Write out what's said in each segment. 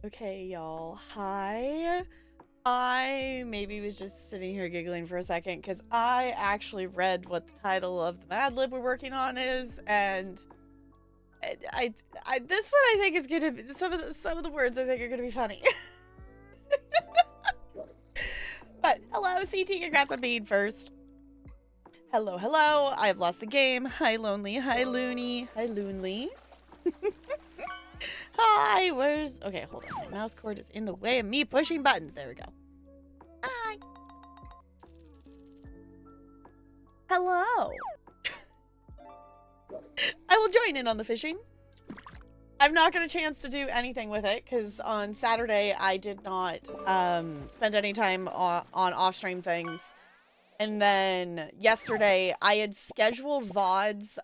Okay, y'all. Hi. I maybe was just sitting here giggling for a second because I actually read what the title of the Mad Lib we're working on is, and this one I think is gonna be some of the words I think are gonna be funny. But hello, CT. Congrats on being first. Hello, hello. I've lost the game. Hi, Lonely. Hi, Loony. Hi, Loonly. Hi, where's... Okay, hold on. My mouse cord is in the way of me pushing buttons. There we go. Hi. Hello. I will join in on the fishing. I've not got a chance to do anything with it because on Saturday I did not spend any time on off-stream things. And then yesterday I had scheduled VODs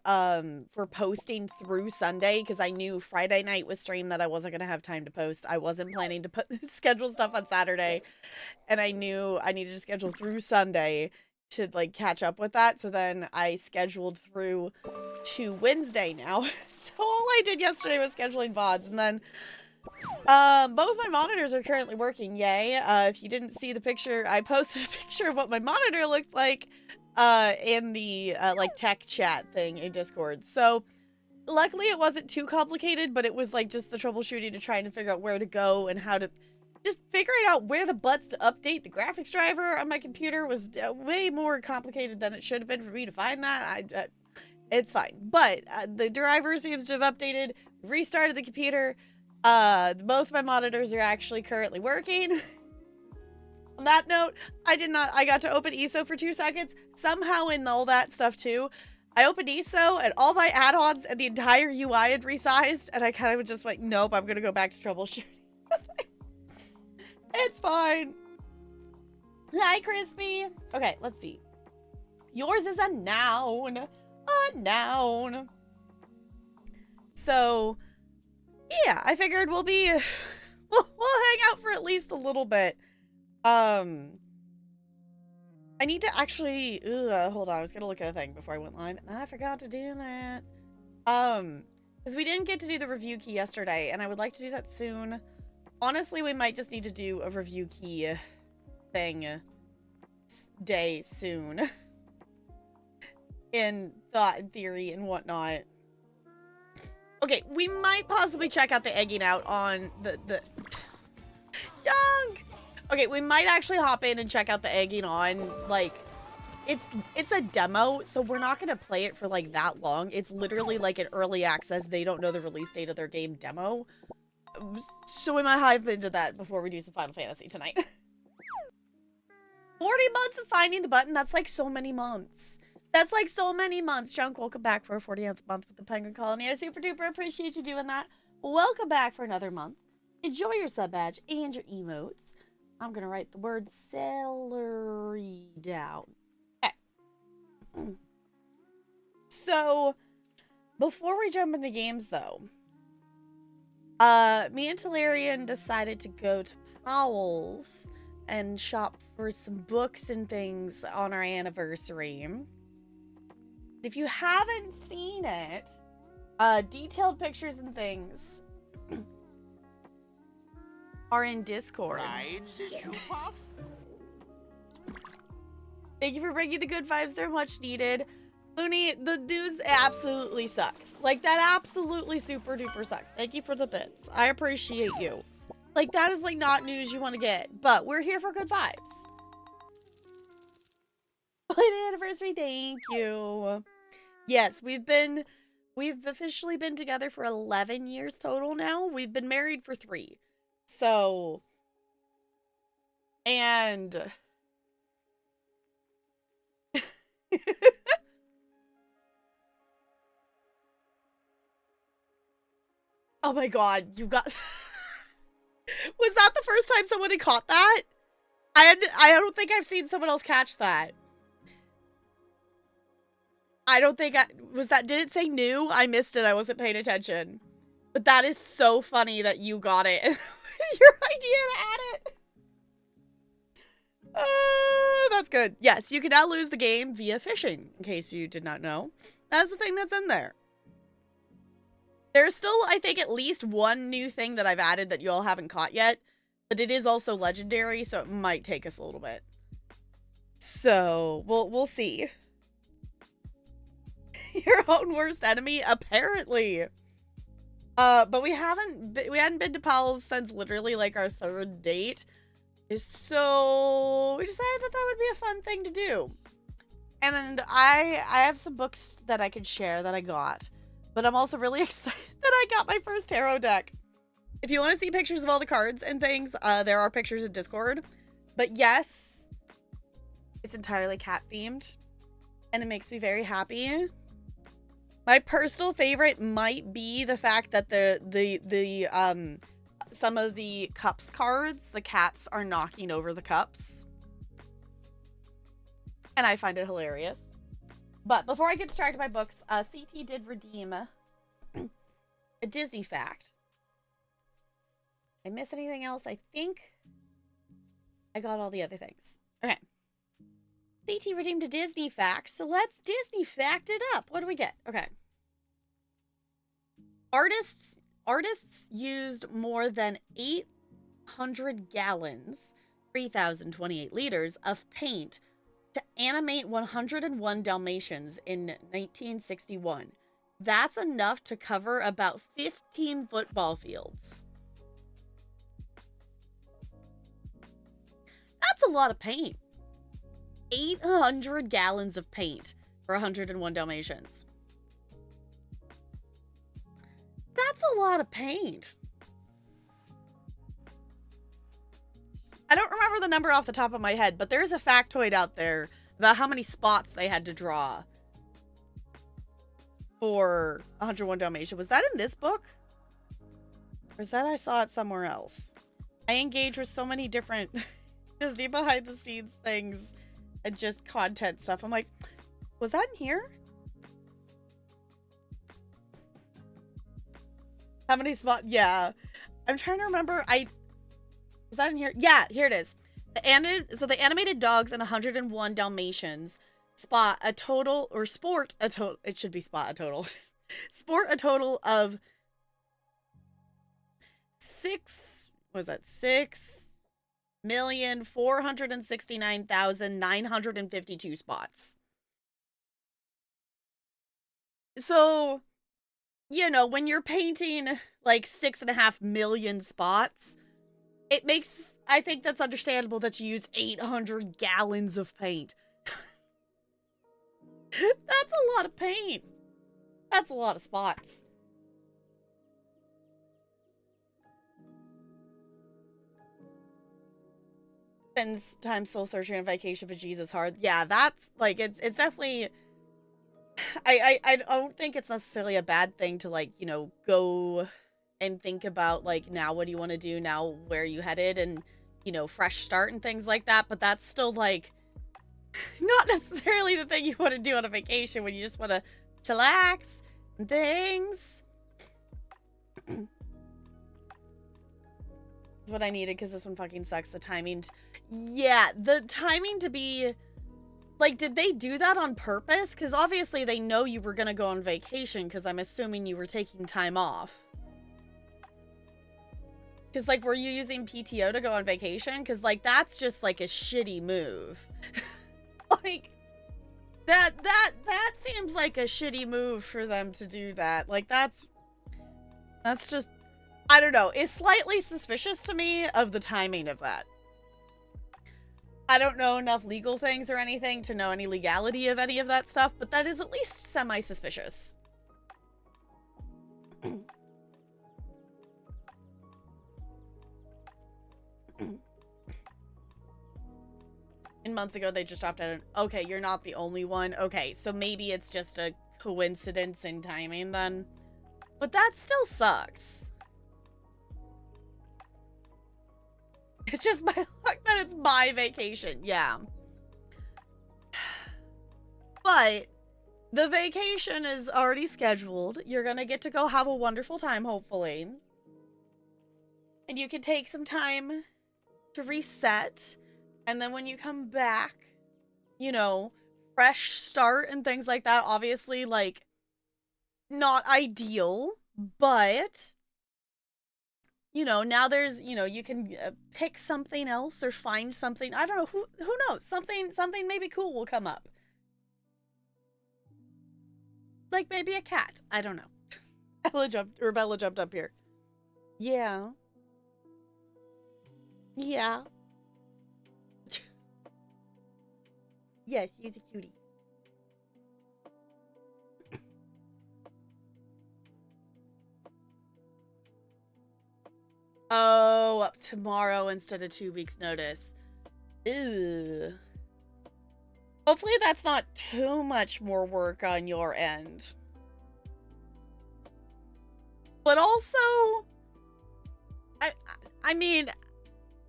for posting through Sunday because I knew Friday night was stream that I wasn't going to have time to post. I wasn't planning to schedule stuff on Saturday, and I knew I needed to schedule through Sunday to like catch up with that. So then I scheduled through to Wednesday now. So all I did yesterday was scheduling VODs, and then both my monitors are currently working, yay. If you didn't see the picture, I posted a picture of what my monitor looked like in the like tech chat thing in Discord. So luckily it wasn't too complicated, but it was like just the troubleshooting to try and figure out where to go and how to just figuring out where the butts to update the graphics driver on my computer was way more complicated than it should have been for me to find that. It's fine, but the driver seems to have updated, restarted the computer. Both my monitors are actually currently working. On that note, I got to open ESO for 2 seconds. Somehow in all that stuff too, I opened ESO and all my add-ons and the entire UI had resized, and I kind of just like, nope, I'm gonna go back to troubleshooting. It's fine. Hi, Crispy. Okay, let's see. Yours is a noun. A noun. So, yeah, I figured we'll hang out for at least a little bit. I need to actually, hold on, I was gonna look at a thing before I went live, and I forgot to do that. Because we didn't get to do the review key yesterday, and I would like to do that soon. Honestly, we might just need to do a review key thing day soon. In thought and theory and whatnot. Okay, we might possibly check out the egging out on the junk. Okay, we might actually hop in and check out the egging on, like, it's a demo, so we're not gonna play it for like that long. It's literally like an early access, they don't know the release date of their game demo. So we might hop into that before we do some Final Fantasy tonight. 40 months of finding the button, that's like so many months. That's like so many months. Junk, welcome back for a 40th month with the Penguin Colony. I super duper appreciate you doing that. Welcome back for another month. Enjoy your sub badge and your emotes. I'm gonna write the word celery down. Okay. So, before we jump into games though, me and Talarian decided to go to Powell's and shop for some books and things on our anniversary. If you haven't seen it, detailed pictures and things are in Discord. Thank you for bringing the good vibes. They're much needed. Looney, the news absolutely sucks. Like, that absolutely super duper sucks. Thank you for the bits. I appreciate you. Like, that is, like, not news you want to get. But we're here for good vibes. Happy anniversary, thank you. Yes, we've officially been together for 11 years total now. We've been married for 3. So, and oh my god, you got was that the first time someone had caught that? I don't think I've seen someone else catch that. I don't think did it say new? I missed it. I wasn't paying attention. But that is so funny that you got it. It was your idea to add it. That's good. Yes, you can now lose the game via phishing, in case you did not know. That's the thing that's in there. There's still, I think, at least one new thing that I've added that you all haven't caught yet. But it is also legendary, so it might take us a little bit. So, we'll see. Your own worst enemy? Apparently. But we hadn't been to Powell's since literally like our 3rd date. So we decided that would be a fun thing to do. And I have some books that I could share that I got. But I'm also really excited that I got my first tarot deck. If you want to see pictures of all the cards and things, there are pictures in Discord. But yes, it's entirely cat themed. And it makes me very happy. My personal favorite might be the fact that some of the cups cards, the cats are knocking over the cups. And I find it hilarious. But before I get distracted by books, CT did redeem a Disney fact. Did I miss anything else? I think I got all the other things. Okay. CT redeemed a Disney fact, so let's Disney fact it up. What do we get? Okay. Artists used more than 800 gallons, 3,028 liters, of paint to animate 101 Dalmatians in 1961. That's enough to cover about 15 football fields. That's a lot of paint. 800 gallons of paint for 101 Dalmatians. That's a lot of paint. I don't remember the number off the top of my head, but there's a factoid out there about how many spots they had to draw for 101 Dalmatians. Was that in this book? Or is that I saw it somewhere else? I engage with so many different Disney behind the scenes things and just content stuff. I'm like, was that in here? How many spots? Yeah. I'm trying to remember. Was that in here? Yeah, here it is. So the animated dogs and 101 Dalmatians sport a total of 6,469,952 spots. So, you know, when you're painting like 6.5 million spots, it makes, I think that's understandable that you used 800 gallons of paint. That's a lot of paint. That's a lot of spots. Spends time soul searching on Vacation for Jesus hard. Yeah, that's like, it's definitely, I don't think it's necessarily a bad thing to, like, you know, go and think about, like, now what do you want to do, now where are you headed, and, you know, fresh start and things like that. But that's still, like, not necessarily the thing you want to do on a vacation when you just want to chillax and things. That's what I needed, because this one fucking sucks. The timing. Yeah, the timing to be... Like, did they do that on purpose? Because obviously they know you were going to go on vacation, because I'm assuming you were taking time off. Because, like, were you using PTO to go on vacation? Because, like, that's just, like, a shitty move. Like, that seems like a shitty move for them to do that. Like, that's just, I don't know. It's slightly suspicious to me of the timing of that. I don't know enough legal things or anything to know any legality of any of that stuff, but that is at least semi-suspicious. And months ago, they just dropped out. Okay, you're not the only one. Okay, so maybe it's just a coincidence in timing then. But that still sucks. It's just my luck that it's my vacation. Yeah. But the vacation is already scheduled. You're gonna get to go have a wonderful time, hopefully. And you can take some time to reset. And then when you come back, you know, fresh start and things like that. Obviously, like, not ideal, But, you know, now there's, you know, you can pick something else or find something. I don't know, who knows? Something maybe cool will come up. Like maybe a cat. I don't know. Bella jumped up here. Yeah. Yeah. Yes, he's a cutie. Oh, tomorrow instead of 2 weeks notice. Ew. Hopefully that's not too much more work on your end. But also, I mean,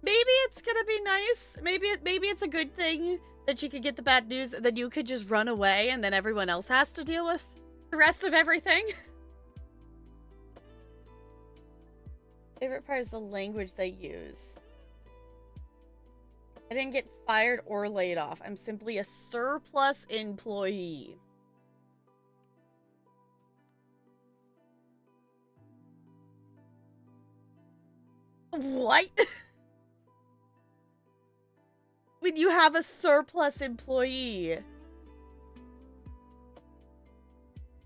maybe it's gonna be nice. Maybe it's a good thing that you could get the bad news, that you could just run away and then everyone else has to deal with the rest of everything. Favorite part is the language they use. I didn't get fired or laid off. I'm simply a surplus employee. What? When you have a surplus employee,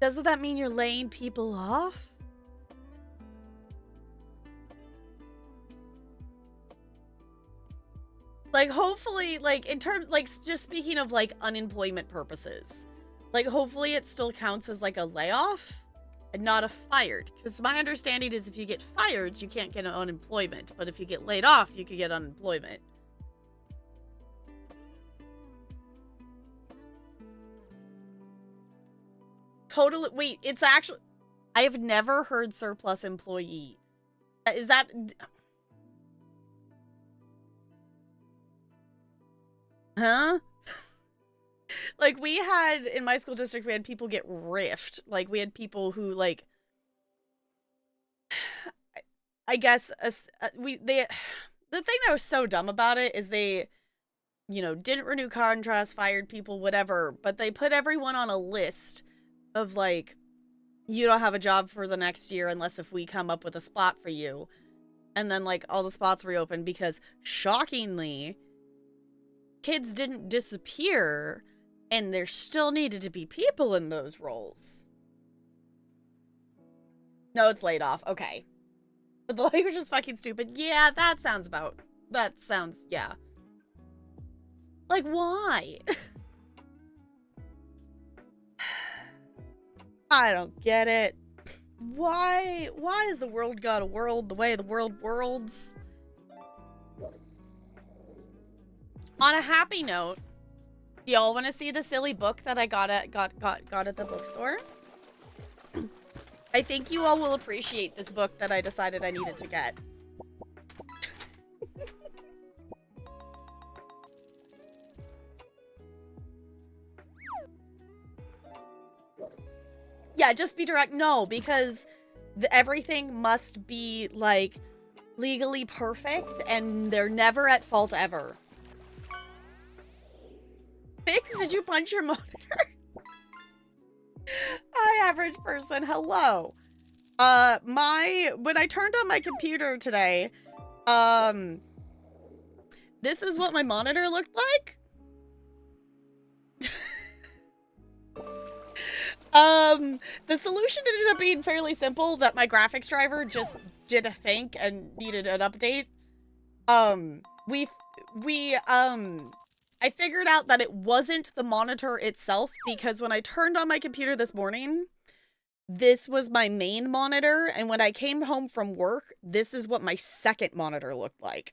doesn't that mean you're laying people off? Like, hopefully, like, in terms, like, just speaking of, like, unemployment purposes, like, hopefully it still counts as, like, a layoff and not a fired. Because my understanding is if you get fired, you can't get unemployment. But if you get laid off, you could get unemployment. Totally. Wait, it's actually... I have never heard surplus employee. Is that... Huh? Like, we had, in my school district, we had people get riffed. Like, we had people who, like... I guess, the thing that was so dumb about it is they, you know, didn't renew contracts, fired people, whatever, but they put everyone on a list of, like, you don't have a job for the next year unless if we come up with a spot for you. And then, like, all the spots reopened because, shockingly, kids didn't disappear, and there still needed to be people in those roles. No, it's laid off. Okay. But the language is fucking stupid. Yeah, that sounds, yeah. Like, why? I don't get it. Why has the world got a world the way the world worlds? On a happy note, do y'all want to see the silly book that I got at the bookstore? I think you all will appreciate this book that I decided I needed to get. Yeah, just be direct. No, because everything must be, like, legally perfect, and they're never at fault ever. Fix, did you punch your monitor? Hi, average person. Hello. When I turned on my computer today, this is what my monitor looked like. The solution ended up being fairly simple, that my graphics driver just did a think and needed an update. I figured out that it wasn't the monitor itself, because when I turned on my computer this morning, this was my main monitor, and when I came home from work, this is what my second monitor looked like.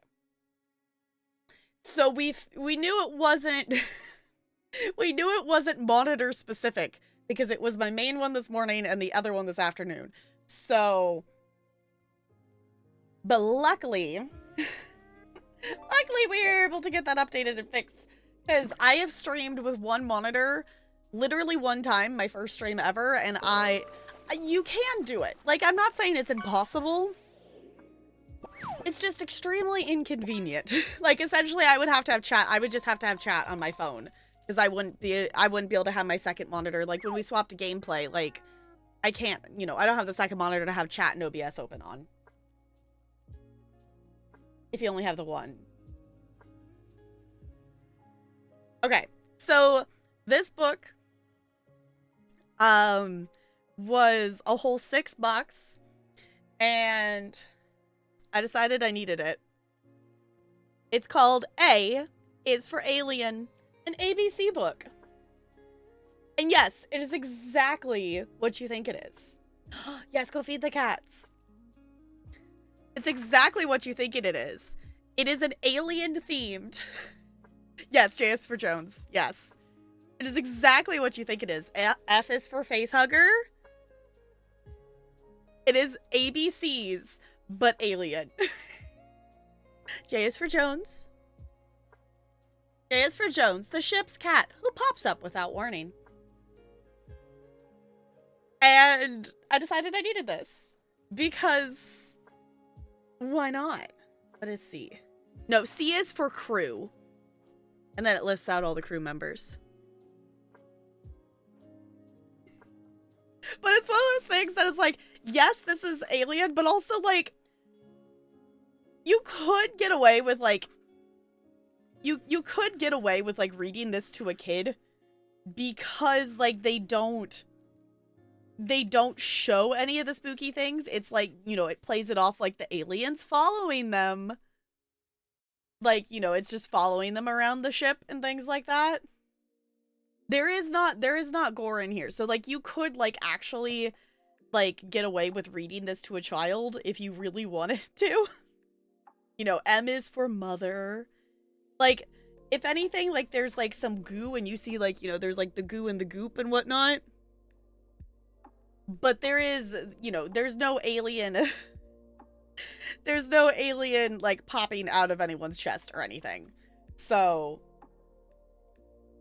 So we knew it wasn't we knew it wasn't monitor specific, because it was my main one this morning and the other one this afternoon. So, but luckily we were able to get that updated and fixed. Because I have streamed with one monitor literally one time, my first stream ever, and you can do it. Like, I'm not saying it's impossible. It's just extremely inconvenient. Like, essentially, I would have to have chat. I would just have to have chat on my phone. Because I wouldn't be able to have my second monitor. Like, when we swapped to gameplay, like, I can't, you know, I don't have the second monitor to have chat and OBS open on. If you only have the one. Okay, so this book was a whole $6, and I decided I needed it. It's called A is for Alien, an ABC book. And yes, it is exactly what you think it is. Yes, go feed the cats. It's exactly what you think it is. It is an alien themed. Yes, J is for Jones. Yes. It is exactly what you think it is. F is for Facehugger. It is ABCs, but alien. J is for Jones. J is for Jones, the ship's cat, who pops up without warning. And I decided I needed this. Because why not? What is C? No, C is for crew. And then it lists out all the crew members. But it's one of those things that is like, yes, this is alien, but also like, you could get away with like, you could get away with like reading this to a kid because like they don't show any of the spooky things. It's like, you know, it plays it off like the aliens following them. Like, you know, it's just following them around the ship and things like that. There is not gore in here. So like you could like actually like get away with reading this to a child if you really wanted to. You know, M is for mother. Like, if anything, like there's like some goo and you see like, you know, there's like the goo and the goop and whatnot. But there is, you know, there's no alien. There's no alien like popping out of anyone's chest or anything. So,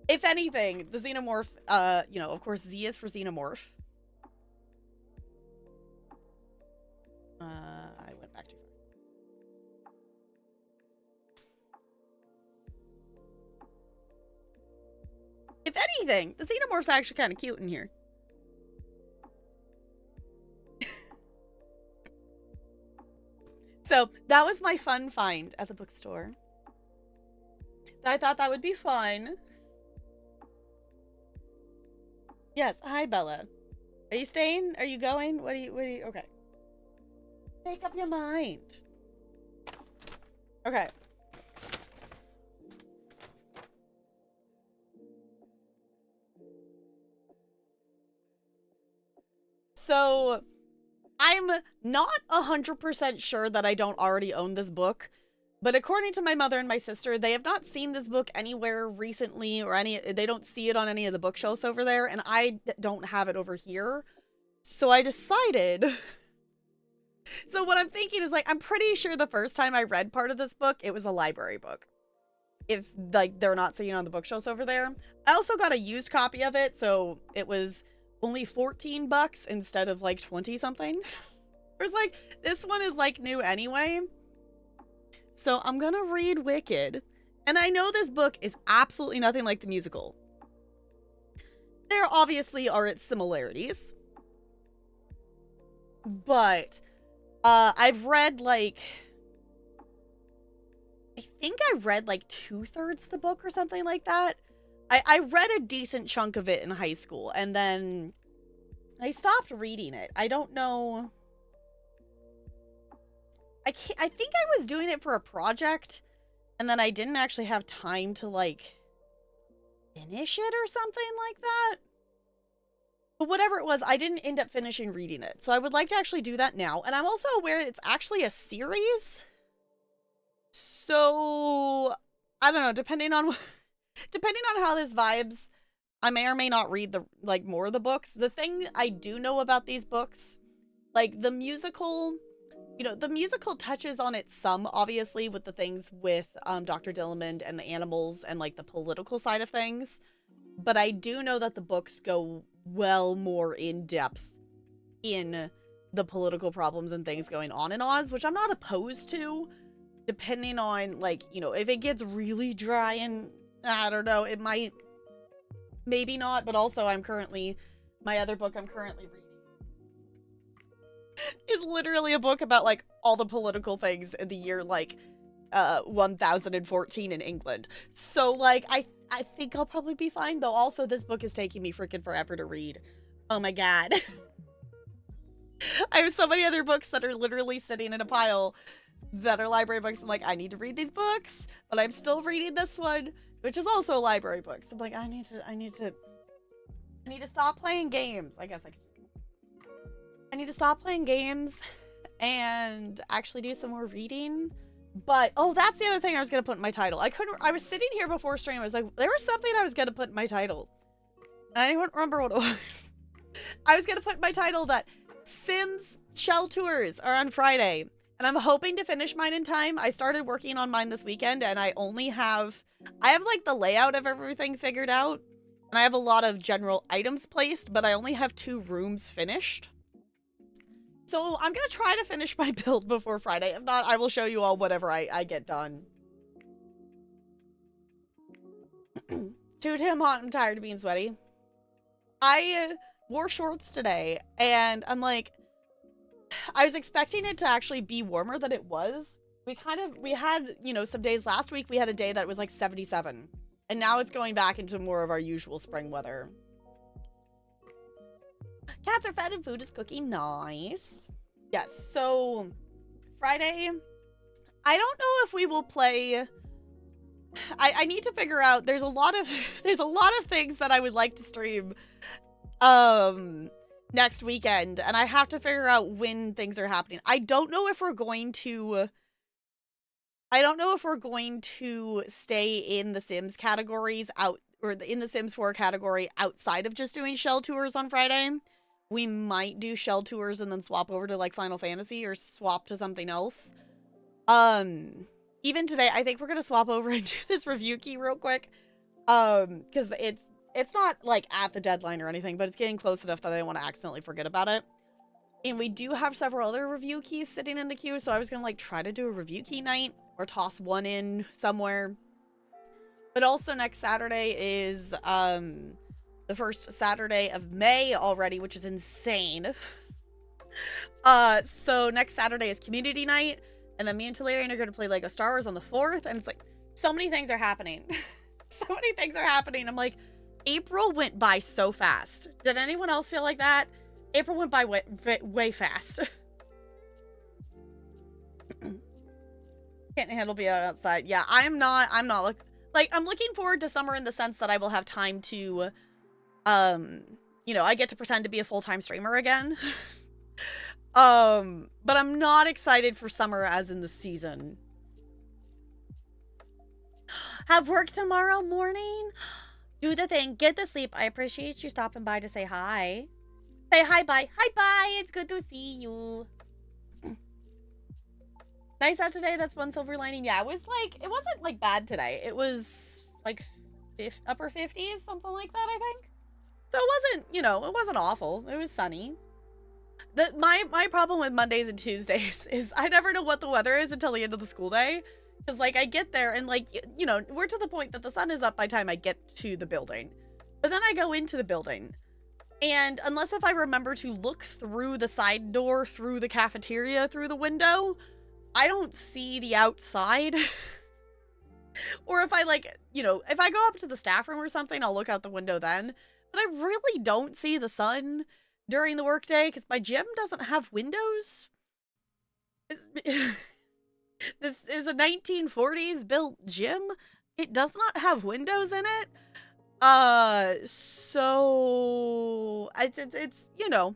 if anything, the xenomorph, you know, of course, Z is for xenomorph. I went back too far. If anything, the xenomorph's actually kind of cute in here. So that was my fun find at the bookstore. I thought that would be fun. Yes, hi Bella. Are you staying? Are you going? What are you, okay. Make up your mind. Okay. So, I'm not 100% sure that I don't already own this book, but according to my mother and my sister, they have not seen this book anywhere recently or they don't see it on any of the bookshelves over there, and I don't have it over here. So I decided... So what I'm thinking is, like, I'm pretty sure the first time I read part of this book, it was a library book. If, like, they're not seeing it on the bookshelves over there. I also got a used copy of it, so it was only $14 instead of like 20 something. It was like, this one is like new anyway. So I'm gonna read Wicked. And I know this book is absolutely nothing like the musical. There obviously are its similarities. But I've read like, I think I read like 2/3 the book or something like that. I read a decent chunk of it in high school, and then I stopped reading it. I don't know. I think I was doing it for a project, and then I didn't actually have time to, like, finish it or something like that. But whatever it was, I didn't end up finishing reading it. So I would like to actually do that now. And I'm also aware it's actually a series. So, I don't know, depending on how this vibes, I may or may not read the like more of the books. The thing I do know about these books, like the musical, you know, the musical touches on it some, obviously, with the things with Dr. Dillamond and the animals and like the political side of things. But I do know that the books go well more in depth in the political problems and things going on in Oz, which I'm not opposed to, depending on, like, you know, if it gets really dry and I don't know, it might, maybe not. But also my other book I'm currently reading is literally a book about like all the political things in the year like 1014 in England. So like I think I'll probably be fine, though. Also, this book is taking me freaking forever to read. Oh my god. I have so many other books that are literally sitting in a pile that are library books. I'm like, I need to read these books, but I'm still reading this one, which is also a library book. So I'm like, I need to stop playing games. I guess I need to stop playing games and actually do some more reading. But oh, that's the other thing I was gonna put in my title. I was sitting here before stream. I was like, there was something I was gonna put in my title. And I don't remember what it was. I was gonna put in my title that Sims Shell Tours are on Friday, and I'm hoping to finish mine in time. I started working on mine this weekend, and I have like the layout of everything figured out, and I have a lot of general items placed, but I only have 2 rooms finished. So I'm gonna try to finish my build before Friday. If not, I will show you all whatever I get done. Dude, I'm hot and tired of being sweaty. I wore shorts today, and I'm like, I was expecting it to actually be warmer than it was. We had, you know, some days last week, we had a day that was like 77. And now it's going back into more of our usual spring weather. Cats are fed and food is cooking. Nice. Yes, so Friday, I don't know if we will play. I need to figure out, there's a lot of things that I would like to stream next weekend, and I have to figure out when things are happening. I don't know if we're going to stay in the Sims categories or in the Sims 4 category outside of just doing shell tours on Friday. We might do shell tours and then swap over to like Final Fantasy or swap to something else. Even today, I think we're gonna swap over and do this review key real quick. Because it's not like at the deadline or anything, but it's getting close enough that I don't want to accidentally forget about it. And we do have several other review keys sitting in the queue, so I was gonna like try to do a review key night or toss one in somewhere. But also next Saturday is the first Saturday of May already, which is insane. So next Saturday is community night, and then me and Talarian are going to play Lego Star Wars on the 4th, and it's like, so many things are happening. So many things are happening. I'm like, April went by so fast. Did anyone else feel like that? April went by way fast. Can't handle being outside. Yeah, I'm not I'm looking forward to summer in the sense that I will have time to you know, I get to pretend to be a full-time streamer again. But I'm not excited for summer as in the season. Have work tomorrow morning? Do the thing. Get the sleep. I appreciate you stopping by to say hi. Say hi, bye. Hi, bye. It's good to see you. Nice out today. That's one silver lining. Yeah, it wasn't like bad today. It was like upper 50s, something like that, I think. So it wasn't, you know, it wasn't awful. It was sunny. My problem with Mondays and Tuesdays is I never know what the weather is until the end of the school day. Because, like, I get there and, like, you know, we're to the point that the sun is up by the time I get to the building. But then I go into the building. And unless if I remember to look through the side door, through the cafeteria, through the window, I don't see the outside. Or if I, like, you know, if I go up to the staff room or something, I'll look out the window then. But I really don't see the sun during the workday because my gym doesn't have windows. This is a 1940s built gym. It does not have windows in it. So it's you know,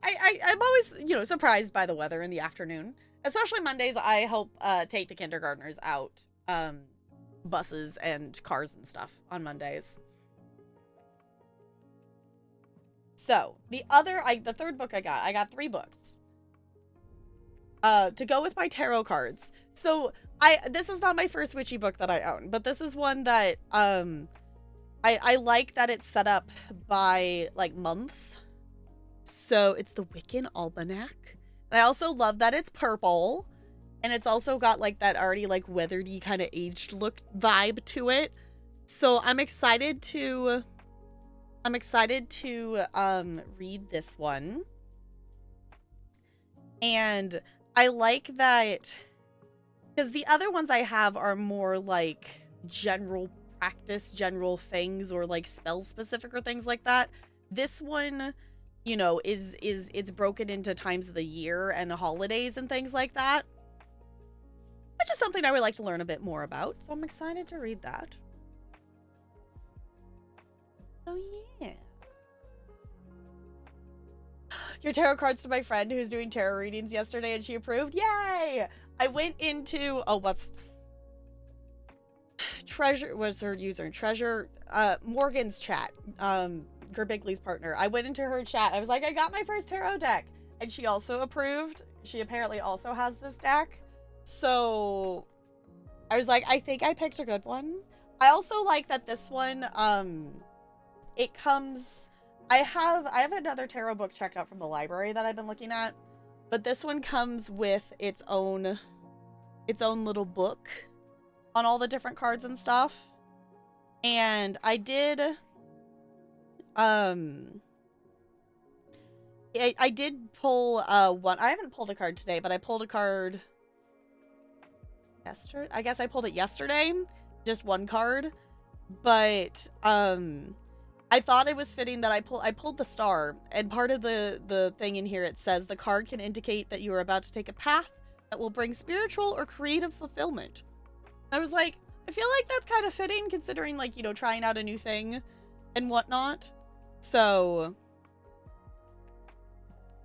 I'm always, you know, surprised by the weather in the afternoon. Especially Mondays, I help take the kindergartners out, buses and cars and stuff on Mondays. So the third book I got 3 books to go with my tarot cards. So this is not my first witchy book that I own, but this is one that I like that it's set up by like months. So it's the Wiccan Almanac. And I also love that it's purple, and it's also got like that already like weathered-y kind of aged look vibe to it. So I'm excited to read this one. And I like that because the other ones I have are more like general practice, general things, or like spell specific or things like that. This one, you know, is it's broken into times of the year and holidays and things like that, which is something I would like to learn a bit more about. So I'm excited to read that. Oh yeah. Your tarot cards to my friend who's doing tarot readings yesterday and she approved. Yay! I went into what's Treasure was her user. Treasure Morgan's chat. Gerbigley's partner. I went into her chat. I was like, I got my first tarot deck. And she also approved. She apparently also has this deck. So I was like, I think I picked a good one. I also like that this one, it comes, I have another tarot book checked out from the library that I've been looking at, but this one comes with its own little book on all the different cards and stuff. And I did, I did pull one. I haven't pulled a card today, but I pulled a card yesterday. I guess I pulled it yesterday, just one card. But I thought it was fitting that I pulled the star, and part of the thing in here, it says the card can indicate that you are about to take a path that will bring spiritual or creative fulfillment. I was like, I feel like that's kind of fitting considering, like, you know, trying out a new thing and whatnot. So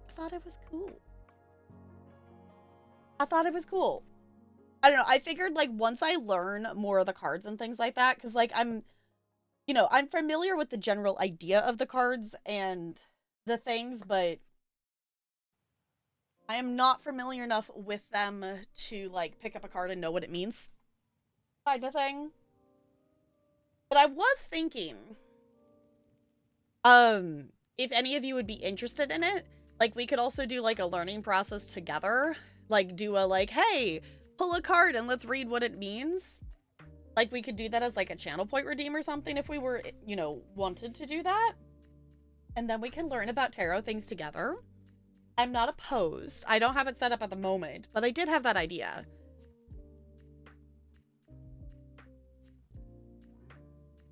I thought it was cool. I don't know. I figured, like, once I learn more of the cards and things like that, because, like, I'm familiar with the general idea of the cards and the things, but I am not familiar enough with them to, like, pick up a card and know what it means. Kind of thing. But I was thinking, if any of you would be interested in it, like, we could also do, like, a learning process together. Like, do a, like, hey, pull a card and let's read what it means. Like, we could do that as, like, a channel point redeem or something if we were, you know, wanted to do that. And then we can learn about tarot things together. I'm not opposed. I don't have it set up at the moment, but I did have that idea.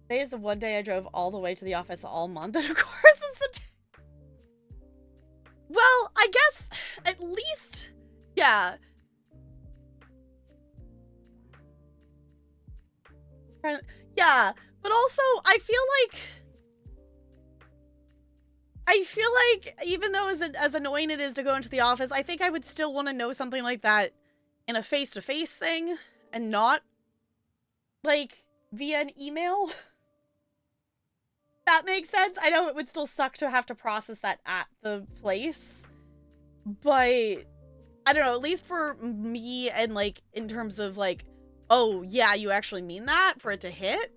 Today is the one day I drove all the way to the office all month, and of course it's the well, I guess, at least, yeah. Yeah, but also, I feel like even though as annoying it is to go into the office, I think I would still want to know something like that in a face-to-face thing and not, like, via an email. That makes sense. I know it would still suck to have to process that at the place, but I don't know, at least for me and, like, in terms of, like, oh, yeah, you actually mean that for it to hit?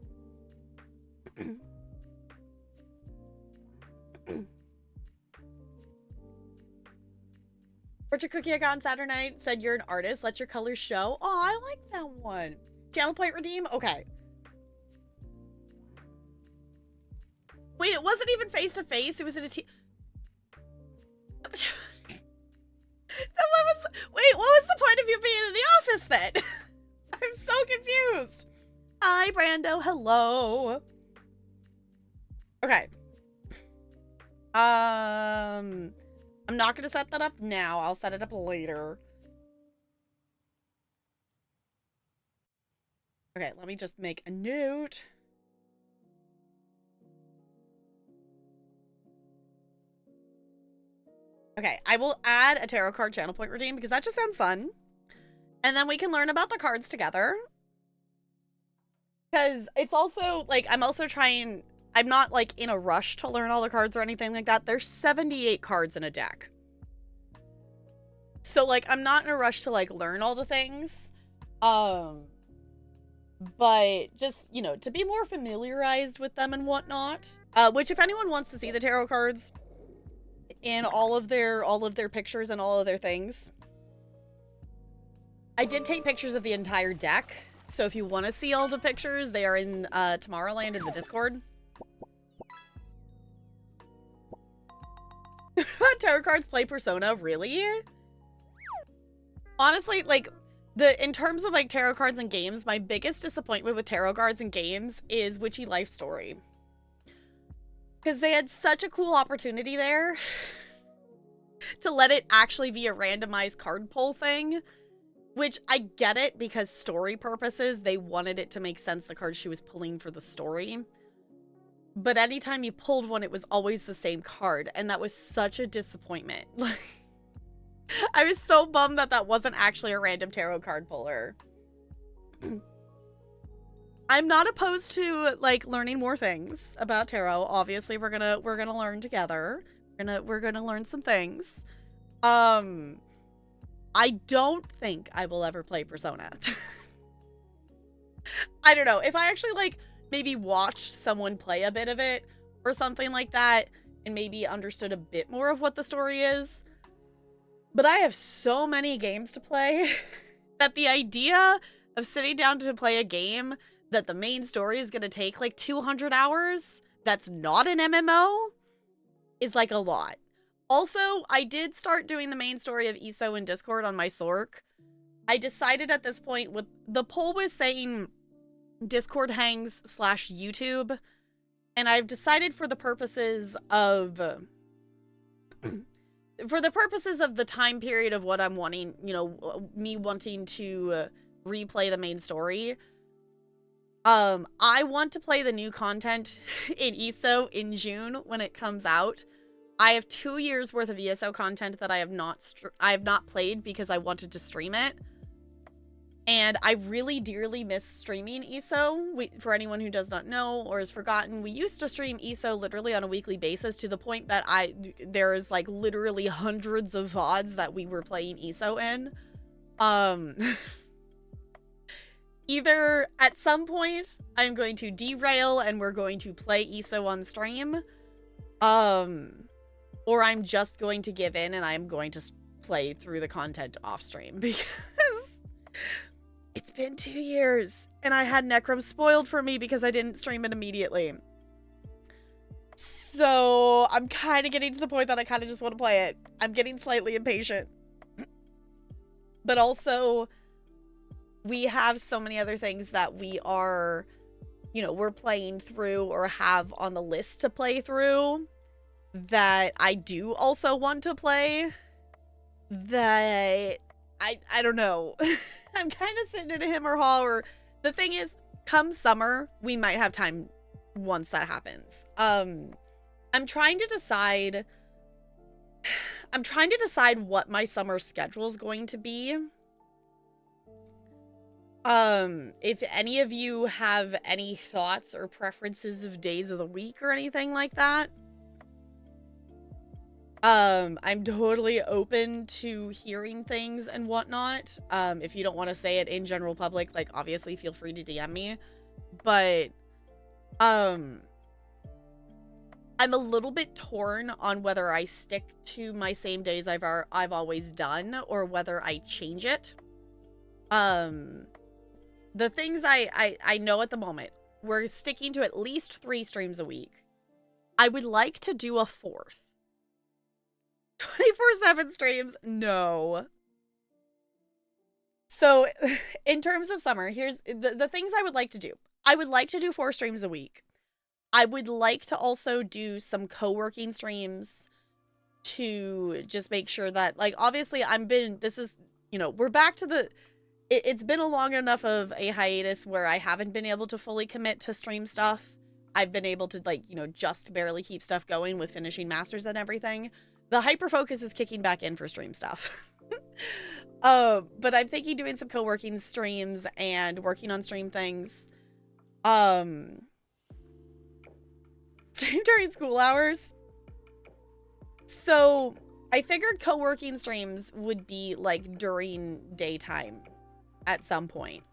Fortune cookie I got on Saturday night said you're an artist, let your colors show. Oh, I like that one. Channel point redeem? Okay. Wait, it wasn't even face-to-face. It was in a Wait, what was the point of you being in the office then? I'm so confused. Hi, Brando. Hello. Okay. I'm not gonna set that up now. I'll set it up later. Okay, let me just make a note. Okay, I will add a tarot card channel point redeem because that just sounds fun. And then we can learn about the cards together. Because it's also, like, I'm not, like, in a rush to learn all the cards or anything like that. There's 78 cards in a deck. So, like, I'm not in a rush to, like, learn all the things. But just, you know, to be more familiarized with them and whatnot. Which, if anyone wants to see the tarot cards in all of their pictures and all of their things, I did take pictures of the entire deck. So if you want to see all the pictures, they are in Tomorrowland in the Discord. Tarot cards play Persona? Really? Honestly, like, in terms of, like, tarot cards and games, my biggest disappointment with tarot cards and games is Witchy Life Story. Because they had such a cool opportunity there to let it actually be a randomized card pull thing, which I get it because story purposes, they wanted it to make sense, the card she was pulling for the story. But anytime you pulled one, it was always the same card, and that was such a disappointment. I was so bummed that that wasn't actually a random tarot card puller. I'm not opposed to, like, learning more things about tarot. Obviously, we're gonna learn together. We're gonna learn some things. I don't think I will ever play Persona. I don't know. If I actually, like, maybe watched someone play a bit of it or something like that and maybe understood a bit more of what the story is. But I have so many games to play that the idea of sitting down to play a game that the main story is going to take like 200 hours that's not an MMO is like a lot. Also, I did start doing the main story of ESO in Discord on my Sork. I decided at this point, with the poll was saying Discord hangs / YouTube, and I've decided for the purposes of the time period of what I'm wanting, you know, me wanting to replay the main story, I want to play the new content in ESO in June when it comes out. I have 2 years worth of ESO content that I have not played because I wanted to stream it. And I really dearly miss streaming ESO. For anyone who does not know or has forgotten, we used to stream ESO literally on a weekly basis to the point that there is like literally hundreds of VODs that we were playing ESO in. Either at some point I'm going to derail and we're going to play ESO on stream, or I'm just going to give in and I'm going to play through the content off stream because it's been 2 years and I had Necrom spoiled for me because I didn't stream it immediately. So I'm kind of getting to the point that I kind of just want to play it. I'm getting slightly impatient. But also, we have so many other things that we are, you know, we're playing through or have on the list to play through that I do also want to play that I don't know. I'm kind of sitting in a him or haw, or the thing is, come summer, we might have time once that happens. I'm trying to decide what my summer schedule is going to be. If any of you have any thoughts or preferences of days of the week or anything like that, I'm totally open to hearing things and whatnot. If you don't want to say it in general public, like, obviously feel free to DM me. But, I'm a little bit torn on whether I stick to my same days I've always done or whether I change it. The things I know at the moment, we're sticking to at least 3 streams a week. I would like to do a 4th. 24/7 streams? No. So, in terms of summer, here's the things I would like to do. I would like to do 4 streams a week. I would like to also do some co-working streams to just make sure that, like, obviously we're back to it's been a long enough of a hiatus where I haven't been able to fully commit to stream stuff. I've been able to, like, you know, just barely keep stuff going with finishing masters and everything. The hyper-focus is kicking back in for stream stuff. But I'm thinking doing some co-working streams and working on stream things. Stream during school hours. So I figured co-working streams would be like during daytime at some point.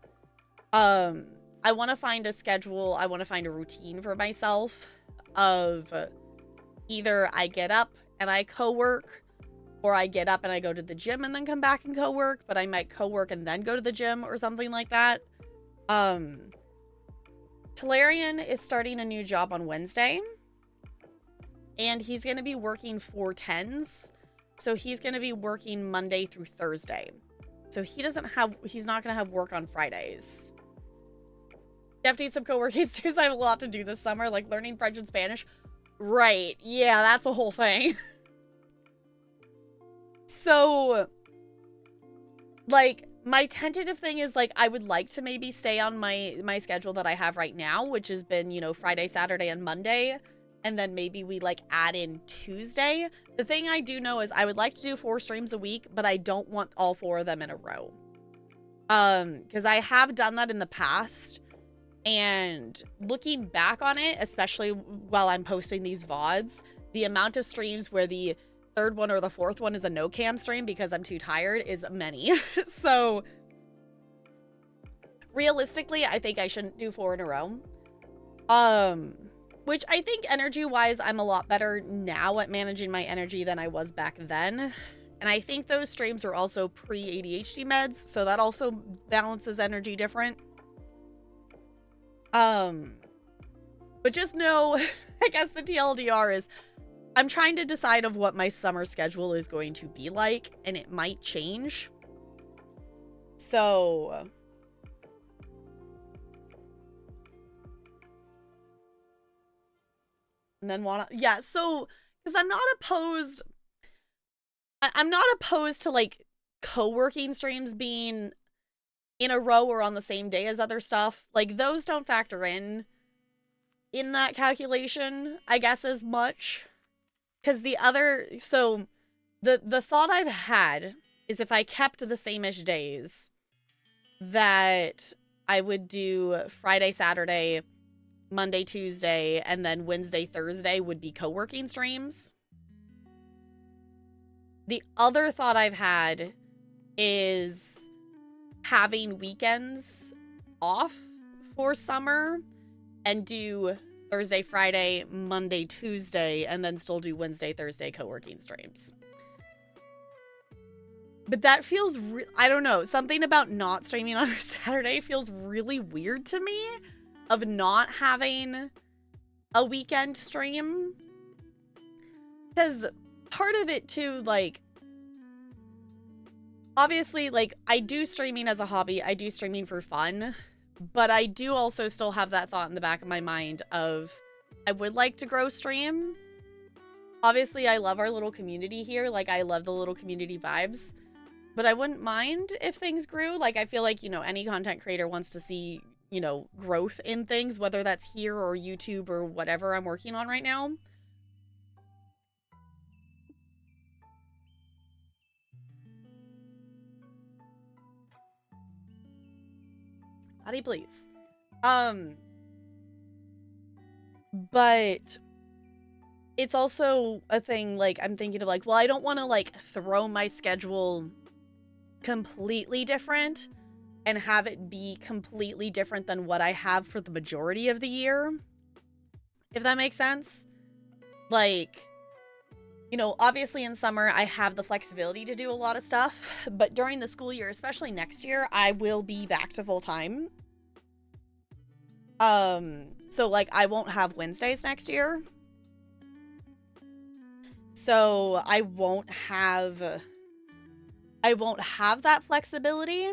I want to find a schedule. I want to find a routine for myself of either I get up and I co-work, or I get up and I go to the gym and then come back and co-work, but I might co-work and then go to the gym or something like that. Talarian is starting a new job on Wednesday, and he's going to be working 4 10s, so he's going to be working Monday through Thursday. So he's not going to have work on Fridays. You have to eat some co-working too. I have a lot to do this summer, like learning French and Spanish. Right. Yeah, that's a whole thing. So, like, my tentative thing is, like, I would like to maybe stay on my schedule that I have right now, which has been, you know, Friday, Saturday, and Monday. And then maybe we, like, add in Tuesday. The thing I do know is I would like to do 4 streams a week, but I don't want all 4 of them in a row. Because I have done that in the past. And looking back on it, especially while I'm posting these VODs, the amount of streams where the 3rd one or the 4th one is a no cam stream because I'm too tired is many. So realistically, I think I shouldn't do 4 in a row. Which I think energy wise, I'm a lot better now at managing my energy than I was back then. And I think those streams are also pre-ADHD meds, so that also balances energy different. But just know, I guess the TLDR is, I'm trying to decide of what my summer schedule is going to be like, and it might change. So, and then yeah, so, because I'm not opposed to, like, co-working streams being in a row or on the same day as other stuff. Like, those don't factor in that calculation, I guess, as much. Because the thought I've had is if I kept the same-ish days, that I would do Friday, Saturday, Monday, Tuesday, and then Wednesday, Thursday would be co-working streams. The other thought I've had is having weekends off for summer and do Thursday, Friday, Monday, Tuesday, and then still do Wednesday, Thursday co-working streams. But that feels, I don't know, something about not streaming on a Saturday feels really weird to me, of not having a weekend stream. Because part of it too, like, obviously, like, I do streaming as a hobby, I do streaming for fun, but I do also still have that thought in the back of my mind of, I would like to grow stream. Obviously, I love our little community here, like, I love the little community vibes, but I wouldn't mind if things grew. Like, I feel like, you know, any content creator wants to see, you know, growth in things, whether that's here or YouTube or whatever I'm working on right now. Buddy, please. But it's also a thing, like, I'm thinking of, like, well, I don't want to, like, throw my schedule completely different and have it be completely different than what I have for the majority of the year, if that makes sense. Like, you know, obviously in summer I have the flexibility to do a lot of stuff, but during the school year, especially next year, I will be back to full-time. So, like, I won't have Wednesdays next year. So I won't have that flexibility.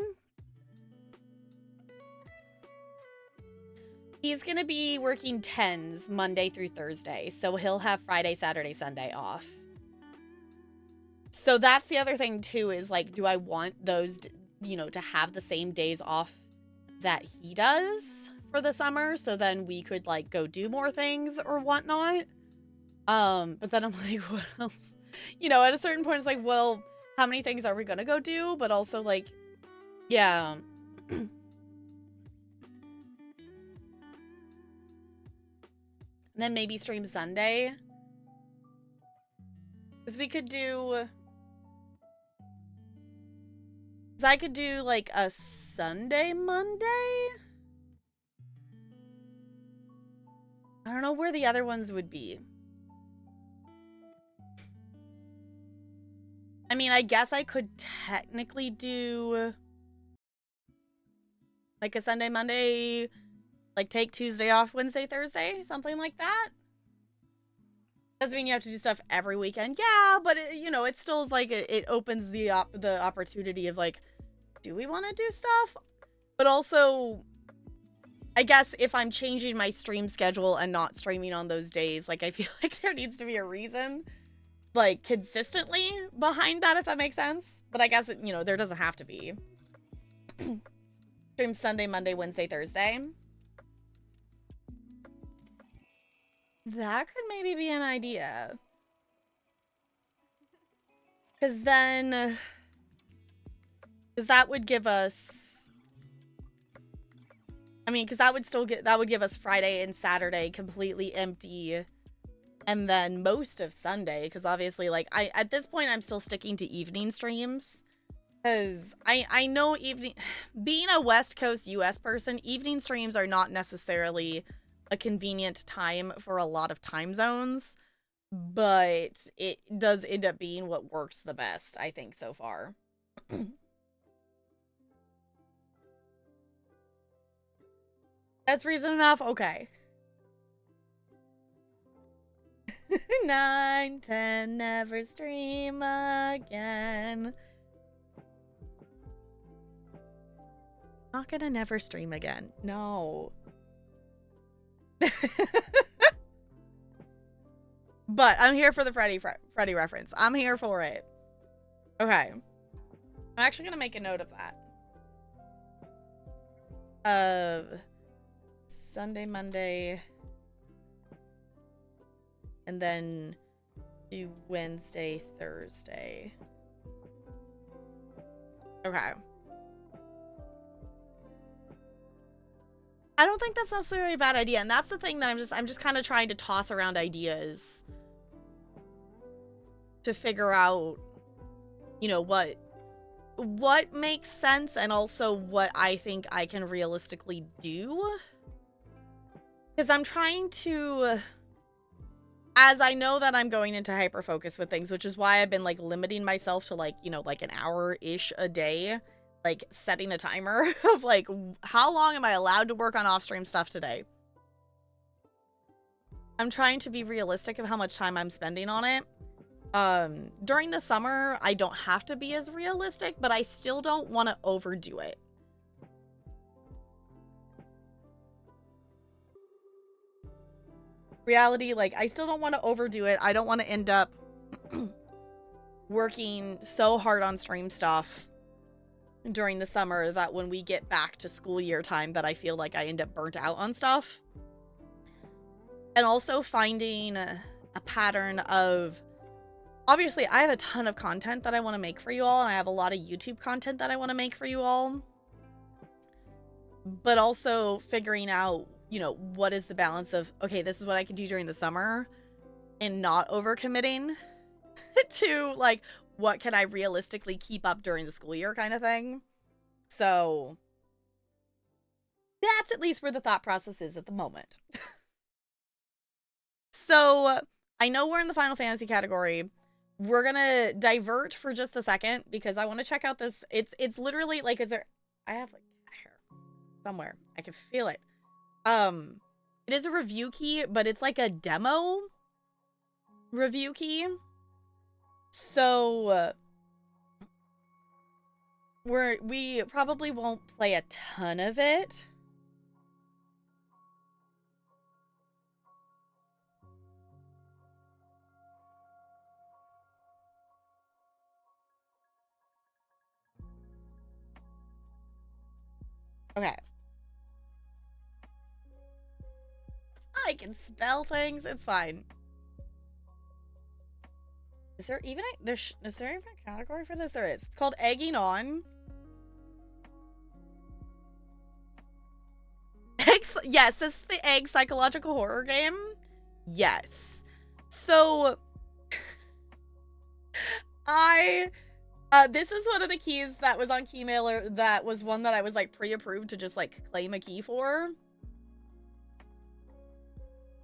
He's gonna be working 10s Monday through Thursday, so he'll have Friday, Saturday, Sunday off. So that's the other thing too, is like, do I want those, you know, to have the same days off that he does for the summer, so then we could, like, go do more things or whatnot. But then I'm like, what else? You know, at a certain point, it's like, well, how many things are we gonna go do? But also, like, yeah. And then maybe stream Sunday. Because we could do... Because I could do, like, a Sunday, Monday? I don't know where the other ones would be. I mean, I guess I could technically do, like, a Sunday, Monday, like, take Tuesday off, Wednesday, Thursday, something like that. Doesn't mean you have to do stuff every weekend. Yeah, but, it, you know, it still is, like, it opens the opportunity of, like, do we want to do stuff? But also, I guess if I'm changing my stream schedule and not streaming on those days, like, I feel like there needs to be a reason, like, consistently behind that, if that makes sense. But I guess, you know, there doesn't have to be. Stream Sunday, Monday, Wednesday, Thursday. That could maybe be an idea. Because then... Because that would give us... I mean, because that would give us Friday and Saturday completely empty. And then most of Sunday. Because obviously, like, at this point, I'm still sticking to evening streams. Because I know being a West Coast US person, evening streams are not necessarily a convenient time for a lot of time zones, but it does end up being what works the best, I think, so far. That's reason enough? Okay. 9, 10, never stream again. Not gonna never stream again. No. But I'm here for the Freddy reference. I'm here for it. Okay. I'm actually gonna make a note of that. Sunday, Monday, and then do Wednesday, Thursday. Okay. I don't think that's necessarily a bad idea, and that's the thing that I'm just kind of trying to toss around ideas to figure out, you know, what makes sense and also what I think I can realistically do. Because I'm trying to, as I know that I'm going into hyper-focus with things, which is why I've been, like, limiting myself to, like, you know, like an hour-ish a day, like, setting a timer of, like, how long am I allowed to work on off-stream stuff today? I'm trying to be realistic of how much time I'm spending on it. During the summer, I don't have to be as realistic, but I still don't want to overdo it. Reality, like, I still don't want to overdo it. I don't want to end up working so hard on stream stuff during the summer that when we get back to school year time that I feel like I end up burnt out on stuff. And also finding a pattern of, obviously I have a ton of content that I want to make for you all, and I have a lot of YouTube content that I want to make for you all. But also figuring out, you know, what is the balance of, okay, this is what I can do during the summer and not overcommitting to, like, what can I realistically keep up during the school year kind of thing. So that's at least where the thought process is at the moment. So I know we're in the Final Fantasy category. We're gonna divert for just a second because I want to check out this. It's literally like, is there, I have like hair somewhere. I can feel it. It is a review key, but it's like a demo review key. So we probably won't play a ton of it. Okay. I can spell things. It's fine. Is there even is there even a category for this? There is. It's called Egging On. Yes, this is the Egg psychological horror game. Yes. So this is one of the keys that was on Keymailer. That was one that I was like pre-approved to just like claim a key for.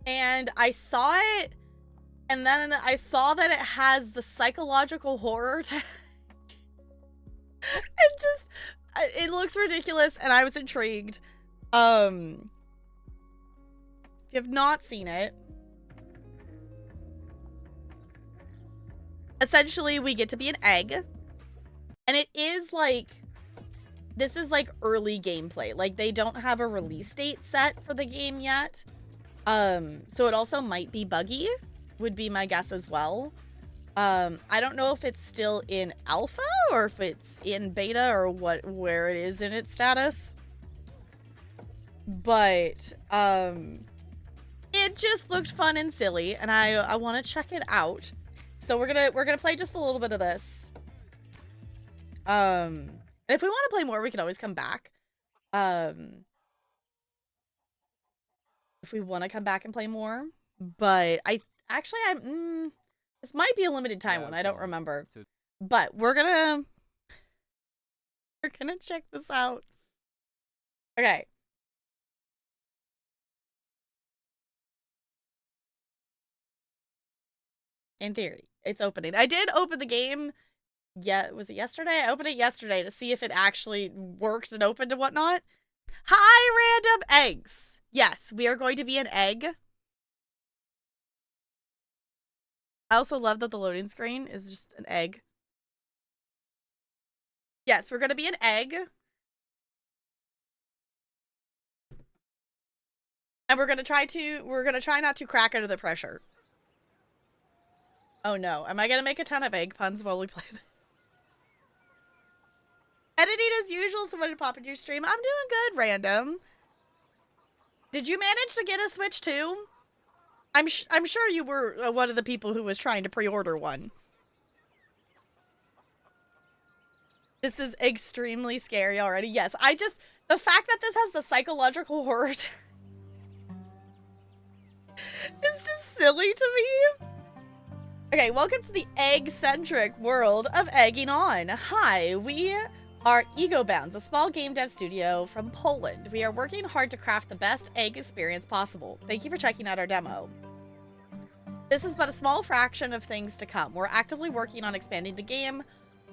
And I saw it, and then I saw that it has the psychological horror tag. It looks ridiculous, and I was intrigued. If you have not seen it, essentially we get to be an egg, and it is like, this is like early gameplay. Like they don't have a release date set for the game yet. So it also might be buggy, would be my guess as well. I don't know if it's still in alpha or if it's in beta or where it is in its status. But it just looked fun and silly, and I want to check it out. So we're gonna play just a little bit of this. If we want to play more, we can always come back. If we want to come back and play more, but this might be a limited time one. I don't remember, but we're gonna check this out. Okay. In theory, it's opening. I did open the game. Yeah, was it yesterday? I opened it yesterday to see if it actually worked and opened and whatnot. Hi, random eggs. Yes, we are going to be an egg. I also love that the loading screen is just an egg. Yes, we're going to be an egg. And we're going to try not to crack under the pressure. Oh no, am I going to make a ton of egg puns while we play this? Editing as usual, someone to pop into your stream. I'm doing good, random. Did you manage to get a Switch too? I'm sure you were one of the people who was trying to pre-order one. This is extremely scary already. Yes, the fact that this has the psychological horror is just silly to me. Okay, welcome to the egg-centric world of egging on. Hi, we are Egobounds, a small game dev studio from Poland. We are working hard to craft the best egg experience possible. Thank you for checking out our demo. This is but a small fraction of things to come. We're actively working on expanding the game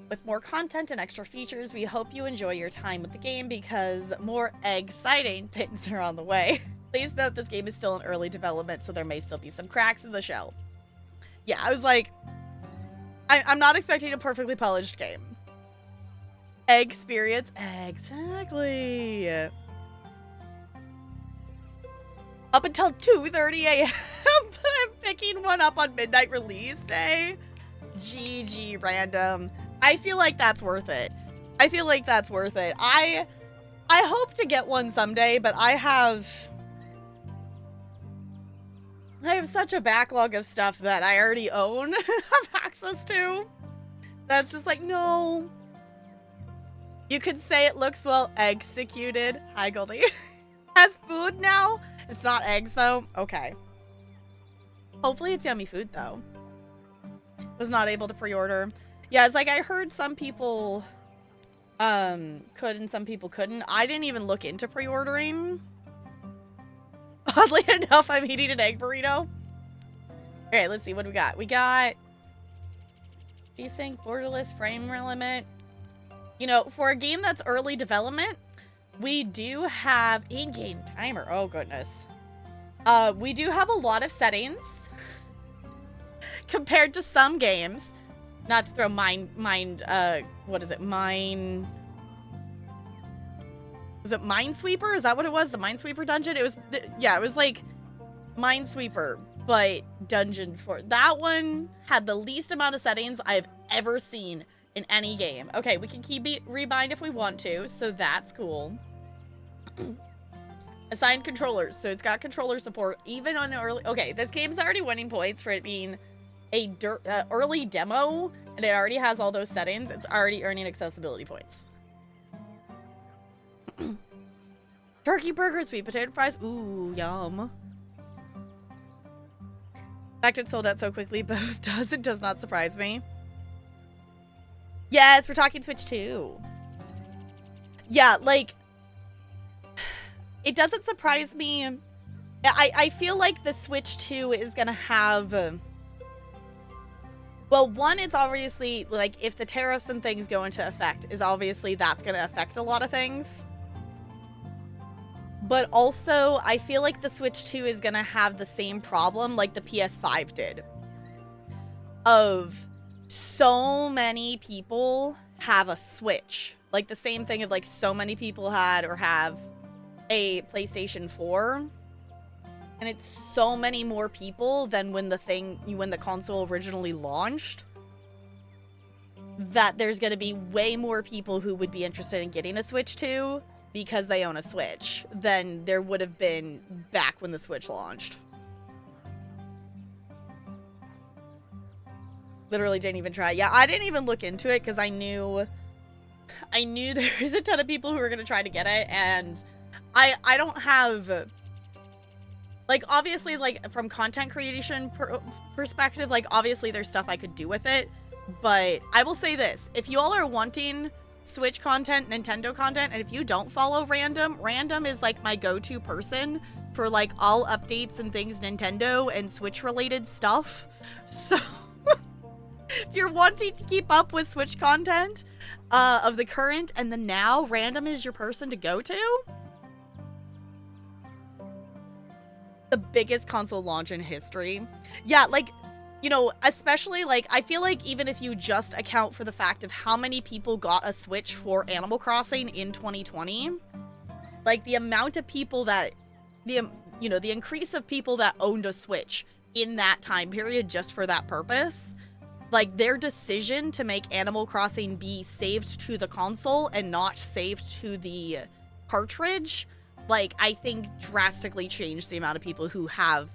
with more content and extra features. We hope you enjoy your time with the game because more exciting things are on the way. Please note this game is still in early development, so there may still be some cracks in the shell. Yeah, I was like, I'm not expecting a perfectly polished game. Egg experience, exactly. Up until 2:30 a.m. I'm picking one up on midnight release day. GG random. I feel like that's worth it. I hope to get one someday, but I have such a backlog of stuff that I already own have access to. That's just like, no. You could say it looks well executed. Hi, Goldie. Has food now? It's not eggs, though? Okay. Hopefully it's yummy food, though. Was not able to pre-order. Yeah, it's like I heard some people could and some people couldn't. I didn't even look into pre-ordering. Oddly enough, I'm eating an egg burrito. Okay, let's see. What do we got? We got desync, borderless, frame limit. You know, for a game that's early development, we do have in-game timer. Oh, goodness. We do have a lot of settings compared to some games. Not to throw what is it? Was it Minesweeper? Is that what it was? The Minesweeper dungeon? It was, yeah, it was like Minesweeper, but dungeon for that one had the least amount of settings I've ever seen in any game. Okay, we can keep rebind if we want to, so that's cool. Assigned controllers, so it's got controller support even on early. Okay, this game's already winning points for it being a early demo, and it already has all those settings. It's already earning accessibility points. Turkey burger, sweet potato fries. Ooh, yum. The fact it sold out so quickly both does not surprise me. Yes, we're talking Switch 2. Yeah, like, it doesn't surprise me. I feel like the Switch 2 is gonna have... well, one, it's obviously, like, if the tariffs and things go into effect, is obviously that's gonna affect a lot of things. But also, I feel like the Switch 2 is gonna have the same problem like the PS5 did. Of so many people have a Switch Like the same thing of like so many people had or have a PlayStation 4, and it's so many more people than when the console originally launched, that there's going to be way more people who would be interested in getting a Switch 2 because they own a Switch than there would have been back when the Switch launched. Literally didn't even try. Yeah, I didn't even look into it because I knew there was a ton of people who were going to try to get it, and I don't have, like, obviously, like, from content creation perspective, like, obviously there's stuff I could do with it, but I will say this. If you all are wanting Switch content, Nintendo content, and if you don't follow Random is, like, my go-to person for, like, all updates and things Nintendo and Switch-related stuff. So, if you're wanting to keep up with Switch content of the current and the now, Random is your person to go to. The biggest console launch in history. Yeah, like, you know, especially, like, I feel like even if you just account for the fact of how many people got a Switch for Animal Crossing in 2020, like, the amount of people that, the increase of people that owned a Switch in that time period just for that purpose, like, their decision to make Animal Crossing be saved to the console and not saved to the cartridge, like, I think drastically changed the amount of people who have,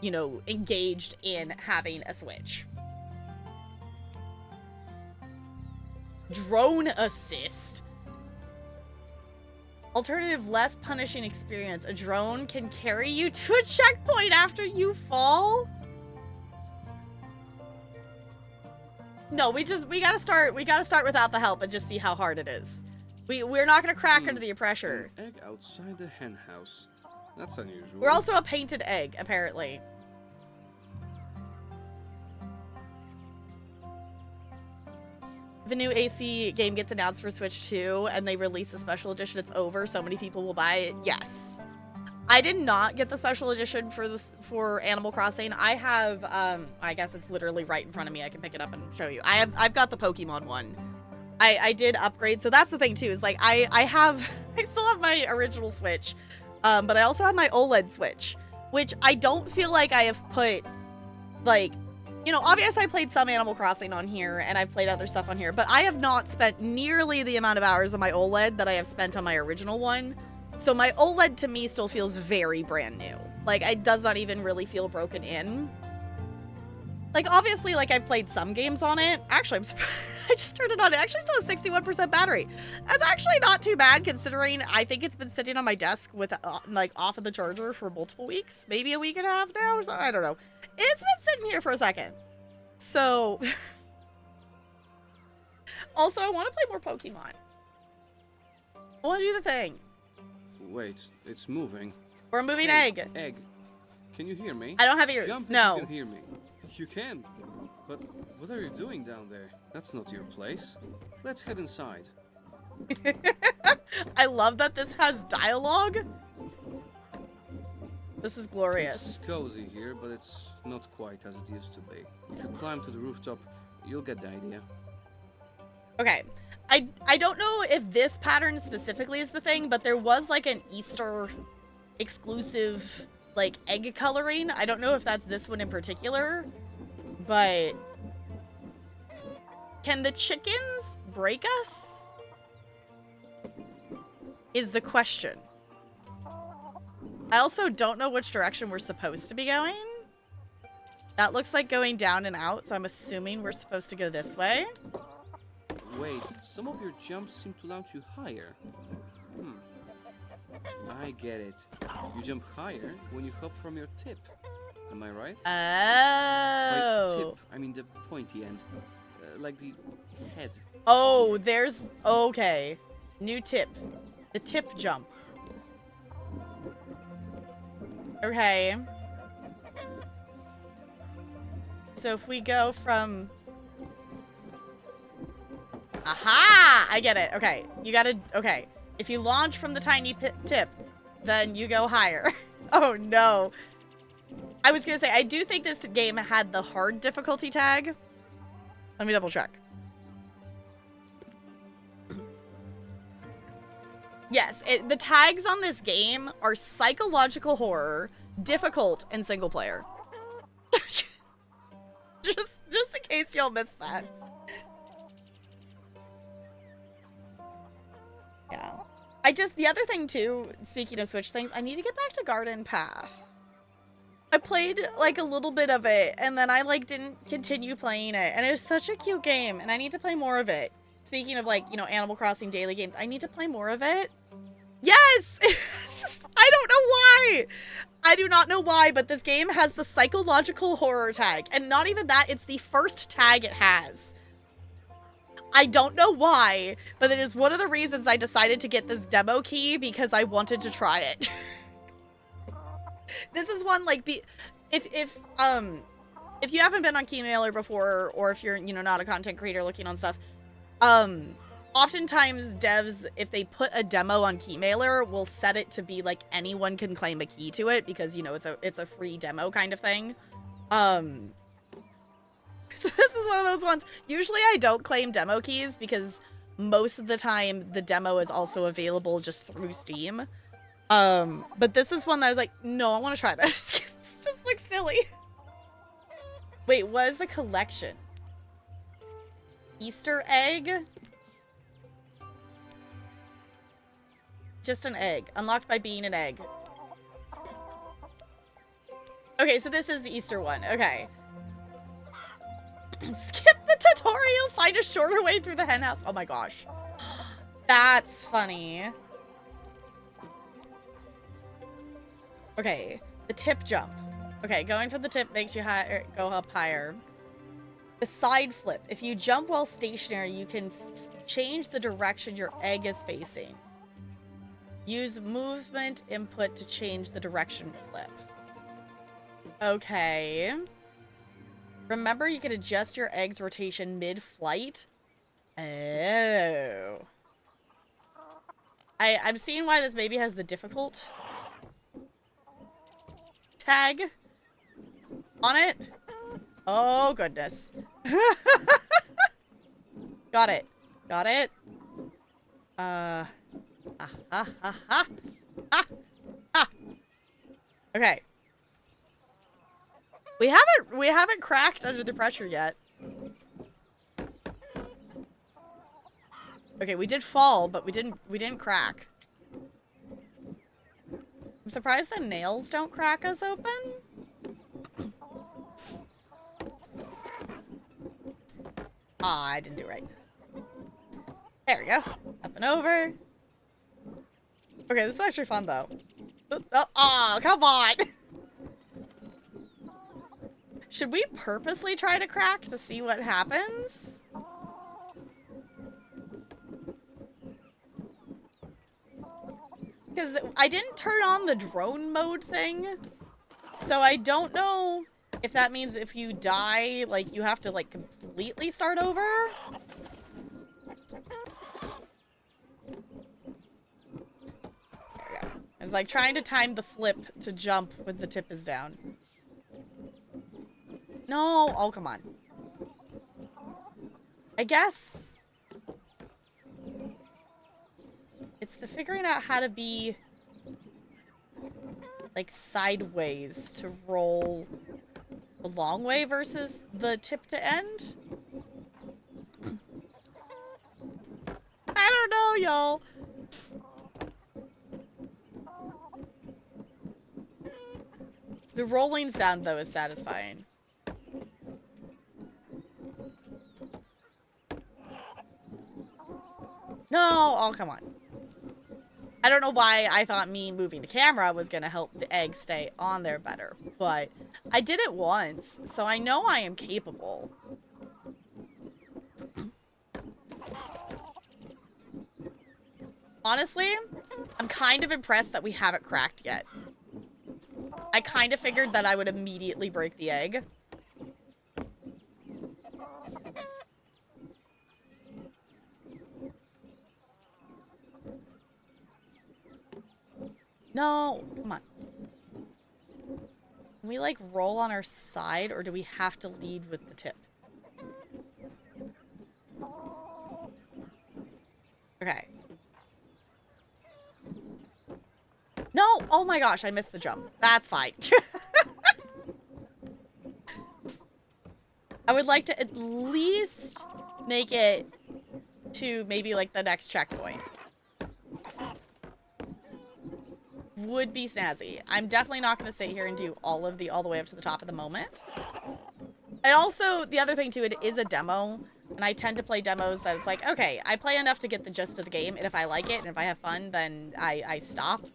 you know, engaged in having a Switch. Drone assist. Alternative, less punishing experience. A drone can carry you to a checkpoint after you fall. No, we gotta start without the help and just see how hard it is. We're not gonna crack under the pressure. An egg outside the hen house. That's unusual. We're also a painted egg, apparently. If a new AC game gets announced for Switch 2 and they release a special edition, it's over. So many people will buy it. Yes. I did not get the special edition for Animal Crossing. I have, I guess it's literally right in front of me. I can pick it up and show you. I've got the Pokemon one. I did upgrade. So that's the thing too, is like, I still have my original Switch, but I also have my OLED Switch, which I don't feel like I have put, like, you know, obviously I played some Animal Crossing on here and I've played other stuff on here, but I have not spent nearly the amount of hours on my OLED that I have spent on my original one. So my OLED to me still feels very brand new. Like, it does not even really feel broken in. Like, obviously, like, I've played some games on it. Actually, I'm surprised. I just turned it on. It actually still has 61% battery. That's actually not too bad, considering I think it's been sitting on my desk with, like, off of the charger for multiple weeks. Maybe a week and a half now or something. I don't know. It's been sitting here for a second. So, also, I want to play more Pokemon. I want to do the thing. Wait, it's moving. We're a moving Hey, egg. Egg, can you hear me? I don't have ears. Jump No. if you can hear me. You can. But what are you doing down there? That's not your place. Let's head inside. I love that this has dialogue. This is glorious. It's cozy here, but it's not quite as it used to be. If you climb to the rooftop, you'll get the idea. Okay. I don't know if this pattern specifically is the thing, but there was like an Easter exclusive like egg coloring. I don't know if that's this one in particular, but can the chickens break us? Is the question. I also don't know which direction we're supposed to be going. That looks like going down and out, so I'm assuming we're supposed to go this way. Wait, some of your jumps seem to launch you higher. I get it. You jump higher when you hop from your tip. Am I right? By Oh. tip, I mean the pointy end. Like the head. Oh, there's... Okay. New tip. The tip jump. Okay. So if we go from... Aha! I get it. Okay. You gotta... Okay. If you launch from the tiny tip, then you go higher. Oh, no. I was gonna say, I do think this game had the hard difficulty tag. Let me double check. Yes, the tags on this game are psychological horror, difficult, and single player. just in case y'all missed that. Yeah. The other thing too, speaking of Switch things, I need to get back to Garden Path. I played like a little bit of it and then I like didn't continue playing it, and it was such a cute game and I need to play more of it. Speaking of like, you know, Animal Crossing daily games, I need to play more of it. Yes! I don't know why! I do not know why, but this game has the psychological horror tag. And not even that, it's the first tag it has. I don't know why, but it is one of the reasons I decided to get this demo key, because I wanted to try it. This is one, like, if you haven't been on Keymailer before, or if you're, you know, not a content creator looking on stuff, oftentimes devs, if they put a demo on Keymailer, will set it to be like anyone can claim a key to it, because, you know, it's a free demo kind of thing. So this is one of those ones. Usually I don't claim demo keys because most of the time the demo is also available just through Steam. But this is one that I was like, no, I want to try this. It's just like silly. Wait, what is the collection? Easter egg? Just an egg. Unlocked by being an egg. Okay, so this is the Easter one. Okay. Skip the tutorial. Find a shorter way through the henhouse. Oh my gosh. That's funny. Okay. The tip jump. Okay, going for the tip makes you go up higher. The side flip. If you jump while stationary, you can change the direction your egg is facing. Use movement input to change the direction flip. Okay. Remember, you can adjust your egg's rotation mid-flight. Oh. I'm seeing why this maybe has the difficult tag on it. Oh, goodness. Got it. Got it. Okay. We haven't cracked under the pressure yet. Okay, we did fall, but we didn't crack. I'm surprised the nails don't crack us open. Ah, I didn't do it right. There we go. Up and over. Okay, this is actually fun though. Oh, come on. Should we purposely try to crack to see what happens? Because I didn't turn on the drone mode thing, so I don't know if that means if you die, like, you have to, like, completely start over. There we go. It's like trying to time the flip to jump when the tip is down. No! Oh, come on. I guess it's the figuring out how to be, like, sideways to roll the long way versus the tip to end. I don't know, y'all. The rolling sound, though, is satisfying. No! Oh, come on. I don't know why I thought me moving the camera was going to help the egg stay on there better, but I did it once, so I know I am capable. Honestly, I'm kind of impressed that we haven't cracked yet. I kind of figured that I would immediately break the egg. No, come on. Can we, like, roll on our side, or do we have to lead with the tip? Okay. Oh my gosh, I missed the jump. That's fine. I would like to at least make it to maybe like the next checkpoint. Would be snazzy. I'm definitely not going to sit here and do all the way up to the top at the moment. And also, the other thing too, it is a demo, and I tend to play demos that it's like, okay, I play enough to get the gist of the game, and if I like it, and if I have fun, then I stop.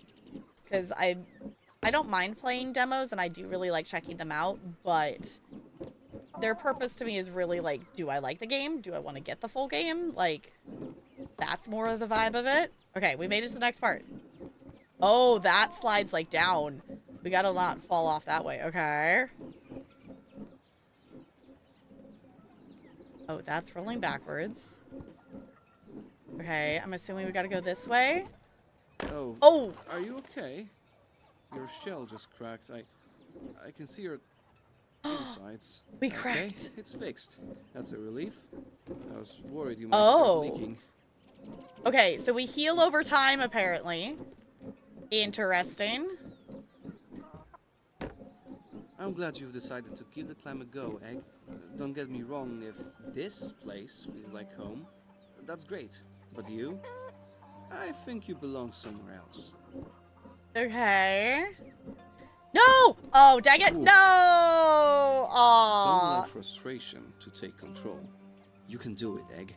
Because I don't mind playing demos, and I do really like checking them out, but their purpose to me is really like, do I like the game? Do I want to get the full game? Like, that's more of the vibe of it. Okay, we made it to the next part. Oh, that slides like down. We gotta not fall off that way. Okay. Oh, that's rolling backwards. Okay, I'm assuming we gotta go this way. Oh. Oh! Are you okay? Your shell just cracked. I can see your insides. We cracked. Okay, it's fixed. That's a relief. I was worried you might start leaking. Okay, so we heal over time, apparently. Interesting. I'm glad you've decided to give the climb a go, Egg. Don't get me wrong, if this place feels like home, that's great. But you? I think you belong somewhere else. Okay. No! Oh, dang it! Oof. No! Aww. Don't allow frustration to take control. You can do it, Egg.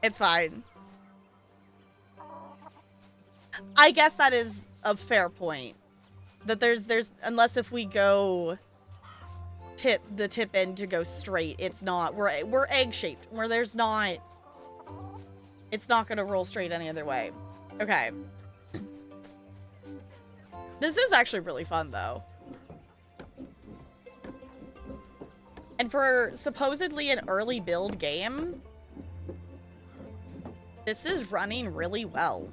It's fine. I guess that is a fair point. That there's unless if we go tip end to go straight, it's not, we're egg shaped, where there's not, it's not gonna roll straight any other way. Okay. This is actually really fun though. And for supposedly an early build game, this is running really well.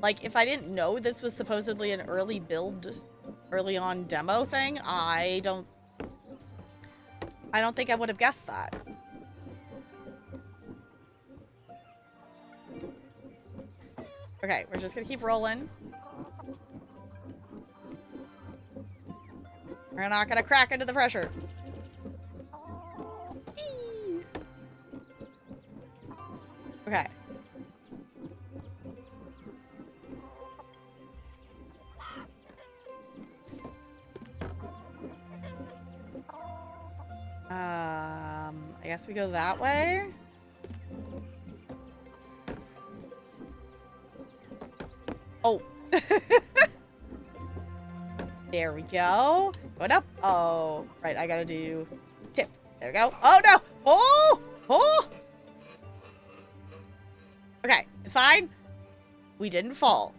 Like, if I didn't know this was supposedly an early build, early on demo thing, I don't think I would have guessed that. Okay, we're just gonna keep rolling. We're not gonna crack into the pressure. Eee. Okay. I guess we go that way. Oh. There we go. Going up. Oh, right. I gotta do tip. There we go. Oh, no. Oh, oh. Okay. It's fine. We didn't fall.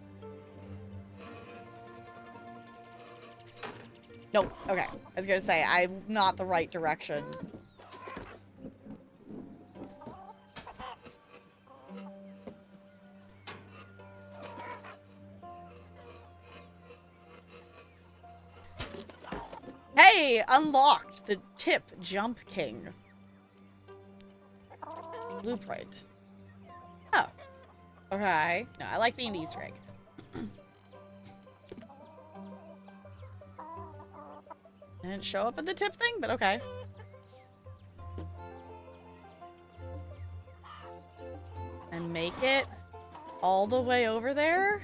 Nope. Okay. I was gonna say, I'm not the right direction. Hey! Unlocked the Tip Jump King blueprint. Oh. Okay. No, I like being the Easter egg. Didn't show up in the tip thing, but okay. And make it all the way over there.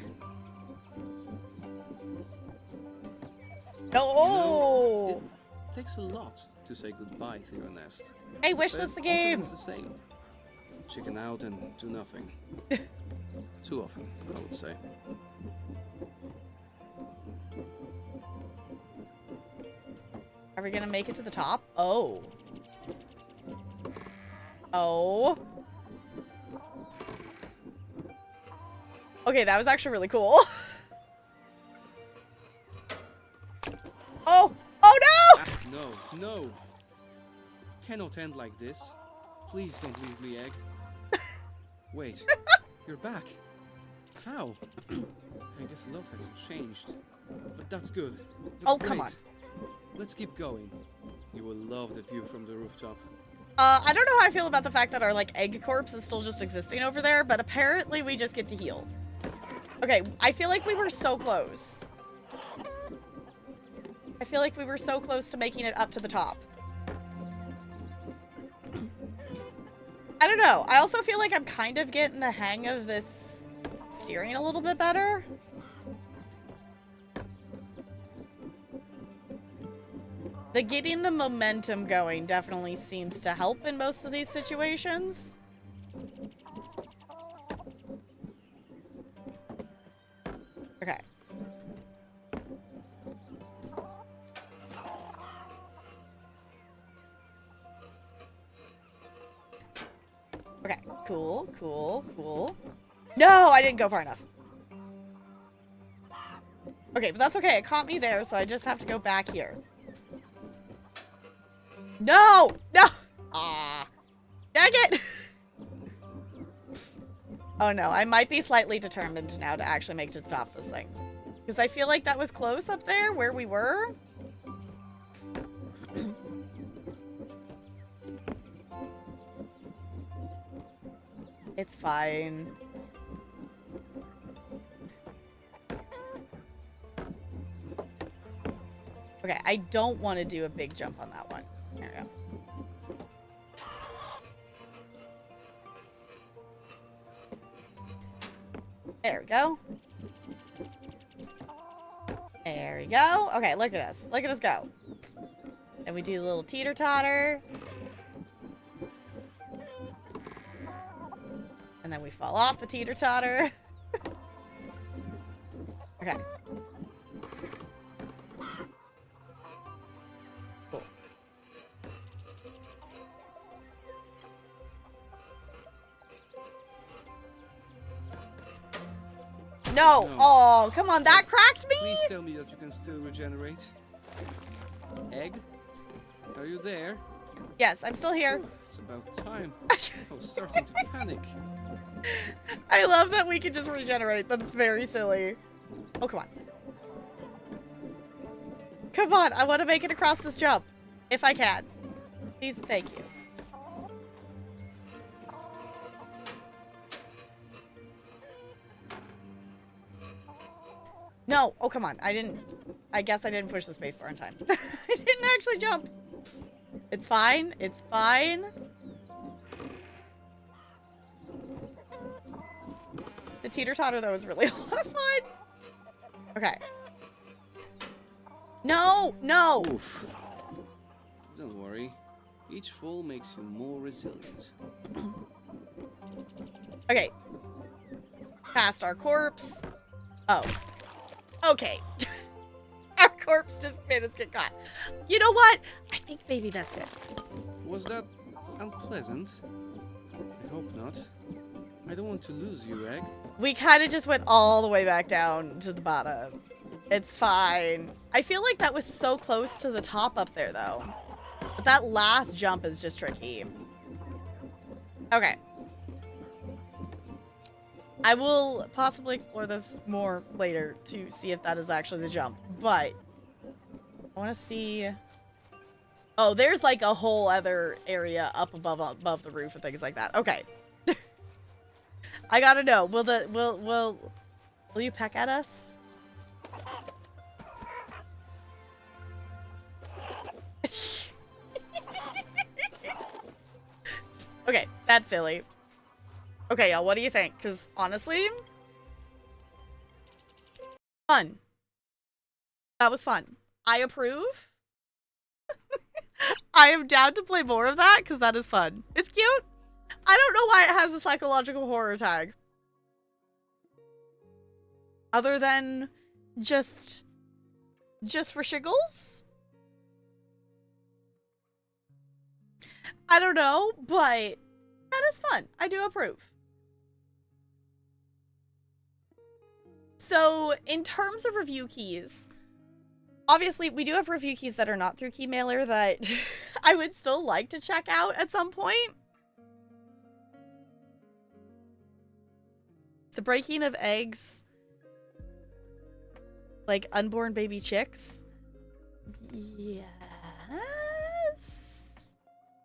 No! You know, it takes a lot to say goodbye to your nest. Hey, wishlist the game! It's the same. Chicken out and do nothing. Too often, I would say. Are we gonna make it to the top? Oh. Oh. Okay, that was actually really cool. Oh! Oh no! Ah, no, no. It cannot end like this. Please don't leave me, Egg. Wait, you're back. How? I guess love has changed. But that's good. That's oh, great. come on. Let's keep going. You will love the view from the rooftop. I don't know how I feel about the fact that our, like, egg corpse is still just existing over there, but apparently we just get to heal. Okay, I feel like we were so close. I feel like we were so close to making it up to the top. I don't know. I also feel like I'm kind of getting the hang of this steering a little bit better. The getting the momentum going definitely seems to help in most of these situations. Okay. Okay, cool, cool, cool. No, I didn't go far enough. Okay, but that's okay. It caught me there, so I just have to go back here. No! No! Ah. Dang it! Oh no, I might be slightly determined now to actually make it to the top of this thing. Because I feel like that was close up there where we were. It's fine. Okay, I don't want to do a big jump on that one. There we go. There we go. There we go. Okay, look at us. Look at us go. And we do a little teeter-totter. And then we fall off the teeter-totter. Okay. Cool. No! No. Oh, come on, that cracked me? Please tell me that you can still regenerate. Egg? Are you there? Yes, I'm still here. It's about time. I was starting to panic. I love that we can just regenerate. That's very silly. Oh, come on. Come on, I want to make it across this jump. If I can. Please, thank you. No. Oh, come on. I guess I didn't push the spacebar in time. I didn't actually jump. It's fine. It's fine. The teeter-totter, though, was really a lot of fun. Okay. No! No! Oof. Don't worry. Each fall makes you more resilient. Okay. Past our corpse. Oh. Okay. Our corpse just made us get caught. You know what? I think maybe that's good. Was that unpleasant? I hope not. I don't want to lose you, Egg. We kind of just went all the way back down to the bottom. It's fine. I feel like that was so close to the top up there, though. But that last jump is just tricky. Okay. I will possibly explore this more later to see if that is actually the jump. But I want to see... Oh, there's like a whole other area up above the roof and things like that. Okay. I gotta know. Will you peck at us? Okay, that's silly. Okay, y'all, what do you think? Because honestly, fun. That was fun. I approve. I am down to play more of that because that is fun. It's cute. I don't know why it has a psychological horror tag. Other than just for shiggles? I don't know, but that is fun. I do approve. So, in terms of review keys, obviously, we do have review keys that are not through Keymailer that I would still like to check out at some point. The breaking of eggs, like unborn baby chicks. Yes.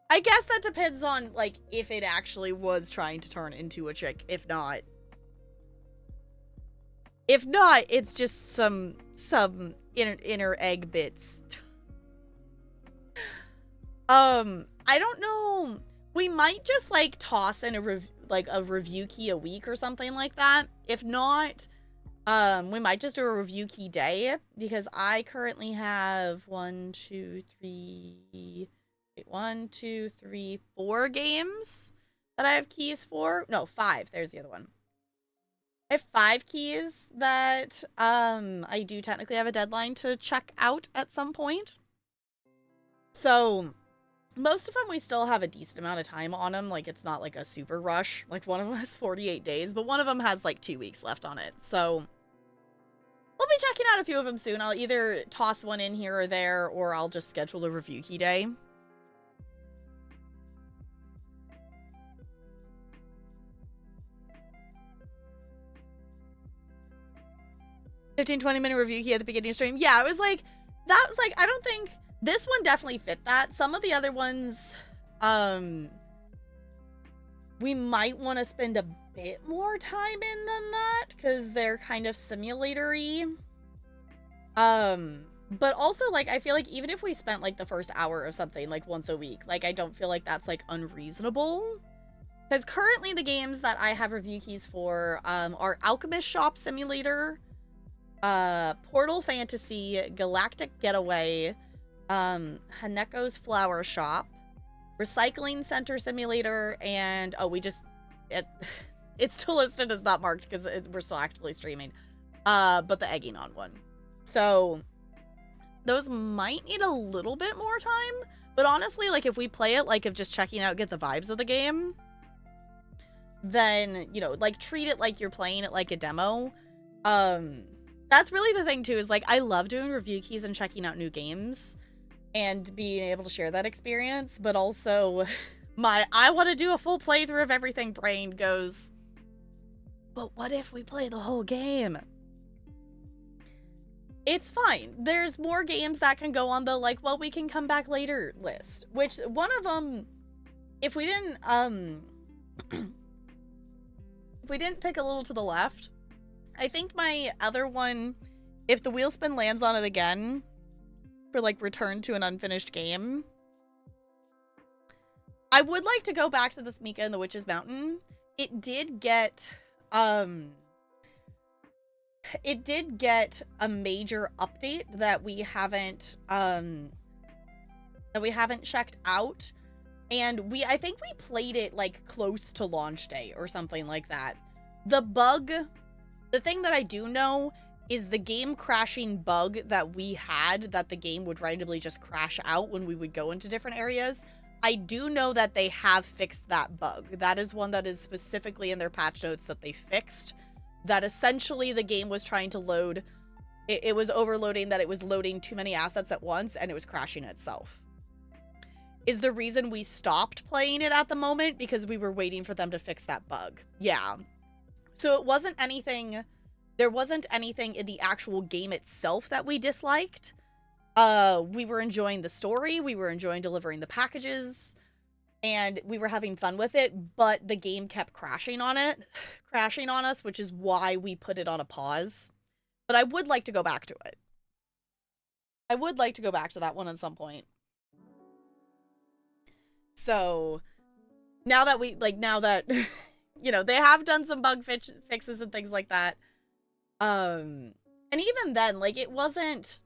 I guess that depends on, like, if it actually was trying to turn into a chick. If not, If not, it's just some inner egg bits. I don't know. We might just like toss in a review key a week or something like that. If not, we might just do a review key day, because I currently have 4 games that I have keys for. No, 5. There's the other one. I have 5 keys that I do technically have a deadline to check out at some point. So most of them we still have a decent amount of time on them. Like, it's not like a super rush. Like, one of them has 48 days, but one of them has like 2 weeks left on it. So we'll be checking out a few of them soon. I'll either toss one in here or there, or I'll just schedule a review key day. 15-20 minute review key at the beginning of stream. Yeah, it was like, that was like, I don't think this one definitely fit that. Some of the other ones, we might want to spend a bit more time in than that, because they're kind of simulator-y. But also, like, I feel like even if we spent like the first hour of something like once a week, like, I don't feel like that's like unreasonable. Because currently the games that I have review keys for are Alchemist Shop Simulator, Portal Fantasy, Galactic Getaway, Haneko's Flower Shop, Recycling Center Simulator, and it's still listed as not marked because we're still actively streaming, but the Egging On one. So those might need a little bit more time, but honestly, like, if we play it like of just checking out, get the vibes of the game, then, you know, like, treat it like you're playing it like a demo. That's really the thing too, is like, I love doing review keys and checking out new games and being able to share that experience, but also I want to do a full playthrough of everything brain goes, but what if we play the whole game? It's fine. There's more games that can go on the, like, well, we can come back later list, which one of them, if we didn't pick a little to the left, I think my other one, if the wheel spin lands on it again for, like, return to an unfinished game, I would like to go back to this Mika and the Witch's Mountain. It did get a major update that we haven't checked out, and I think we played it like close to launch day or something like that. The thing that I do know is the game crashing bug that we had, that the game would randomly just crash out when we would go into different areas. I do know that they have fixed that bug. That is one that is specifically in their patch notes that they fixed. That essentially the game was trying to load, it was overloading, that it was loading too many assets at once and it was crashing itself. Is the reason we stopped playing it at the moment, because we were waiting for them to fix that bug. Yeah. So it wasn't anything, there wasn't anything in the actual game itself that we disliked. We were enjoying the story, we were enjoying delivering the packages, and we were having fun with it, but the game kept crashing on us, which is why we put it on a pause. But I would like to go back to it. I would like to go back to that one at some point. So now that you know, they have done some bug fixes and things like that. And even then, like, it wasn't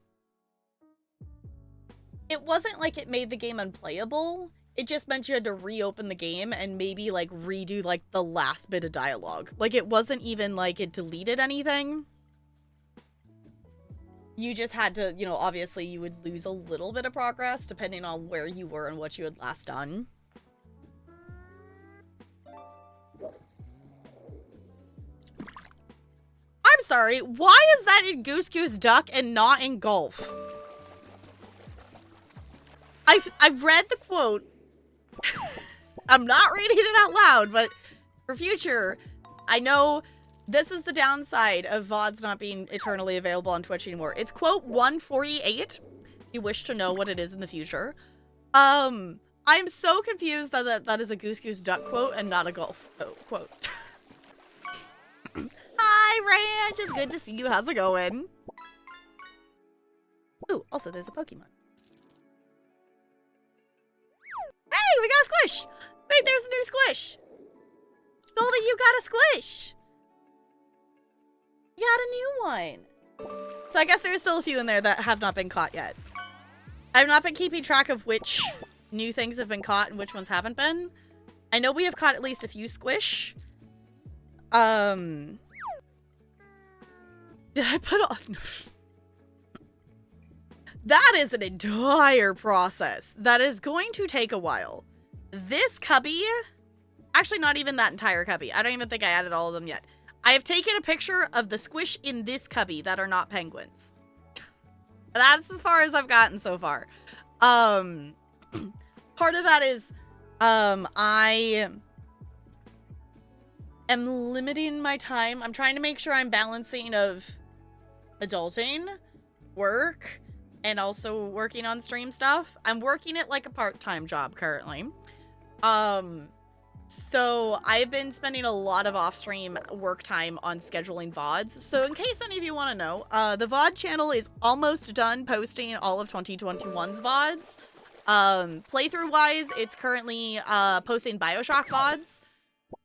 like it made the game unplayable. It just meant you had to reopen the game and maybe, like, redo, like, the last bit of dialogue. Like, it wasn't even like it deleted anything. You just had to, you know, obviously you would lose a little bit of progress depending on where you were and what you had last done. I'm sorry, why is that in Goose Goose Duck and not in Golf? I read the quote. I'm not reading it out loud, but for future, I know this is the downside of VODs not being eternally available on Twitch anymore. It's quote 148, if you wish to know what it is in the future. I'm so confused that is a Goose Goose Duck quote and not a Golf quote. Hi, Hi, Ranch. It's good to see you. How's it going? Ooh, also there's a Pokemon. Hey, we got a squish. Wait, there's a new squish. Goldie, you got a squish. You got a new one. So I guess there's still a few in there that have not been caught yet. I've not been keeping track of which new things have been caught and which ones haven't been. I know we have caught at least a few squish. Did I put on... That is an entire process. That is going to take a while. This cubby... Actually, not even that entire cubby. I don't even think I added all of them yet. I have taken a picture of the squish in this cubby that are not penguins. That's as far as I've gotten so far. Part of that is I am limiting my time. I'm trying to make sure I'm balancing of adulting, work, and also working on stream stuff. I'm working it like a part-time job currently. So I've been spending a lot of off-stream work time on scheduling VODs. So in case any of you want to know, the VOD channel is almost done posting all of 2021's VODs. Playthrough-wise, it's currently posting BioShock VODs.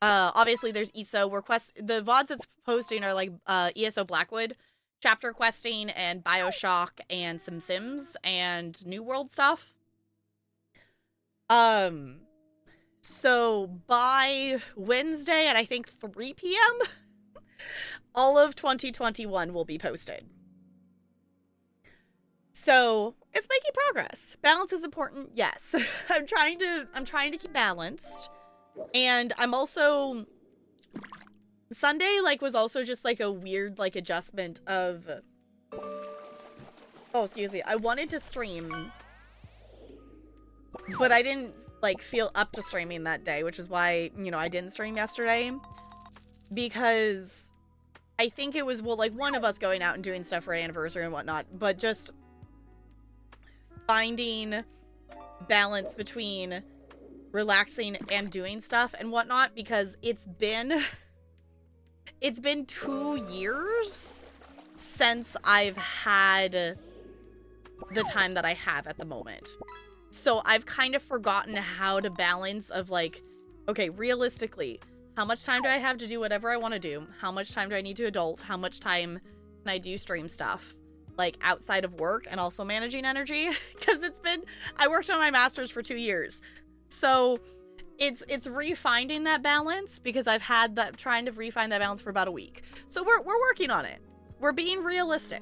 Obviously, there's ESO. The VODs it's posting are like ESO Blackwood, chapter questing, and BioShock, and some Sims, and New World stuff. So by Wednesday at I think 3 p.m., all of 2021 will be posted. So it's making progress. Balance is important, yes. I'm trying to keep balanced. And I'm also Sunday was also just like a weird adjustment of excuse me. I wanted to stream, but I didn't feel up to streaming that day, which is why, I didn't stream yesterday, because I think it was, one of us going out and doing stuff for an anniversary and whatnot, but just finding balance between relaxing and doing stuff and whatnot, because it's been 2 years since I've had the time that I have at the moment. So I've kind of forgotten how to balance of okay, realistically, how much time do I have to do whatever I want to do? How much time do I need to adult? How much time can I do stream stuff? Outside of work and also managing energy? Because I worked on my master's for 2 years. So it's refinding that balance, because I've had that, trying to refine that balance for about a week. So we're working on it. We're being realistic,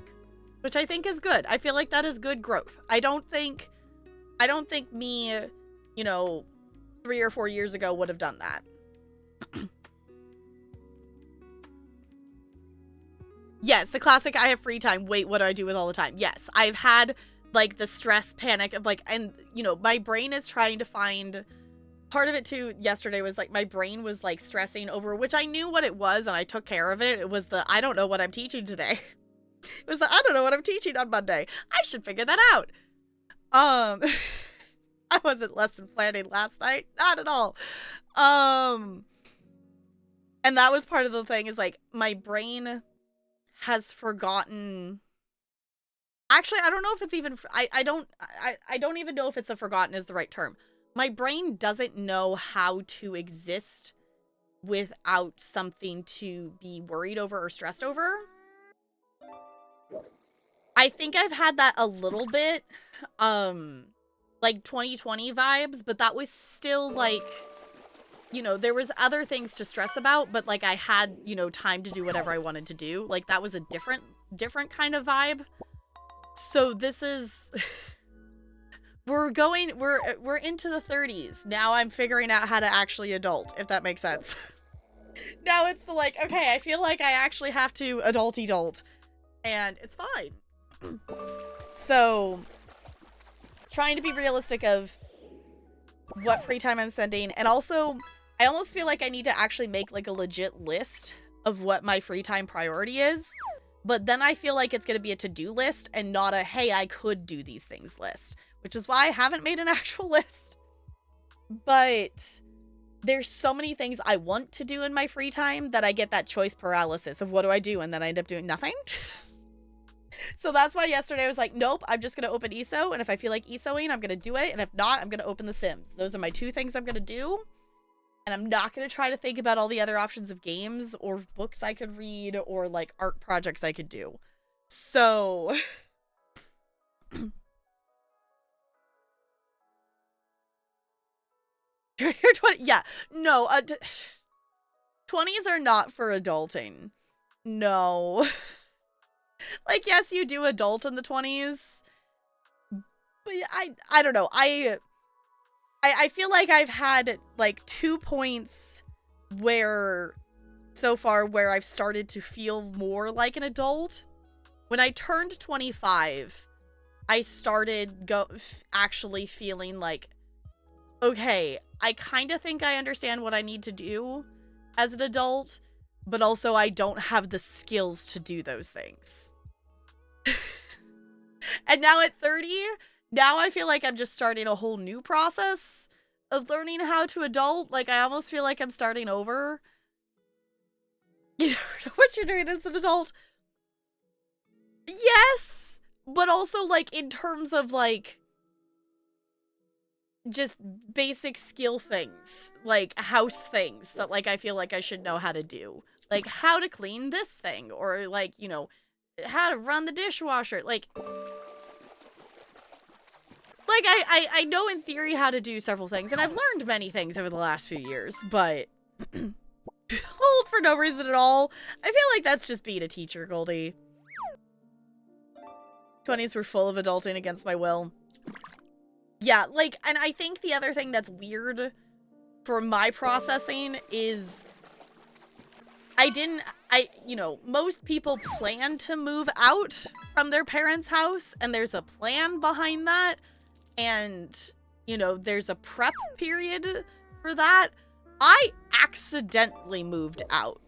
which I think is good. I feel like that is good growth. I don't think me, 3 or 4 years ago would have done that. Yes, the classic, I have free time. Wait, what do I do with all the time? Yes, I've had, the stress, panic of, and, my brain is trying to find... Part of it, too, yesterday was, my brain was, stressing over, which I knew what it was, and I took care of it. It was the, I don't know what I'm teaching today. It was the, I don't know what I'm teaching on Monday. I should figure that out. I wasn't lesson planning last night. Not at all. And that was part of the thing, is my brain has forgotten. Actually, I don't know if it's even, I don't even know if it's a forgotten is the right term. My brain doesn't know how to exist without something to be worried over or stressed over. I think I've had that a little bit, 2020 vibes, but that was still there was other things to stress about, but I had, time to do whatever I wanted to do. That was a different kind of vibe. So this is we're into the 30s. Now I'm figuring out how to actually adult, if that makes sense. Now it's the okay, I feel like I actually have to adult, and it's fine. So trying to be realistic of what free time I'm spending, and also I almost feel like I need to actually make a legit list of what my free time priority is, but then I feel like it's going to be a to-do list and not a hey, I could do these things list, which is why I haven't made an actual list. But there's so many things I want to do in my free time that I get that choice paralysis of what do I do, and then I end up doing nothing. So that's why yesterday I was like, nope, I'm just going to open ESO, and if I feel like ESOing, I'm going to do it, and if not, I'm going to open The Sims. Those are my two things I'm going to do, and I'm not going to try to think about all the other options of games or books I could read or, like, art projects I could do. So... You're 20, yeah, no, 20s are not for adulting. No. Like, yes, you do adult in the 20s, but I don't know. I feel like I've had, like, 2 points where, so far, where I've started to feel more like an adult. When I turned 25, I started actually feeling like, okay, I kind of think I understand what I need to do as an adult, but also I don't have the skills to do those things. And now at 30, now I feel like I'm just starting a whole new process of learning how to adult. Like, I almost feel like I'm starting over. You never know what you're doing as an adult. Yes, but also, like, in terms of, like, just basic skill things, like house things that, like, I feel like I should know how to do. Like, how to clean this thing, or, like, you know, how to run the dishwasher. Like I know in theory how to do several things, and I've learned many things over the last few years, but old for no reason at all. I feel like that's just being a teacher, Goldie. 20s were full of adulting against my will. Yeah, like, and I think the other thing that's weird for my processing is you know, most people plan to move out from their parents' house, and there's a plan behind that, and, you know, there's a prep period for that. I accidentally moved out.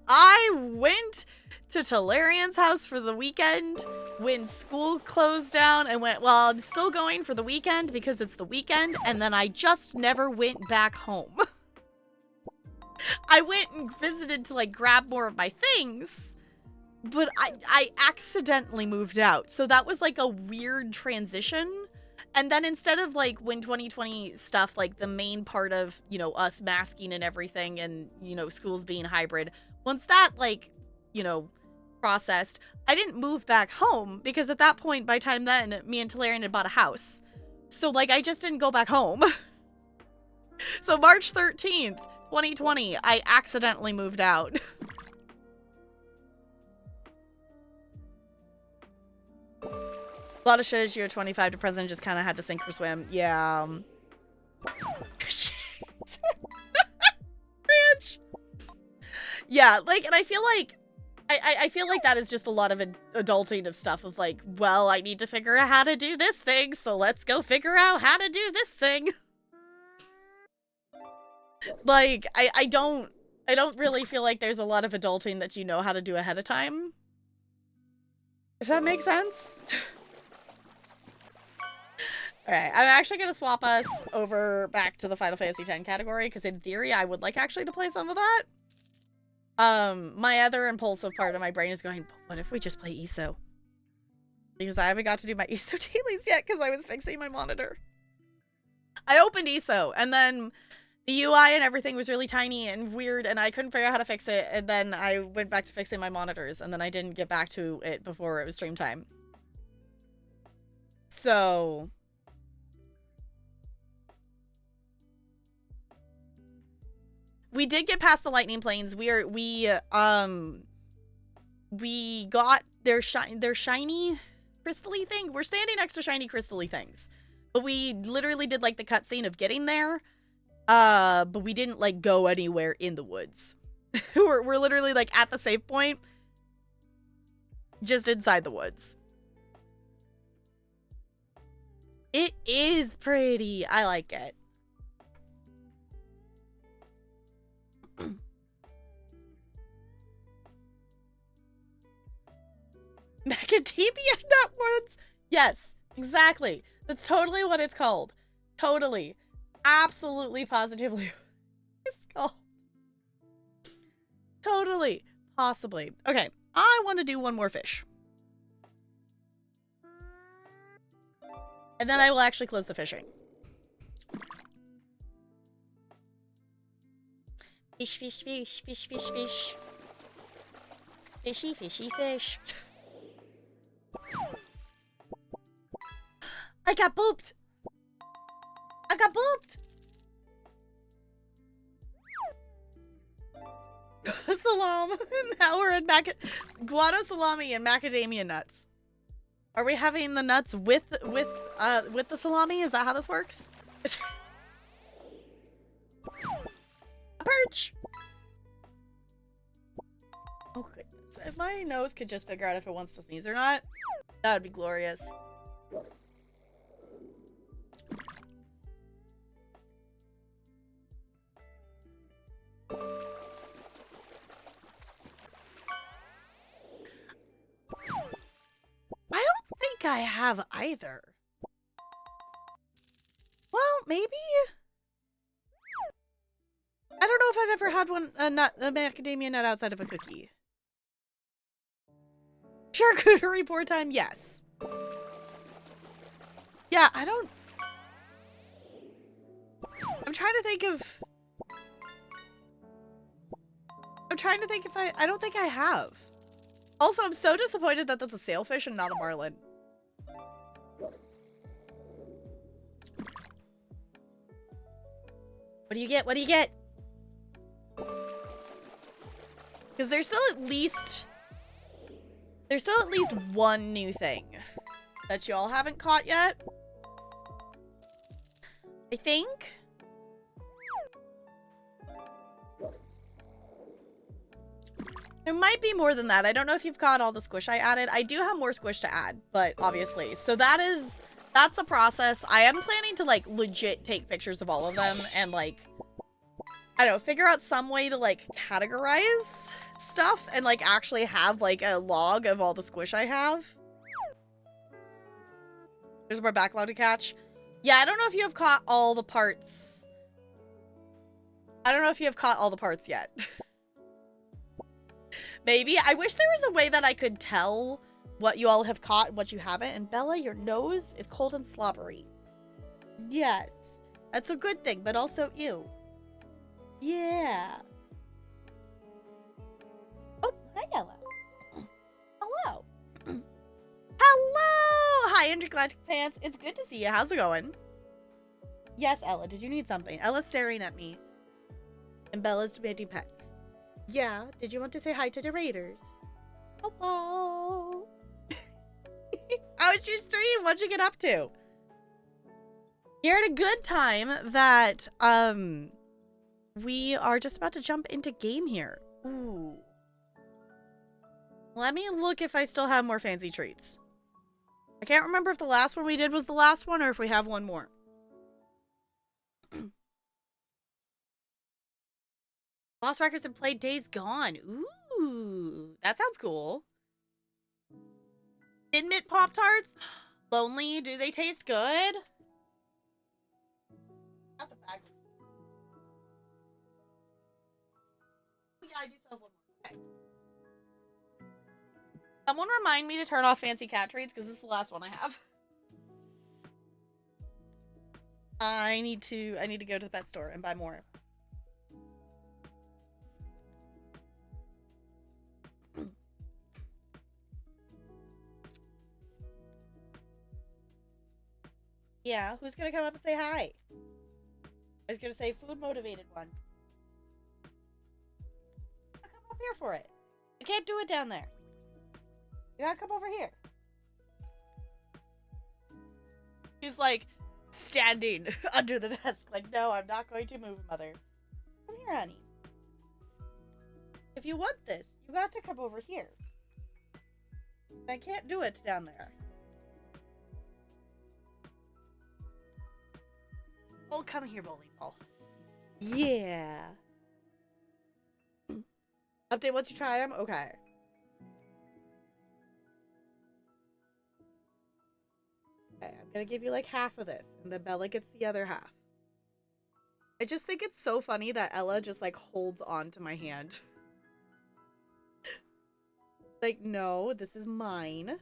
I went to Talarian's house for the weekend when school closed down and went, well, I'm still going for the weekend because it's the weekend, and then I just never went back home. I went and visited to, like, grab more of my things, but I accidentally moved out. So that was, like, a weird transition. And then instead of, like, when 2020 stuff, like, the main part of, you know, us masking and everything and, you know, schools being hybrid, once that, like, you know, processed, I didn't move back home because at that point, by time then, me and Talarian had bought a house. So, like, I just didn't go back home. So March 13th, 2020, I accidentally moved out. A lot of shit as year 25 to present just kind of had to sink or swim. Yeah. Bitch. Yeah, like, and I feel like I feel like that is just a lot of adulting of stuff of, like, well, I need to figure out how to do this thing, so let's go figure out how to do this thing. Like, I don't really feel like there's a lot of adulting that you know how to do ahead of time. If that makes sense. Alright, I'm actually going to swap us over back to the Final Fantasy X category, because in theory, I would like actually to play some of that. My other impulsive part of my brain is going, what if we just play ESO? Because I haven't got to do my ESO dailies yet, because I was fixing my monitor. I opened ESO, and then the UI and everything was really tiny and weird, and I couldn't figure out how to fix it, and then I went back to fixing my monitors, and then I didn't get back to it before it was stream time. So... we did get past the lightning planes. We got their shiny crystally thing. We're standing next to shiny crystally things. But we literally did, like, the cutscene of getting there. But we didn't, like, go anywhere in the woods. we're literally, like, at the save point. Just inside the woods. It is pretty. I like it. Macadamia nut woods? Yes, exactly. That's totally what it's called. Totally. absolutely positively it's called. Totally. Possibly. Okay. I want to do one more fish. And then I will actually close the fishing. Fish, fish, fish, fish, fish, fish. Fishy, fishy, fish. I got booped. I got booped. Salam. Now we're in guano salami and macadamia nuts. Are we having the nuts with the salami? Is that how this works? A perch. Oh goodness! If my nose could just figure out if it wants to sneeze or not, that would be glorious. I don't think I have either. Well, maybe. I don't know if I've ever had a macadamia nut outside of a cookie. Charcuterie board time, yes. Yeah, I don't. I'm trying to think if I don't think I have. Also, I'm so disappointed that that's a sailfish and not a marlin. What do you get? What do you get? Because there's still at least one new thing that y'all haven't caught yet. I think. There might be more than that. I don't know if you've caught all the squish I added. I do have more squish to add, but obviously. So that's the process. I am planning to like legit take pictures of all of them and like, I don't know, figure out some way to like categorize stuff and like actually have like a log of all the squish I have. There's more backlog to catch. Yeah, I don't know if you have caught all the parts. I don't know if you have caught all the parts yet. Maybe. I wish there was a way that I could tell what you all have caught and what you haven't. And Bella, your nose is cold and slobbery. Yes. That's a good thing, but also ew. Yeah. Oh, hi, Ella. Hello. Hello! Hi, Intergalactic Pants. It's good to see you. How's it going? Yes, Ella. Did you need something? Ella's staring at me. And Bella's demanding pets. Yeah. Did you want to say hi to the Raiders? Hello. How was your stream? What'd you get up to? You're at a good time that, we are just about to jump into game here. Ooh. Let me look if I still have more fancy treats. I can't remember if the last one we did was the last one or if we have one more. Lost Records and played Days Gone. Ooh, that sounds cool. Thin Mint Pop-Tarts? Lonely, do they taste good? Not the bag. Yeah, I do still have one more. Okay. Someone remind me to turn off fancy cat treats because this is the last one I have. I need to go to the pet store and buy more. Yeah, who's gonna come up and say hi? I was gonna say food motivated one. I'll come up here for it. I can't do it down there. You gotta come over here. He's like standing under the desk, like, no, I'm not going to move, mother. Come here, honey. If you want this, you got to come over here. I can't do it down there. Oh, come here, bowling ball. Yeah. Update once you try them? Okay. Okay, I'm gonna give you like half of this, and then Bella gets the other half. I just think it's so funny that Ella just like holds on to my hand. Like, no, this is mine.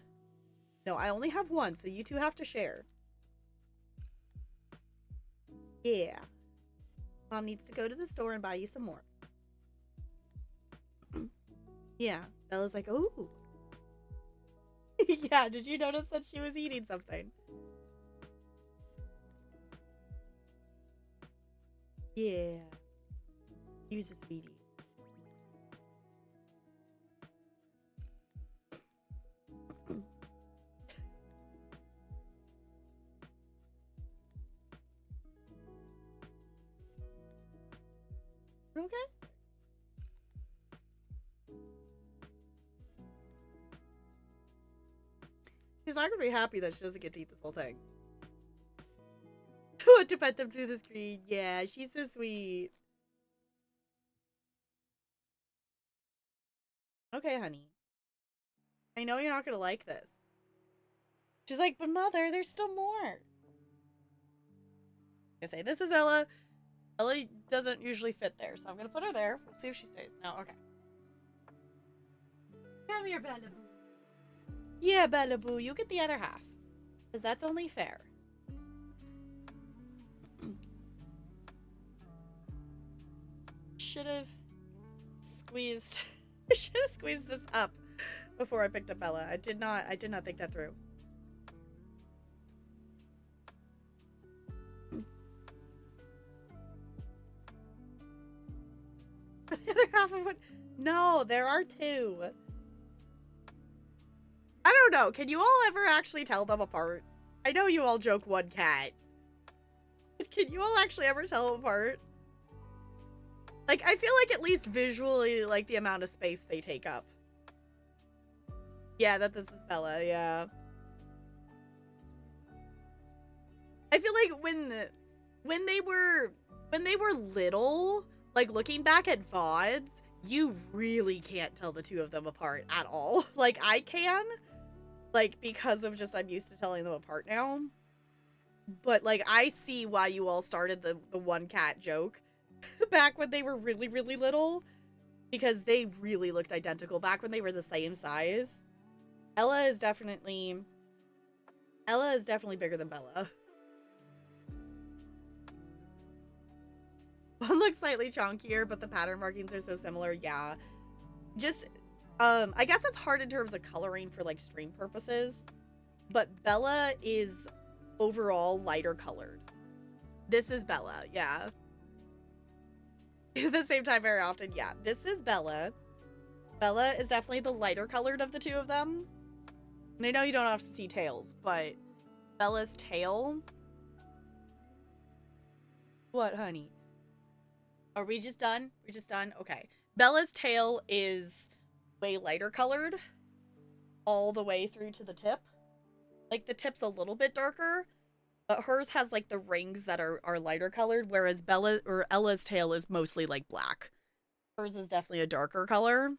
No, I only have one, so you two have to share. Yeah. Mom needs to go to the store and buy you some more. Yeah. Bella's like, ooh. Yeah, did you notice that she was eating something? Yeah. Use a sweetie. Okay. She's not gonna be happy that she doesn't get to eat this whole thing. I want to pet them through the screen. Yeah, she's so sweet. Okay, honey. I know you're not gonna like this. She's like, but mother, there's still more. I say, this is Ella. Ella doesn't usually fit there, so I'm gonna put her there. We'll see if she stays. No, okay. Come here, Bella Boo. Yeah, Bella Boo, you get the other half. Because that's only fair. Should have squeezed I should have squeezed this up before I picked up Bella. I did not think that through. The other half of what? No, there are two. I don't know. Can you all ever actually tell them apart? I know you all joke one cat. Can you all actually ever tell them apart? Like, I feel like at least visually, like, the amount of space they take up. Yeah, that this is Bella, yeah. I feel like when they were little, like, looking back at VODs, you really can't tell the two of them apart at all. Like, I can, like, because of just I'm used to telling them apart now. But, like, I see why you all started the one cat joke back when they were really, really little, because they really looked identical back when they were the same size. Ella is definitely bigger than Bella. One looks slightly chunkier, but the pattern markings are so similar. Yeah, just I guess it's hard in terms of coloring for like stream purposes, but Bella is overall lighter colored. This is Bella, yeah. At the same time very often, yeah. This is Bella. Bella is definitely the lighter colored of the two of them. And I know you don't have to see tails, but Bella's tail... What, honey? Are we just done? We're just done? Okay. Bella's tail is way lighter colored all the way through to the tip. Like, the tip's a little bit darker, but hers has, like, the rings that are lighter colored, whereas Ella's tail is mostly, like, black. Hers is definitely a darker color.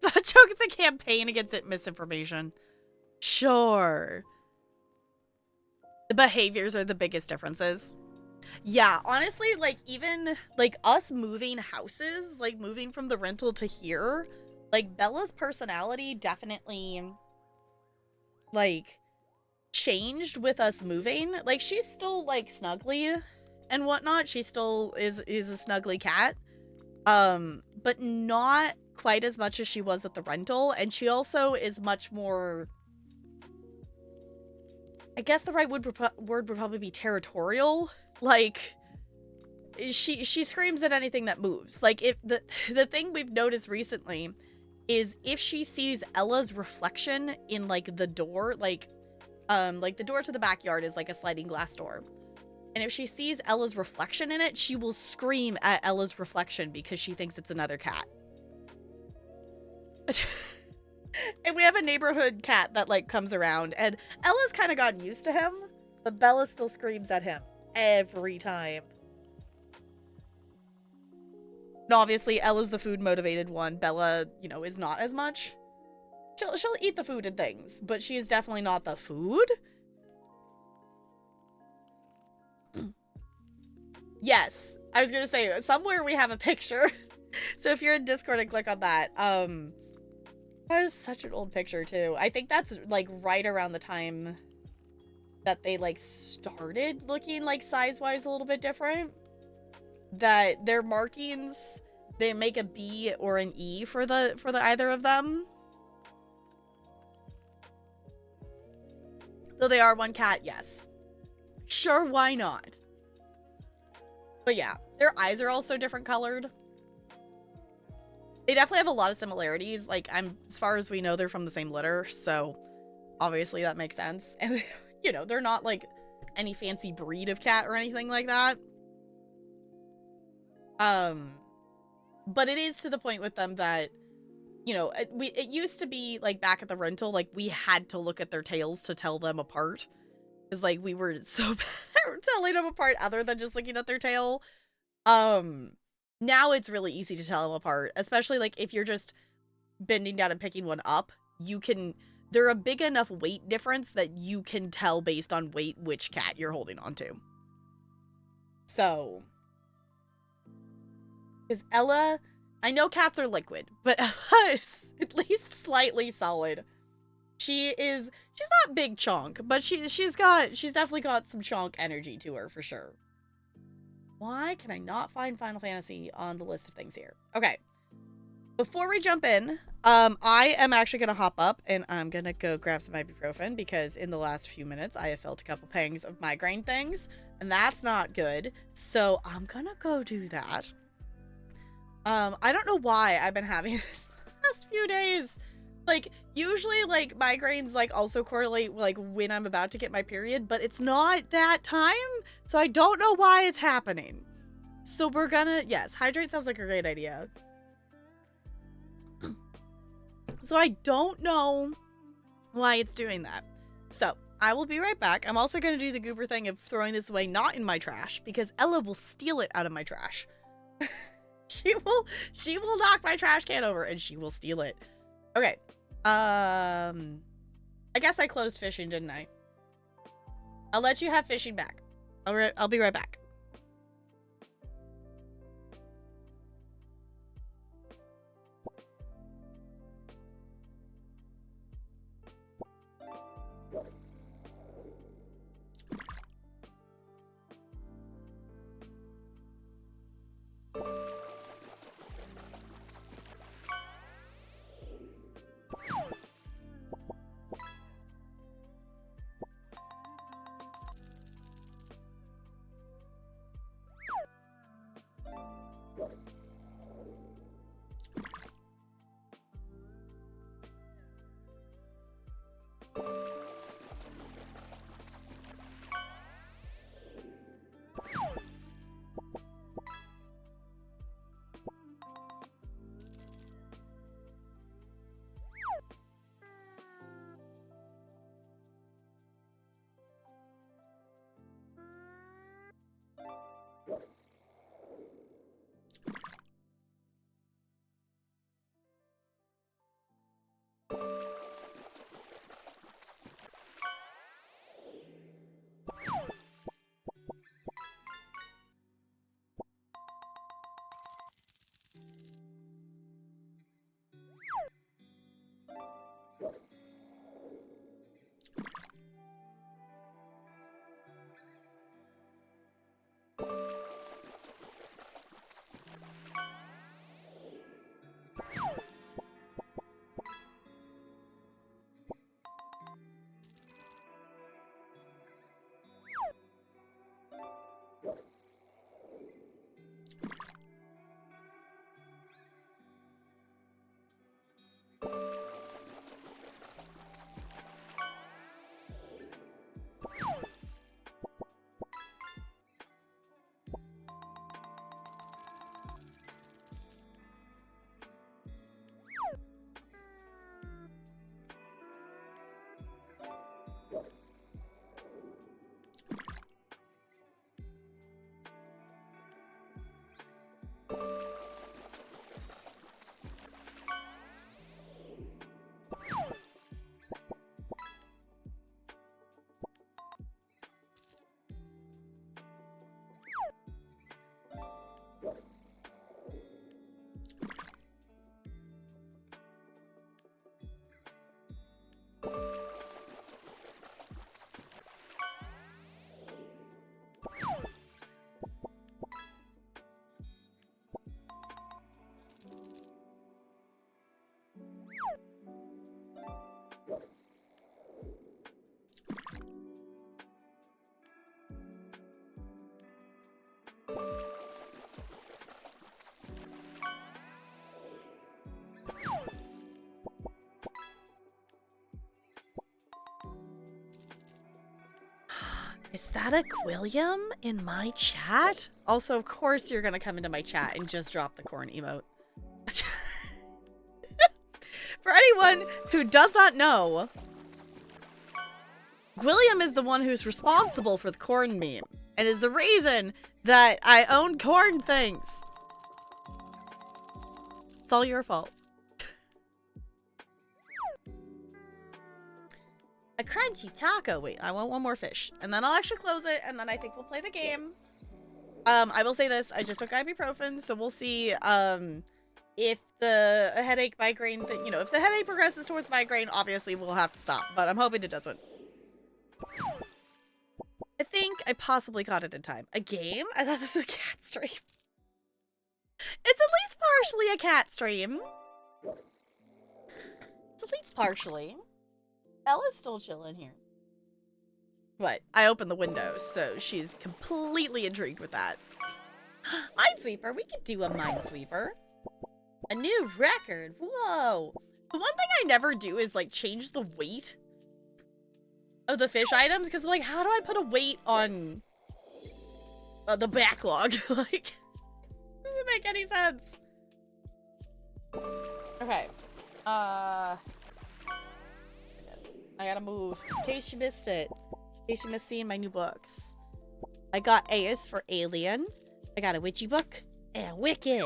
That joke is a campaign against misinformation. Sure. The behaviors are the biggest differences. Yeah, honestly, like, even, like, us moving houses, like, moving from the rental to here... Like, Bella's personality definitely, like, changed with us moving. Like, she's still, like, snuggly and whatnot. She still is a snuggly cat. But not quite as much as she was at the rental. And she also is much more... I guess the right word would probably be territorial. Like... She screams at anything that moves. Like, if the thing we've noticed recently... is if she sees Ella's reflection in, like, the door, like the door to the backyard is, like, a sliding glass door. And if she sees Ella's reflection in it, she will scream at Ella's reflection because she thinks it's another cat. And we have a neighborhood cat that, like, comes around, and Ella's kind of gotten used to him, but Bella still screams at him every time. And obviously, Ella's the food-motivated one. Bella, you know, is not as much. she'll eat the food and things, but she is definitely not the food. Yes, I was gonna say somewhere we have a picture. So if you're in Discord and click on that, that is such an old picture too. I think that's like right around the time that they like started looking like size-wise a little bit different. That their markings, they make a B or an E for the either of them. Though they are one cat, yes. Sure, why not? But yeah, their eyes are also different colored. They definitely have a lot of similarities. Like, as far as we know, they're from the same litter, so obviously that makes sense. And, you know, they're not like any fancy breed of cat or anything like that. But it is to the point with them that, you know, it used to be like back at the rental, like we had to look at their tails to tell them apart. Because like we were so bad at telling them apart other than just looking at their tail. Now it's really easy to tell them apart, especially like if you're just bending down and picking one up, they're a big enough weight difference that you can tell based on weight which cat you're holding on to. So, because Ella, I know cats are liquid, but Ella is at least slightly solid. She's not big chunk, but she's definitely got some chunk energy to her for sure. Why can I not find Final Fantasy on the list of things here? Okay. Before we jump in, I am actually going to hop up and I'm going to go grab some ibuprofen because in the last few minutes I have felt a couple pangs of migraine things and that's not good. So I'm going to go do that. I don't know why I've been having this last few days. Like, usually, like, migraines, like, also correlate, like, when I'm about to get my period, but it's not that time, so I don't know why it's happening. So we're gonna, yes, hydrate sounds like a great idea. So I don't know why it's doing that. So, I will be right back. I'm also gonna do the goober thing of throwing this away not in my trash, because Ella will steal it out of my trash. She will knock my trash can over, and she will steal it. Okay. I guess I closed fishing, didn't I? I'll let you have fishing back. I'll be right back. Is that a Gwilliam in my chat? Also, of course you're gonna come into my chat and just drop the corn emote. For anyone who does not know, Gwilliam is the one who's responsible for the corn meme and is the reason that I own corn things. It's all your fault. A crunchy taco. Wait, I want one more fish. And then I'll actually close it, and then I think we'll play the game. I will say this. I just took ibuprofen, so we'll see if the headache, migraine thing, you know, if the headache progresses towards migraine, obviously we'll have to stop. But I'm hoping it doesn't. I think I possibly caught it in time. A game? I thought this was a cat stream. It's at least partially a cat stream. It's at least partially. Bella's still chilling here. But I opened the window, so she's completely intrigued with that. Minesweeper, we could do a Minesweeper. A new record. Whoa. The one thing I never do is like change the weight of the fish items, because like, how do I put a weight on the backlog? Like, doesn't make any sense. Okay. I gotta move. In case you missed it. In case you missed seeing my new books. I got Ace for Alien. I got a Witchy book. And Wicked.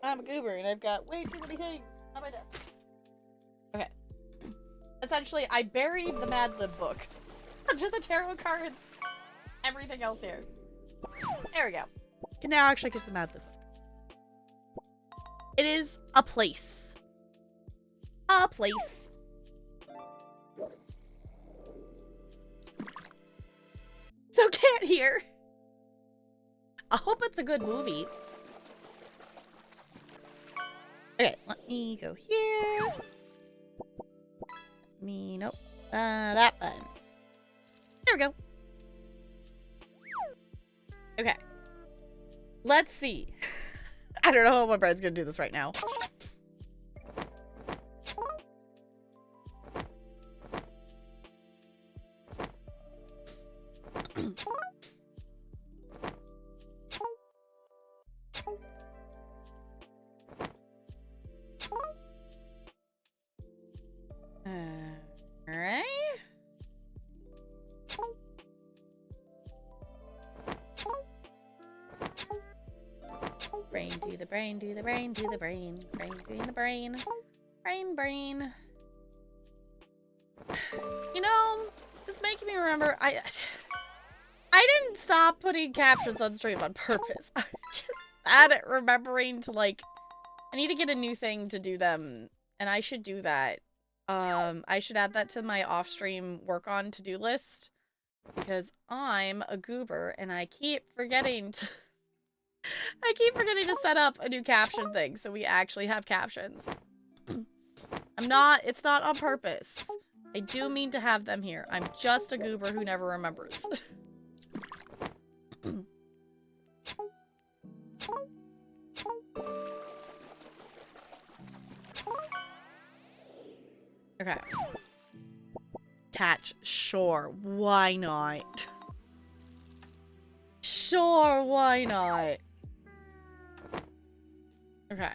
I'm a goober and I've got way too many things on my desk. Okay. Essentially, I buried the Mad Lib book under the tarot cards. Everything else here. There we go. Can now actually get to the Mad Lib book. It is a place. A place. So can't hear. I hope it's a good movie. Okay, let me go here. Nope. That button. There we go. Okay. Let's see. I don't know how my brain's gonna do this right now. Alright. Brain to the brain, to the brain, to the brain. Brain to the brain. Brain. You know, this making me remember, I didn't stop putting captions on stream on purpose. I'm just bad at remembering to, like, I need to get a new thing to do them, and I should do that. I should add that to my off-stream work-on to-do list, because I'm a goober, and I keep forgetting to... I keep forgetting to set up a new caption thing, so we actually have captions. It's not on purpose. I do mean to have them here. I'm just a goober who never remembers. Okay. Catch. Sure. Why not? Sure, why not? Okay.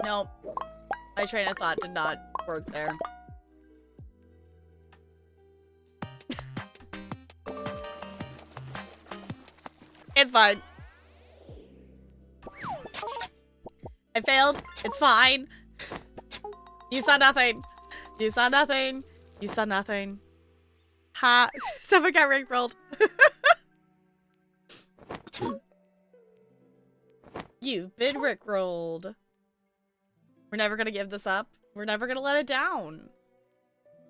Nope. My train of thought did not work there. It's fine. I failed. It's fine. You saw nothing. You saw nothing. You saw nothing. Ha. Someone got rickrolled. You've been rickrolled. We're never gonna give this up. We're never gonna let it down.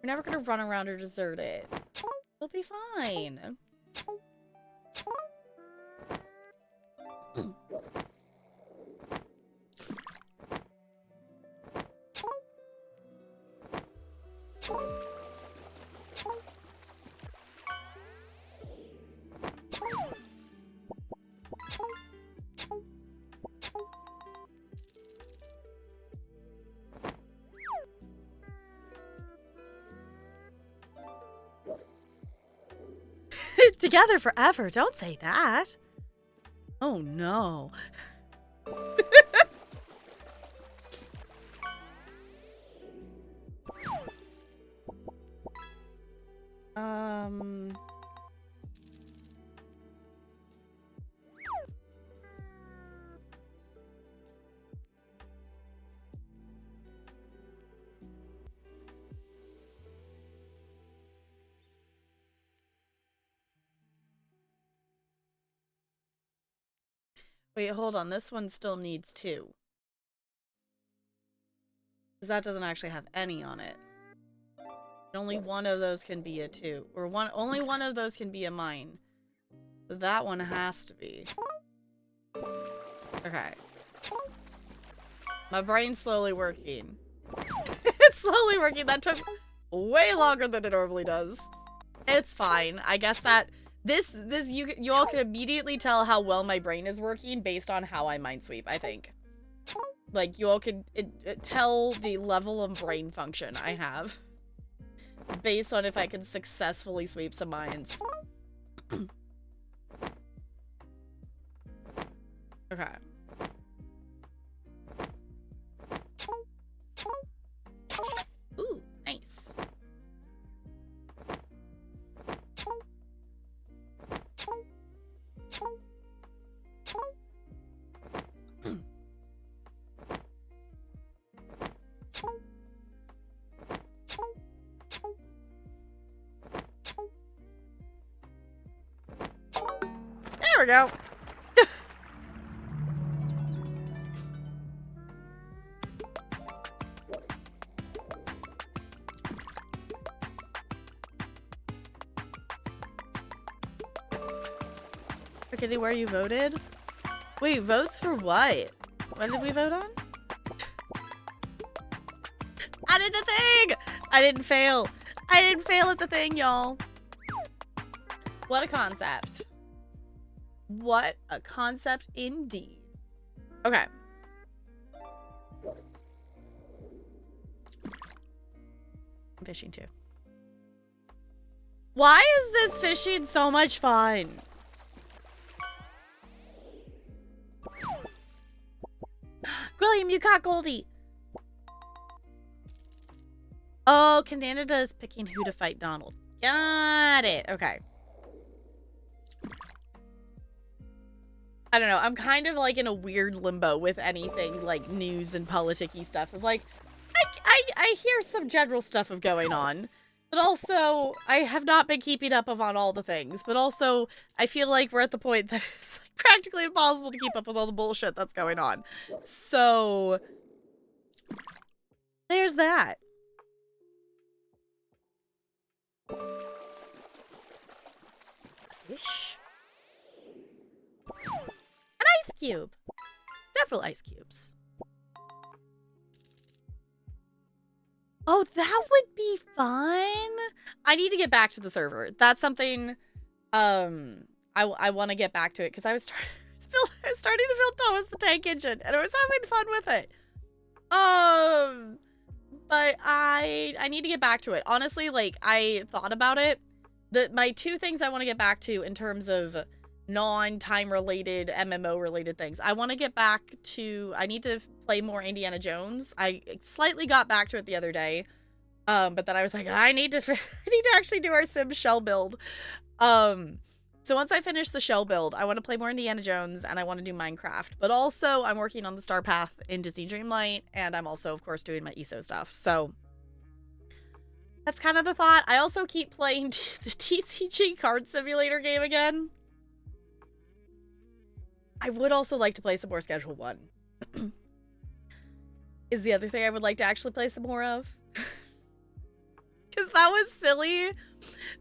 We're never gonna run around or desert it. It'll be fine. Together forever. Don't say that. Oh no. Wait, hold on. This one still needs 2. Because that doesn't actually have any on it. Only one of those can be a 2. Or only one of those can be a mine. So that one has to be. Okay. My brain's slowly working. It's slowly working. That took way longer than it normally does. It's fine. I guess that you all can immediately tell how well my brain is working based on how I minesweep, I think. Like, you all can tell the level of brain function I have based on if I can successfully sweep some mines. Okay. Ooh, nice. There we go. Kitty, where you voted? Wait, votes for what? What did we vote on? I did the thing! I didn't fail. I didn't fail at the thing, y'all. What a concept. What a concept indeed. Okay. I'm fishing too. Why is this fishing so much fun? William, you caught Goldie. Oh, Canada is picking who to fight Donald. Got it. Okay. I don't know. I'm kind of like in a weird limbo with anything like news and politicky stuff. Of like, I hear some general stuff of going on, but also I have not been keeping up on all the things. But also, I feel like we're at the point that it's like practically impossible to keep up with all the bullshit that's going on. So there's that. Fish. An ice cube. Several ice cubes. Oh, that would be fun. I need to get back to the server. That's something I want to get back to it because I was starting to build Thomas the Tank Engine and I was having fun with it. But I need to get back to it. Honestly, like I thought about it. My 2 things I want to get back to in terms of non-time related MMO related things. I want to get back to, I need to play more Indiana Jones. I slightly got back to it the other day. But then I was like, I need to actually do our Sim shell build. So once I finish the shell build, I want to play more Indiana Jones and I want to do Minecraft. But also I'm working on the Star Path in Disney Dreamlight and I'm also of course doing my ESO stuff. So that's kind of the thought. I also keep playing the TCG card simulator game again. I would also like to play some more Schedule 1. is the other thing I would like to actually play some more of. Because that was silly.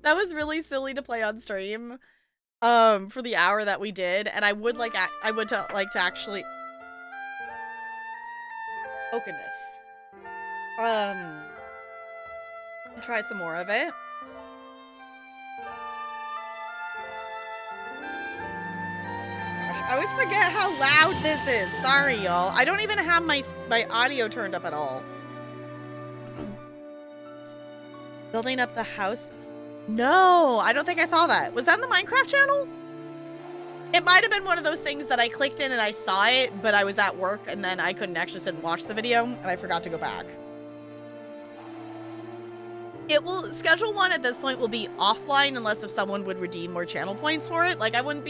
That was really silly to play on stream for the hour that we did. And I would like to actually... Oh, goodness. Try some more of it. Gosh, I always forget how loud this is. Sorry, y'all. I don't even have my audio turned up at all. Building up the house. No, I don't think I saw that. Was that in the Minecraft channel? It might have been one of those things that I clicked in and I saw it, but I was at work and then I couldn't actually sit and watch the video and I forgot to go back. It will, schedule 1 at this point will be offline unless if someone would redeem more channel points for it. Like I wouldn't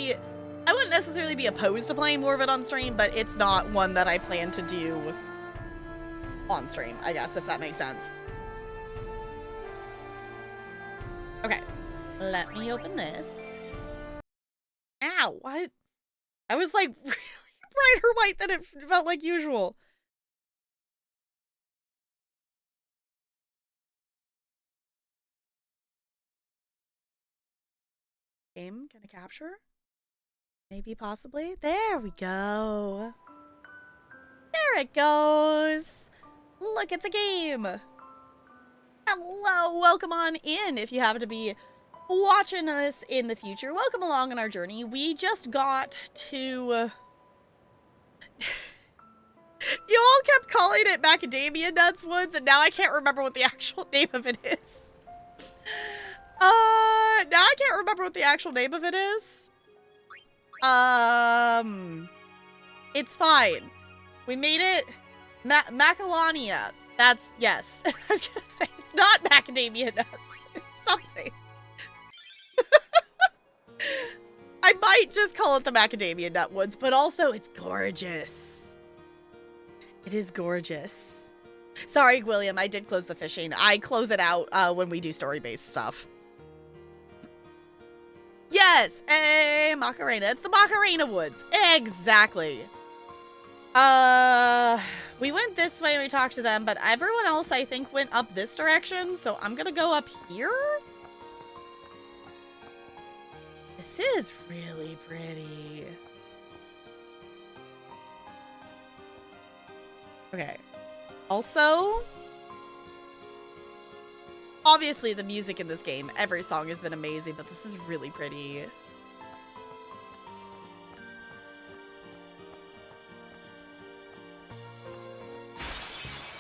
necessarily be opposed to playing more of it on stream, but it's not one that I plan to do on stream, I guess, if that makes sense. Okay, let me open this. Ow, what? I was like really brighter white than it felt like usual. Game, can I capture? Maybe, possibly. There we go. There it goes. Look, it's a game. Hello, welcome on in if you happen to be watching this in the future. Welcome along on our journey. We just got to... You all kept calling it Macadamia Nuts Woods, and now I can't remember what the actual name of it is. Now I can't remember what the actual name of it is. It's fine. We made it. Macalania. That's, yes. I was gonna say, it's not macadamia nuts. It's something. I might just call it the Macadamia Nut Woods, but also it's gorgeous. It is gorgeous. Sorry, William, I did close the fishing. I close it out when we do story-based stuff. Yes, hey, Macarena. It's the Macarena Woods. Exactly. We went this way and we talked to them, but everyone else, I think, went up this direction, so I'm gonna go up here. This is really pretty. Okay. Also, obviously the music in this game, every song has been amazing, but this is really pretty.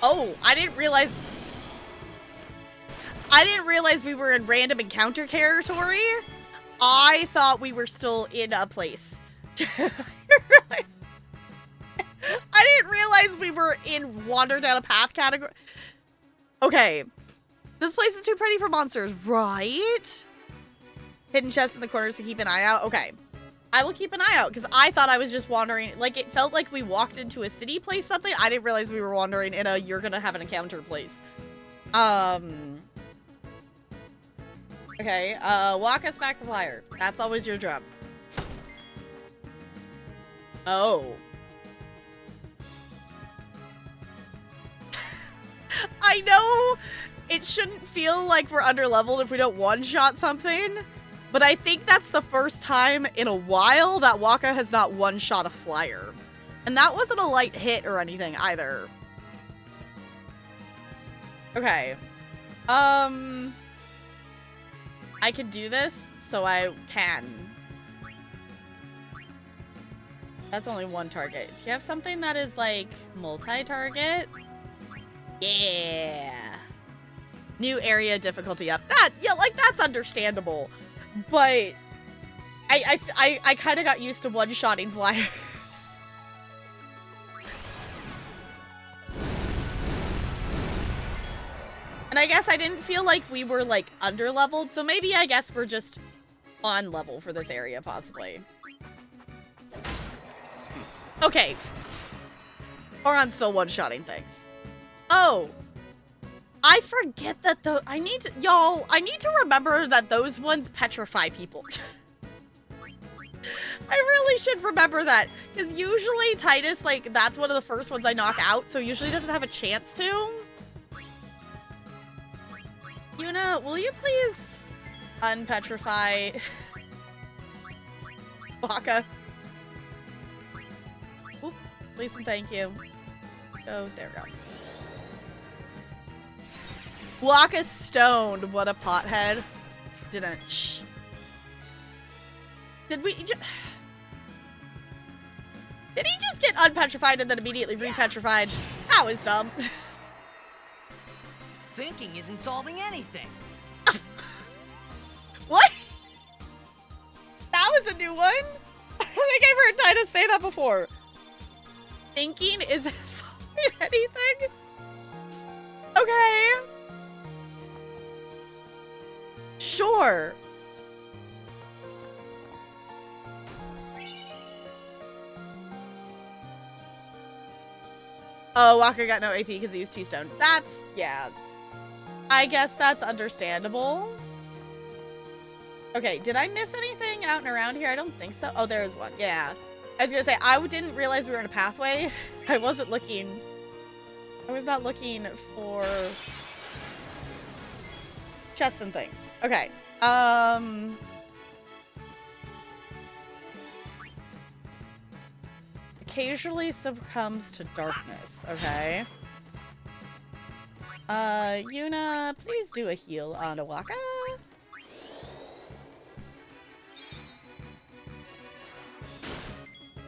Oh, I didn't realize we were in random encounter territory. I thought we were still in a place. I didn't realize we were in wander down a path category. Okay. This place is too pretty for monsters, right? Hidden chests in the corners to keep an eye out. Okay. I will keep an eye out because I thought I was just wandering. Like, it felt like we walked into a city place something. I didn't realize we were wandering in a you're gonna have an encounter place. Okay, walk us back the flyer. That's always your job. Oh. I know it shouldn't feel like we're underleveled if we don't one-shot something, but I think that's the first time in a while that Waka has not one-shot a flyer. And that wasn't a light hit or anything either. Okay. I can do this, so I can. That's only one target. Do you have something that is, like, multi-target? Yeah. New area difficulty up. That, yeah, like, that's understandable. But I kind of got used to one-shotting flyers. And I guess I didn't feel like we were, like, under-leveled, so maybe I guess we're just on level for this area, possibly. Okay. Oron's still one-shotting things. Oh. I forget that I need to remember that those ones petrify people. I really should remember that. Because usually Titus, like, that's one of the first ones I knock out, so usually doesn't have a chance to. Yuna, will you please unpetrify Wakka? Oop, please and thank you. Oh, there we go. Wakka's stoned. What a pothead. Didn't. Did we just... Did he just get unpetrified and then immediately repetrified? That was dumb. Thinking isn't solving anything. What? That was a new one? I don't think I've heard Titus say that before. Thinking isn't solving anything? Okay. Sure. Oh, Wakka got no AP because he used T-Stone. That's, yeah. I guess that's understandable. Okay, did I miss anything out and around here? I don't think so. Oh, there is one. Yeah. I was going to say, I didn't realize we were in a pathway. I wasn't looking. I was not looking for chests and things. Okay. Occasionally succumbs to darkness. Okay. Yuna, please do a heal on Wakka.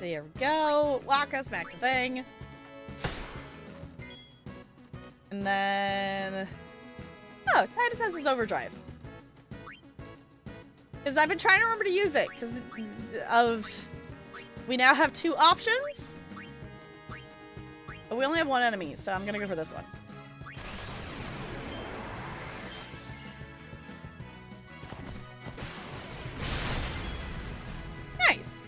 There we go. Wakka, smack the thing. And then... Oh, Titus has his overdrive. Because I've been trying to remember to use it. Because of... We now have 2 options. But we only have 1 enemy, so I'm going to go for this one. Nice.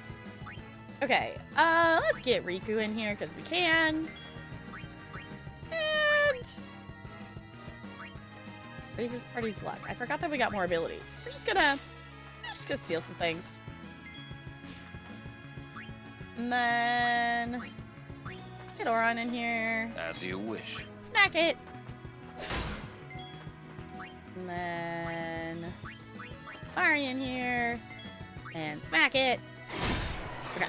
Okay, let's get Riku in here because we can. And raises party's luck. I forgot that we got more abilities. We're just gonna steal some things. And then get Auron in here. As you wish. Smack it. And then Mari in here. And smack it. Okay.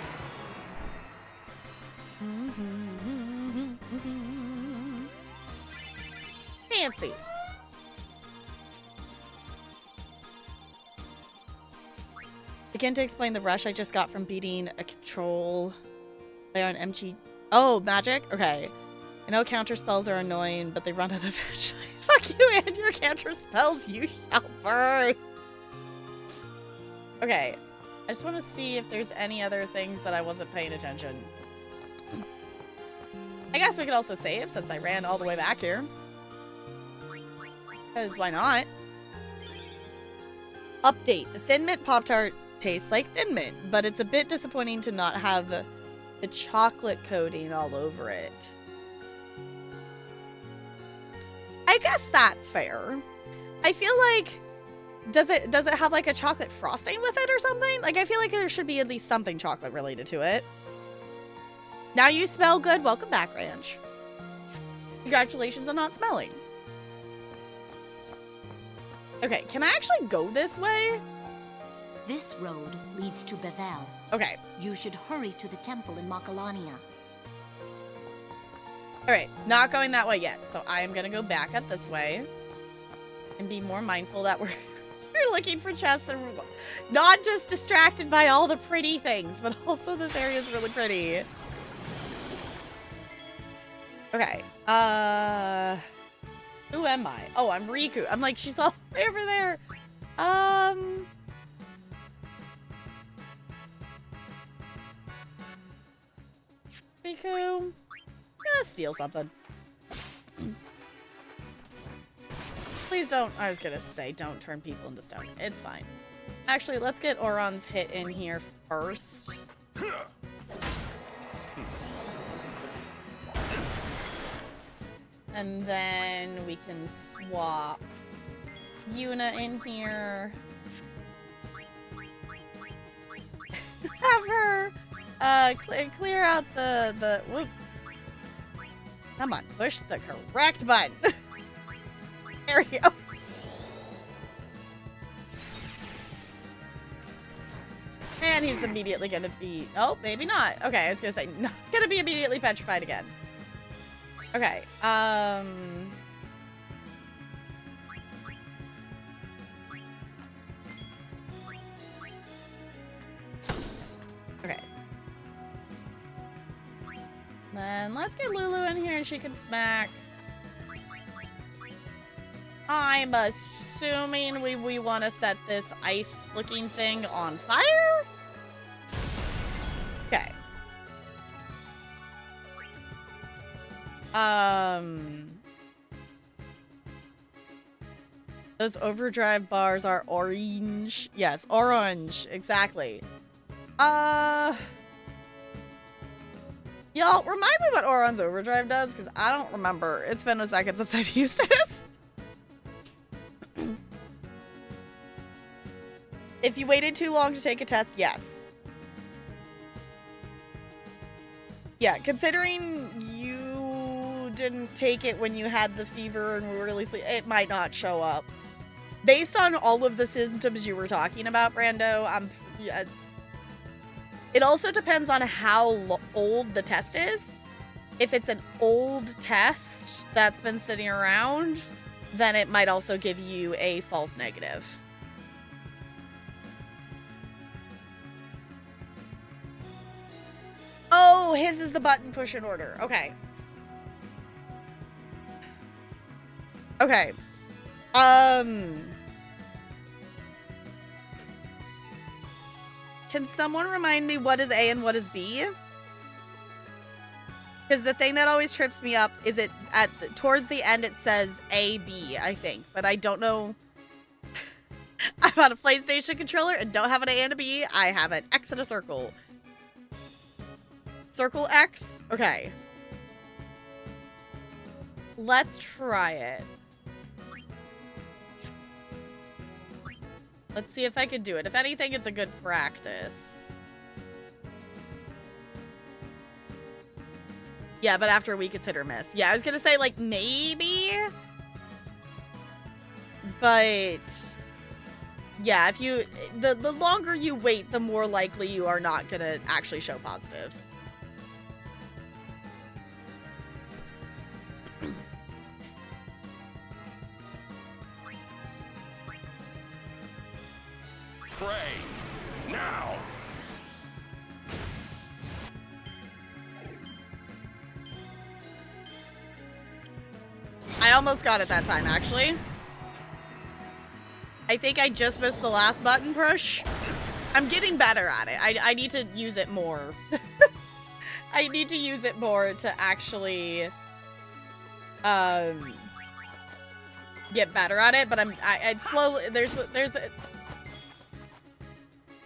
Fancy. Again, to explain the rush I just got from beating a control player on MG. Oh, magic? Okay. I know counter spells are annoying, but they run out eventually. Fuck you and your counter spells, you shall burn. Okay. I just want to see if there's any other things that I wasn't paying attention. I guess we could also save since I ran all the way back here. Because why not? Update. The Thin Mint Pop-Tart tastes like Thin Mint, but it's a bit disappointing to not have the chocolate coating all over it. I guess that's fair. I feel like does it have like a chocolate frosting with it or something? Like I feel like there should be at least something chocolate related to it. Now you smell good. Welcome back, Ranch. Congratulations on not smelling. Okay, can I actually go this way? This road leads to Bevel. Okay. You should hurry to the temple in Macalania. Alright, not going that way yet. So I am going to go back up this way. And be more mindful that we're looking for chests and not just distracted by all the pretty things, but also this area is really pretty. Okay. Who am I? Oh, I'm Riku. I'm like, she's all the way over there. Riku. I'm gonna steal something. Please don't, I was gonna say, don't turn people into stone. It's fine. Actually, let's get Auron's hit in here first. And then we can swap Yuna in here. have her clear out the whoop. Come on, push the correct button. There we go. And he's immediately gonna be, oh, maybe not. Okay, I was gonna say, not gonna be immediately petrified again. Okay, okay. Then let's get Lulu in here and she can smack. I'm assuming we want to set this ice-looking thing on fire? Okay. Those overdrive bars are orange. Yes, orange. Exactly. Y'all, remind me what Auron's overdrive does, because I don't remember. It's been a second since I've used this. If you waited too long to take a test, yes. Yeah, considering you didn't take it when you had the fever and were really sleepy, it might not show up. Based on all of the symptoms you were talking about, Brando, yeah, it also depends on how old the test is. If it's an old test that's been sitting around, then it might also give you a false negative. Oh, his is the button push in order. Okay. Okay. Can someone remind me what is A and what is B? Because the thing that always trips me up is it towards the end it says A, B, I think. But I don't know. I'm on a PlayStation controller and don't have an A and a B. I have an X and a circle. Circle X? Okay. Let's try it. Let's see if I can do it. If anything, it's a good practice. Yeah, but after a week, it's hit or miss. Yeah, I was gonna say, like, maybe. But yeah, if you the longer you wait, the more likely you are not gonna actually show positive. Pray now. I almost got it that time, actually. I think I just missed the last button push. I'm getting better at it. I need to use it more. I need to use it more to actually get better at it, but I'd slowly there's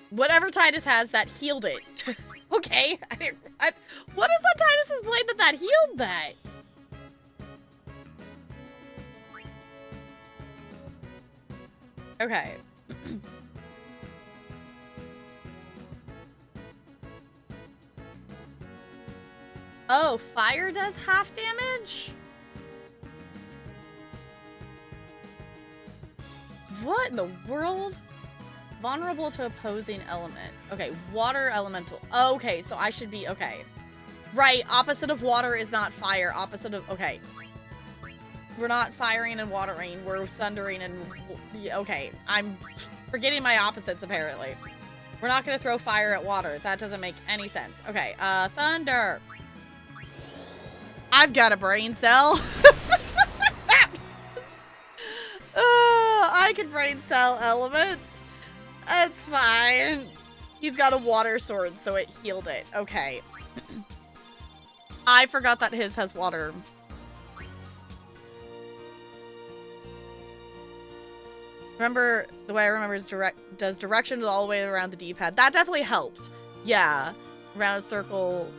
whatever Tidus has that healed it. Okay. What is on Tidus's blade that healed that? Okay. Oh, fire does half damage? What in the world? Vulnerable to opposing element. Okay, water elemental. Okay, so I should be, okay. Right, opposite of water is not fire. Opposite of, okay. We're not firing and watering. We're thundering and, okay. I'm forgetting my opposites, apparently. We're not going to throw fire at water. That doesn't make any sense. Okay, thunder. I've got a brain cell. I can brain cell elements. It's fine. He's got a water sword, so it healed it. Okay. I forgot that his has water. Remember, the way I remember is does directions all the way around the D-pad. That definitely helped. Yeah. Around a circle.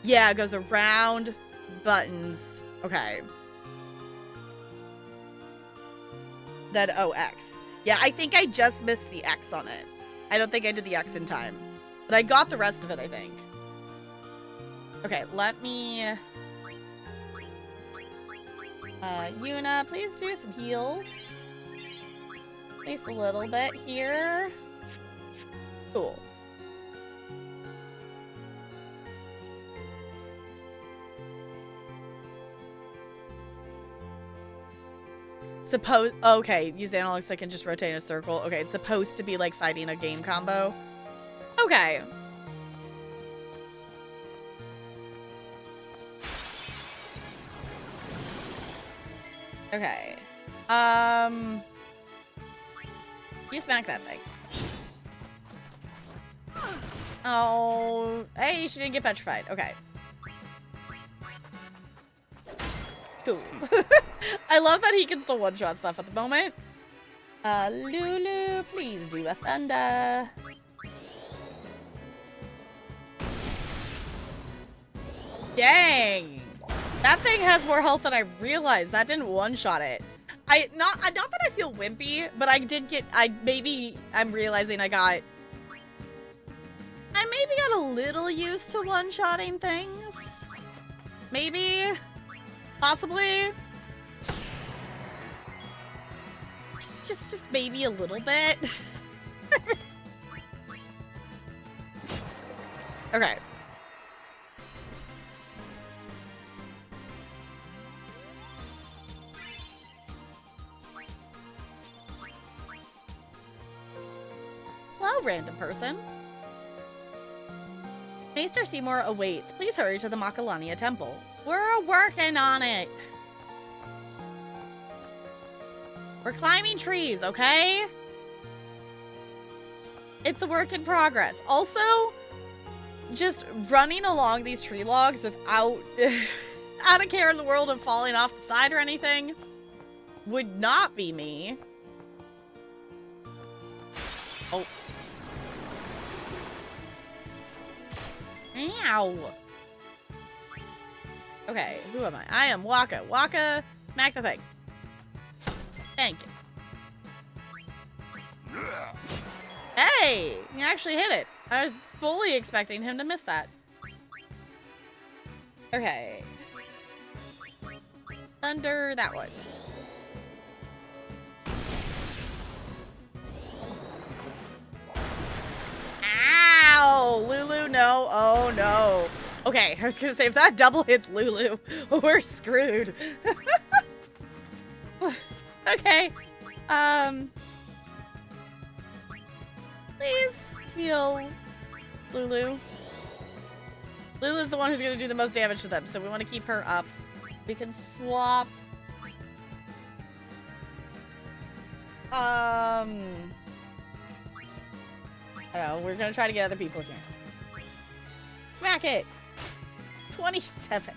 Yeah, it goes around buttons. Okay. Then OX. Yeah, I think I just missed the X on it. I don't think I did the X in time. But I got the rest of it, I think. Okay, let me... Yuna, please do some heals. At least a little bit here. Cool. Okay, use the analog stick and just rotate in a circle. Okay, it's supposed to be like fighting a game combo. Okay. Okay. You smack that thing. Oh, hey, she didn't get petrified. Okay. Cool. I love that he can still one-shot stuff at the moment. Lulu, please do a thunder. Dang. That thing has more health than I realized. That didn't one-shot it. Not that I feel wimpy, but I did get, I'm realizing I maybe got a little used to one-shotting things. Maybe. Possibly. Just maybe a little bit. Okay. Hello, random person. Maester Seymour awaits. Please hurry to the Macalania Temple. We're working on it. We're climbing trees, okay? It's a work in progress. Also, just running along these tree logs without out of care in the world of falling off the side or anything would not be me. Oh. Ow. Okay, who am I? I am Waka. Waka, smack the thing. Thank you. Hey! You actually hit it. I was fully expecting him to miss that. Okay. Thunder that one. Ow! Lulu, no. Oh, no. Okay, I was gonna say, if that double hits Lulu, we're screwed. Okay. Please heal Lulu. Lulu's the one who's gonna do the most damage to them, so we want to keep her up. We can swap. I don't know, we're gonna try to get other people here. Smack it! 27.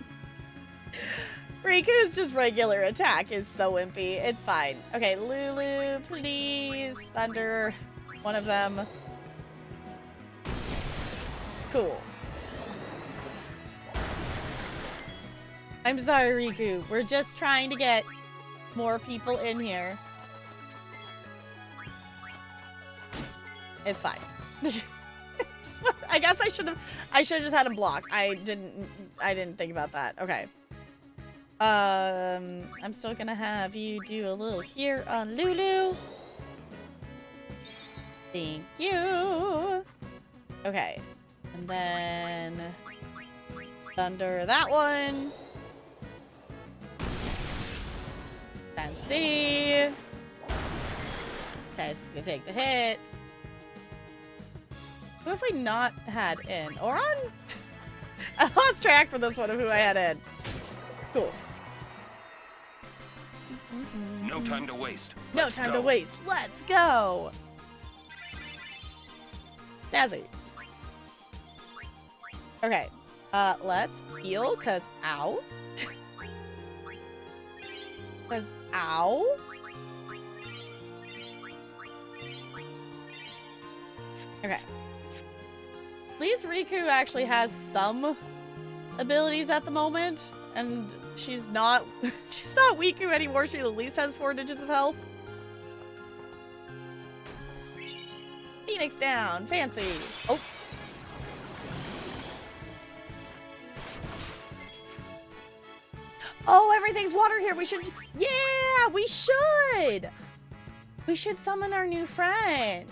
Riku's just regular attack is so wimpy. It's fine. Okay, Lulu, please. Thunder. One of them. Cool. I'm sorry, Riku. We're just trying to get more people in here. It's fine. I guess I should have just had him block. I didn't think about that. Okay. I'm still gonna have you do a little here on Lulu. Thank you. Okay. And then thunder that one. Fancy. Okay, this is gonna take the hit. Who have we not had in? Oron? I lost track for this one of who I had in. Cool. No time to waste. No time to waste. Let's go. Stazzy. Okay. Let's heal, cause ow. Cause ow. Okay. At least Riku actually has some abilities at the moment, and she's not Wiku anymore. She at least has 4 digits of health. Phoenix down. Fancy. Oh. Oh, everything's water here. We should... Yeah, we should. We should summon our new friend.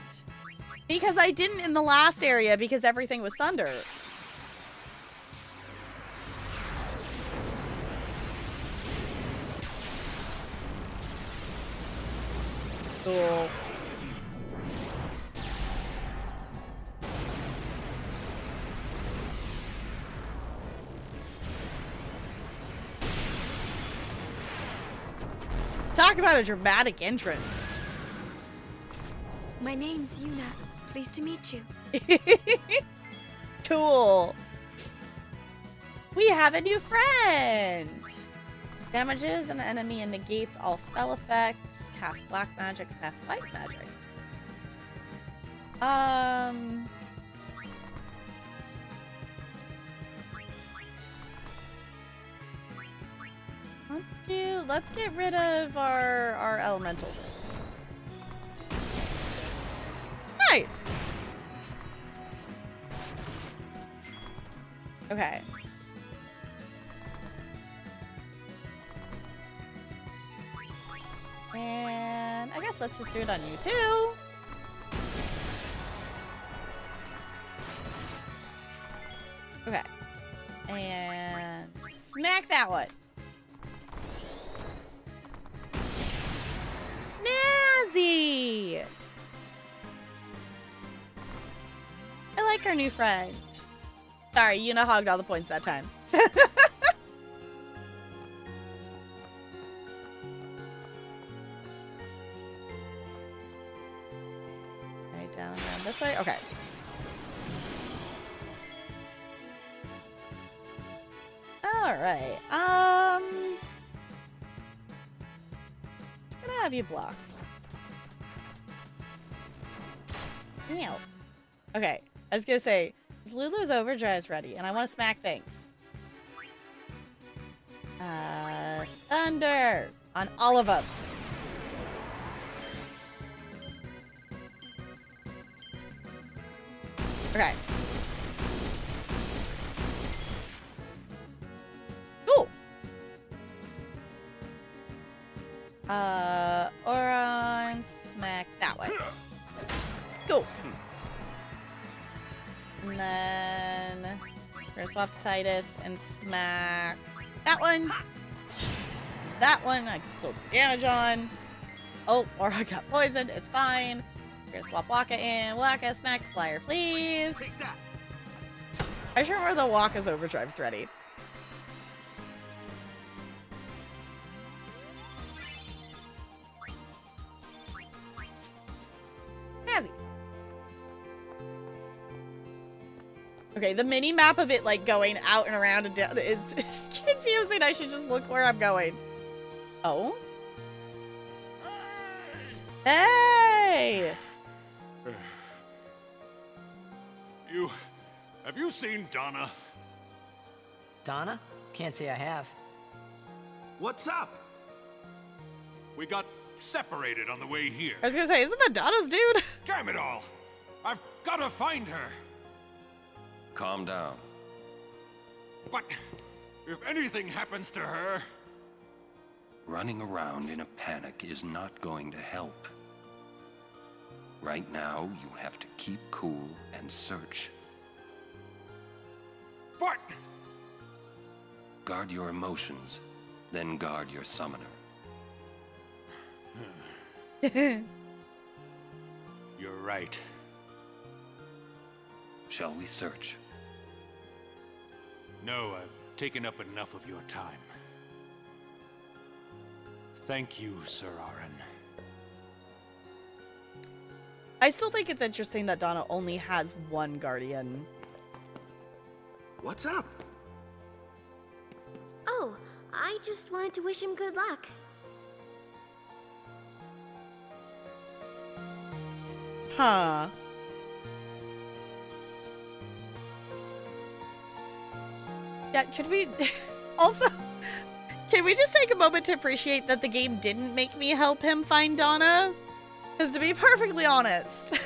Because I didn't in the last area because everything was thunder. Cool. Talk about a dramatic entrance. My name's Yuna. Pleased to meet you. Cool. We have a new friend. Damages an enemy and negates all spell effects. Cast black magic, cast white magic. Let's get rid of our elemental list. Nice. Okay. And I guess let's just do it on you too. Okay. And smack that one. Snazzy! I like our new friend. Sorry, Yuna hogged all the points that time. Right down around this way? Okay. Alright. Just gonna have you block. Ew. Okay. I was gonna say, Lulu's Overdrive's ready, and I want to smack things. Thunder! On all of them. Okay. Cool. Oron, smack that way. Cool. And then we're gonna swap to Titus and smack that one. That one I can still do damage on. Oh, or I got poisoned. It's fine. We're gonna swap Waka in. Waka, smack the flyer, please. I sure remember the Waka's Overdrive's ready. Snazzy. Okay, the mini map of it like going out and around and down is confusing. I should just look where I'm going. Oh. Hey! Have you seen Donna? Donna? Can't say I have. What's up? We got separated on the way here. I was gonna say, isn't that Donna's dude? Damn it all! I've gotta find her! Calm down. But if anything happens to her... Running around in a panic is not going to help. Right now, you have to keep cool and search. But... Guard your emotions, then guard your summoner. You're right. Shall we search? No, I've taken up enough of your time. Thank you, Sir Aaron. I still think it's interesting that Donna only has one guardian. What's up? Oh, I just wanted to wish him good luck. Huh. Yeah, could we... Also, can we just take a moment to appreciate that the game didn't make me help him find Donna? Because to be perfectly honest,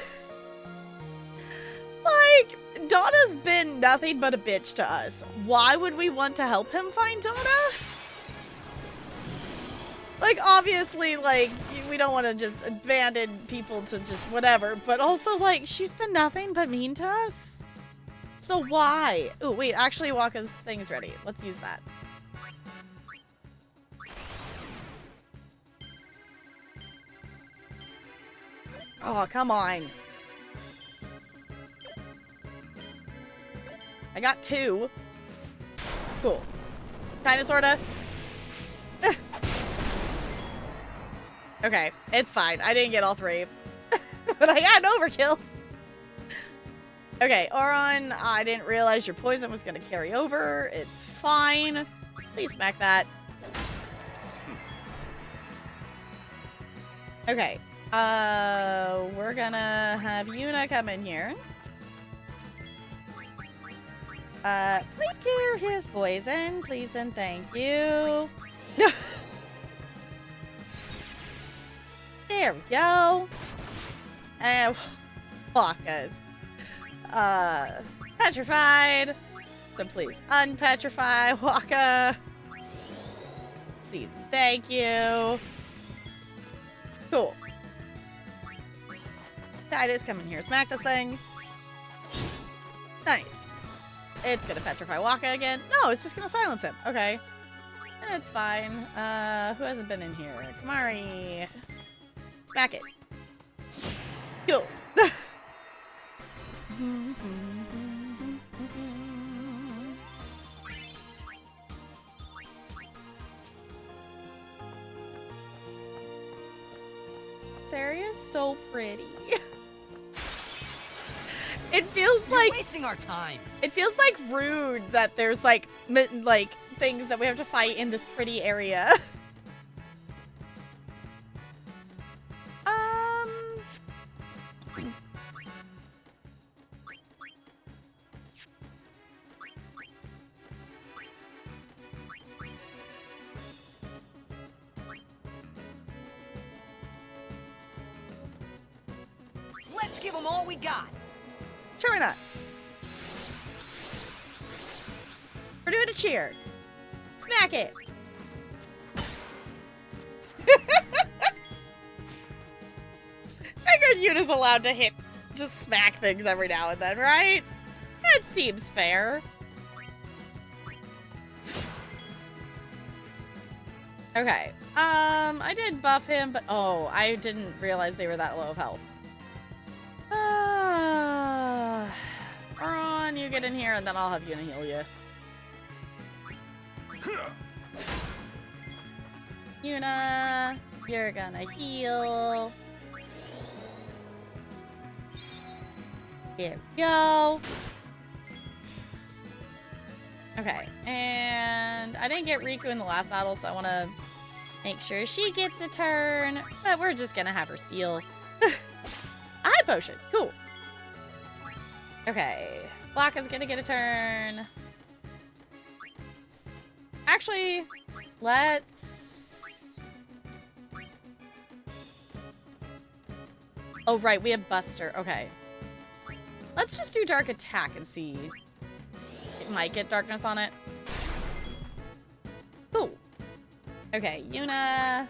Donna's been nothing but a bitch to us. Why would we want to help him find Donna? Like, obviously, like, we don't want to just abandon people to just whatever, but also, like, she's been nothing but mean to us. So why? Oh, wait, actually, Wakka's thing's ready. Let's use that. Oh, come on. I got 2. Cool. Kinda, sorta. Okay, it's fine. I didn't get all 3. But I got an overkill. Okay, Auron, I didn't realize your poison was gonna carry over. It's fine. Please smack that. Okay. We're gonna have Yuna come in here. Please cure his poison, please and thank you. There we go. And Wakka's petrified. So please unpetrify Wakka. Please, thank you. Cool. Tidus, come in here. Smack this thing. Nice. It's gonna petrify Wakka again. No, it's just gonna silence him. Okay. It's fine. Who hasn't been in here? Kamari. Smack it. Cool. This area is so pretty. It feels You're like wasting our time. it feels like rude that there's like things that we have to fight in this pretty area. Let's give them all we got. Sure not. We're doing a cheer. Smack it. I figured Yuna's allowed to just smack things every now and then, right? That seems fair. Okay. I did buff him, but oh, I didn't realize they were that low of health. Auron, you get in here and then I'll have Yuna heal you. Yuna, you're gonna heal. Here we go. Okay, and I didn't get Riku in the last battle, so I want to make sure she gets a turn, but we're just gonna have her steal. Eye potion, cool. Okay, Wakka's gonna get a turn. Actually, let's... Oh, right, we have Buster. Okay. Let's just do Dark Attack and see. It might get darkness on it. Cool. Okay, Yuna.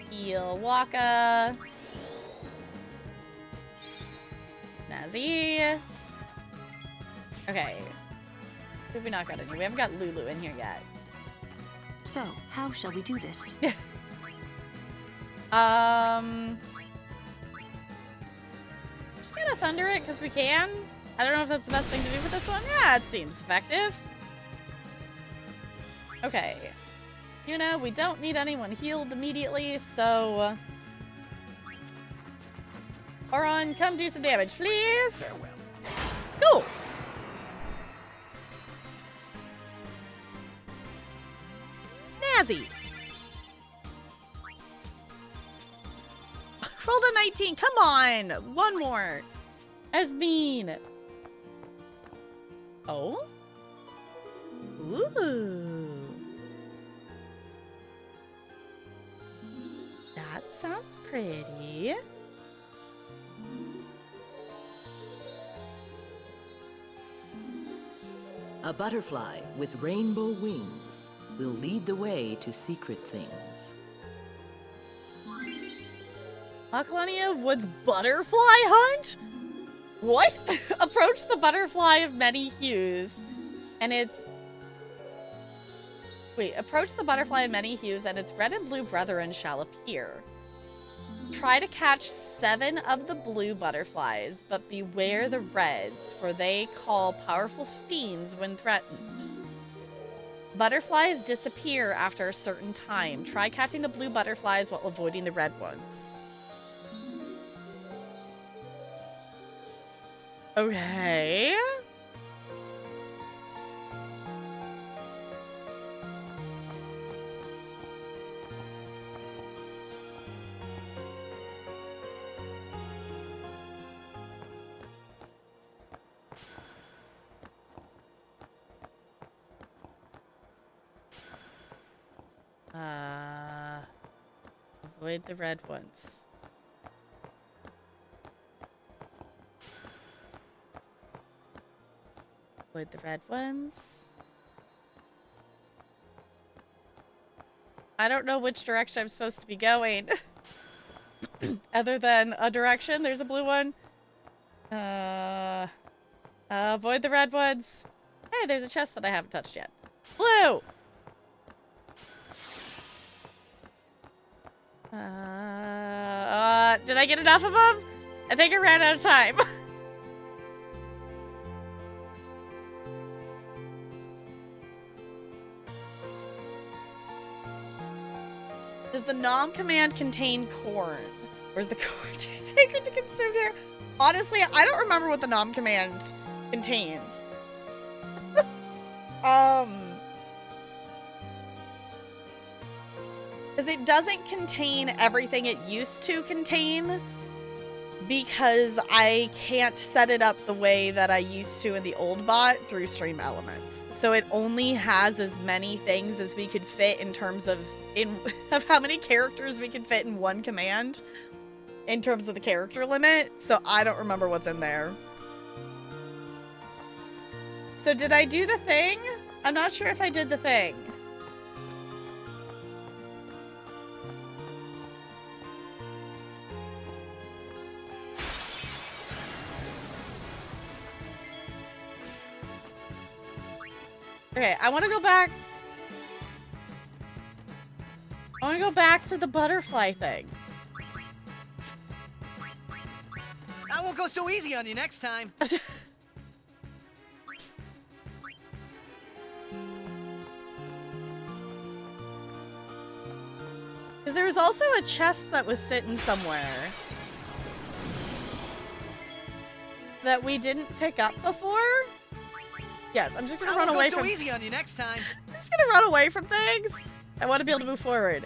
Heal Wakka. Nazi. Okay. Who have we not got any? We haven't got Lulu in here yet. So, how shall we do this? Just gonna thunder it because we can. I don't know if that's the best thing to do with this one. Yeah, it seems effective. Okay. Yuna, we don't need anyone healed immediately, so... Auron, come do some damage, please. Farewell. Cool. Snazzy. Rolled a 19. Come on. One more. As mean. Oh? Ooh. That sounds pretty. A butterfly with rainbow wings will lead the way to secret things. Aquilania Woods Butterfly Hunt? What? Approach the butterfly of many hues, and its... Wait, approach the butterfly of many hues, and its red and blue brethren shall appear. Try to catch 7 of the blue butterflies, but beware the reds, for they call powerful fiends when threatened. Butterflies disappear after a certain time. Try catching the blue butterflies while avoiding the red ones. Okay. Avoid the red ones. Avoid the red ones. I don't know which direction I'm supposed to be going. Other than a direction, there's a blue one. Avoid the red ones. Hey, there's a chest that I haven't touched yet. Blue! Did I get enough of them? I think I ran out of time. Does the nom command contain corn? Or is the corn too sacred to consume here? Honestly, I don't remember what the nom command contains. Because it doesn't contain everything it used to contain, because I can't set it up the way that I used to in the old bot through Stream Elements. So it only has as many things as we could fit in terms of how many characters we could fit in one command in terms of the character limit. So I don't remember what's in there. So did I do the thing? I'm not sure if I did the thing. Okay, I want to go back. I want to go back to the butterfly thing. I won't go so easy on you next time. Because there was also a chest that was sitting somewhere that we didn't pick up before. Yes, I'm just gonna run away from. I won't go so easy on you next time. I'm just gonna run away from things. I want to be able to move forward.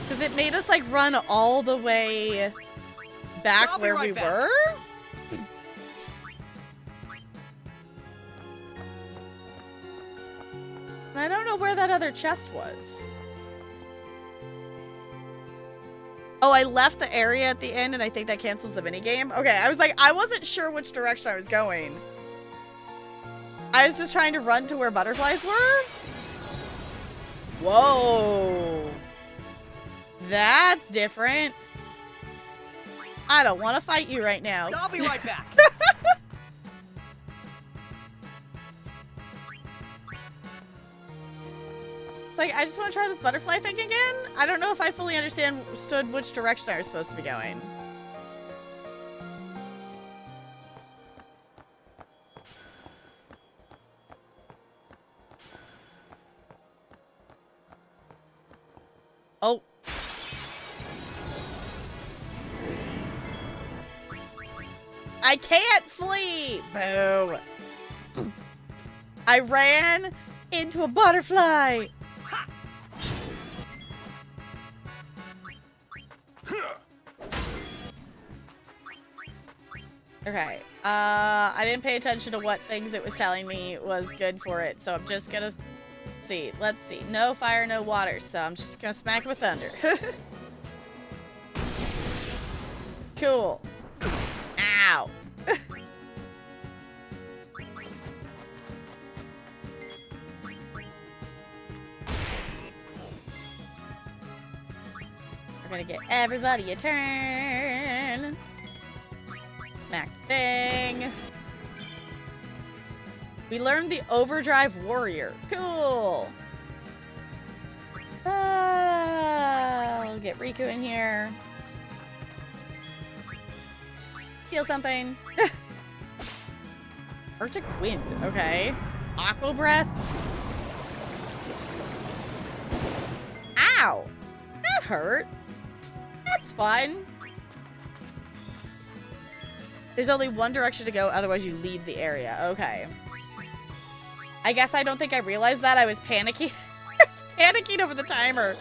Because it made us like run all the way back where we were. And I don't know where that other chest was. Oh, I left the area at the end, and I think that cancels the minigame. Okay, I was like, I wasn't sure which direction I was going. I was just trying to run to where butterflies were. Whoa. That's different. I don't want to fight you right now. I'll be right back. Like, I just want to try this butterfly thing again. I don't know if I fully understood which direction I was supposed to be going. Oh. I can't flee! Boo. I ran into a butterfly. Okay, I didn't pay attention to what things it was telling me was good for it, so I'm just gonna see. Let's see. No fire, no water, so I'm just gonna smack it with thunder. Cool. Ow. We're gonna get everybody a turn. Smack the thing. We learned the Overdrive Warrior. Cool. I'll get Riku in here. Feel something. Arctic Wind. Okay. Aqua Breath. Ow. That hurt. That's fun. There's only one direction to go, otherwise you leave the area. Okay. I guess I don't think I realized that. I was panicking. I was panicking over the timer.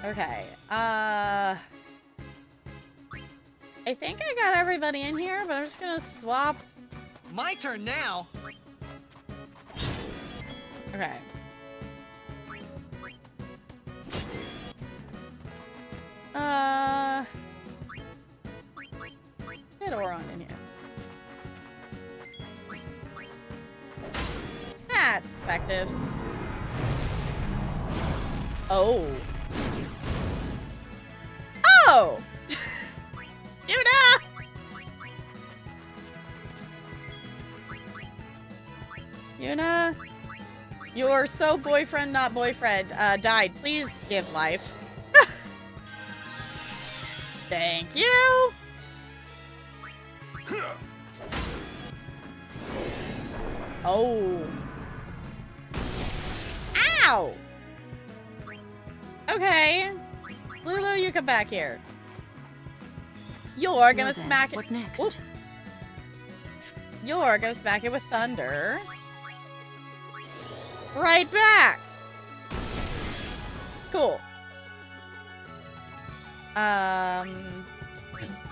Okay. I think I got everybody in here, but I'm just gonna swap. My turn now. Okay. Get Oron in here. That's effective. Oh. Oh! Yuna! Yuna? Your so boyfriend, not boyfriend, died. Please give life. Thank you! Oh. Ow! Okay. Lulu, you come back here. You're gonna Well then, smack it. What next? Oop. You're gonna smack it with thunder. Right back. Cool.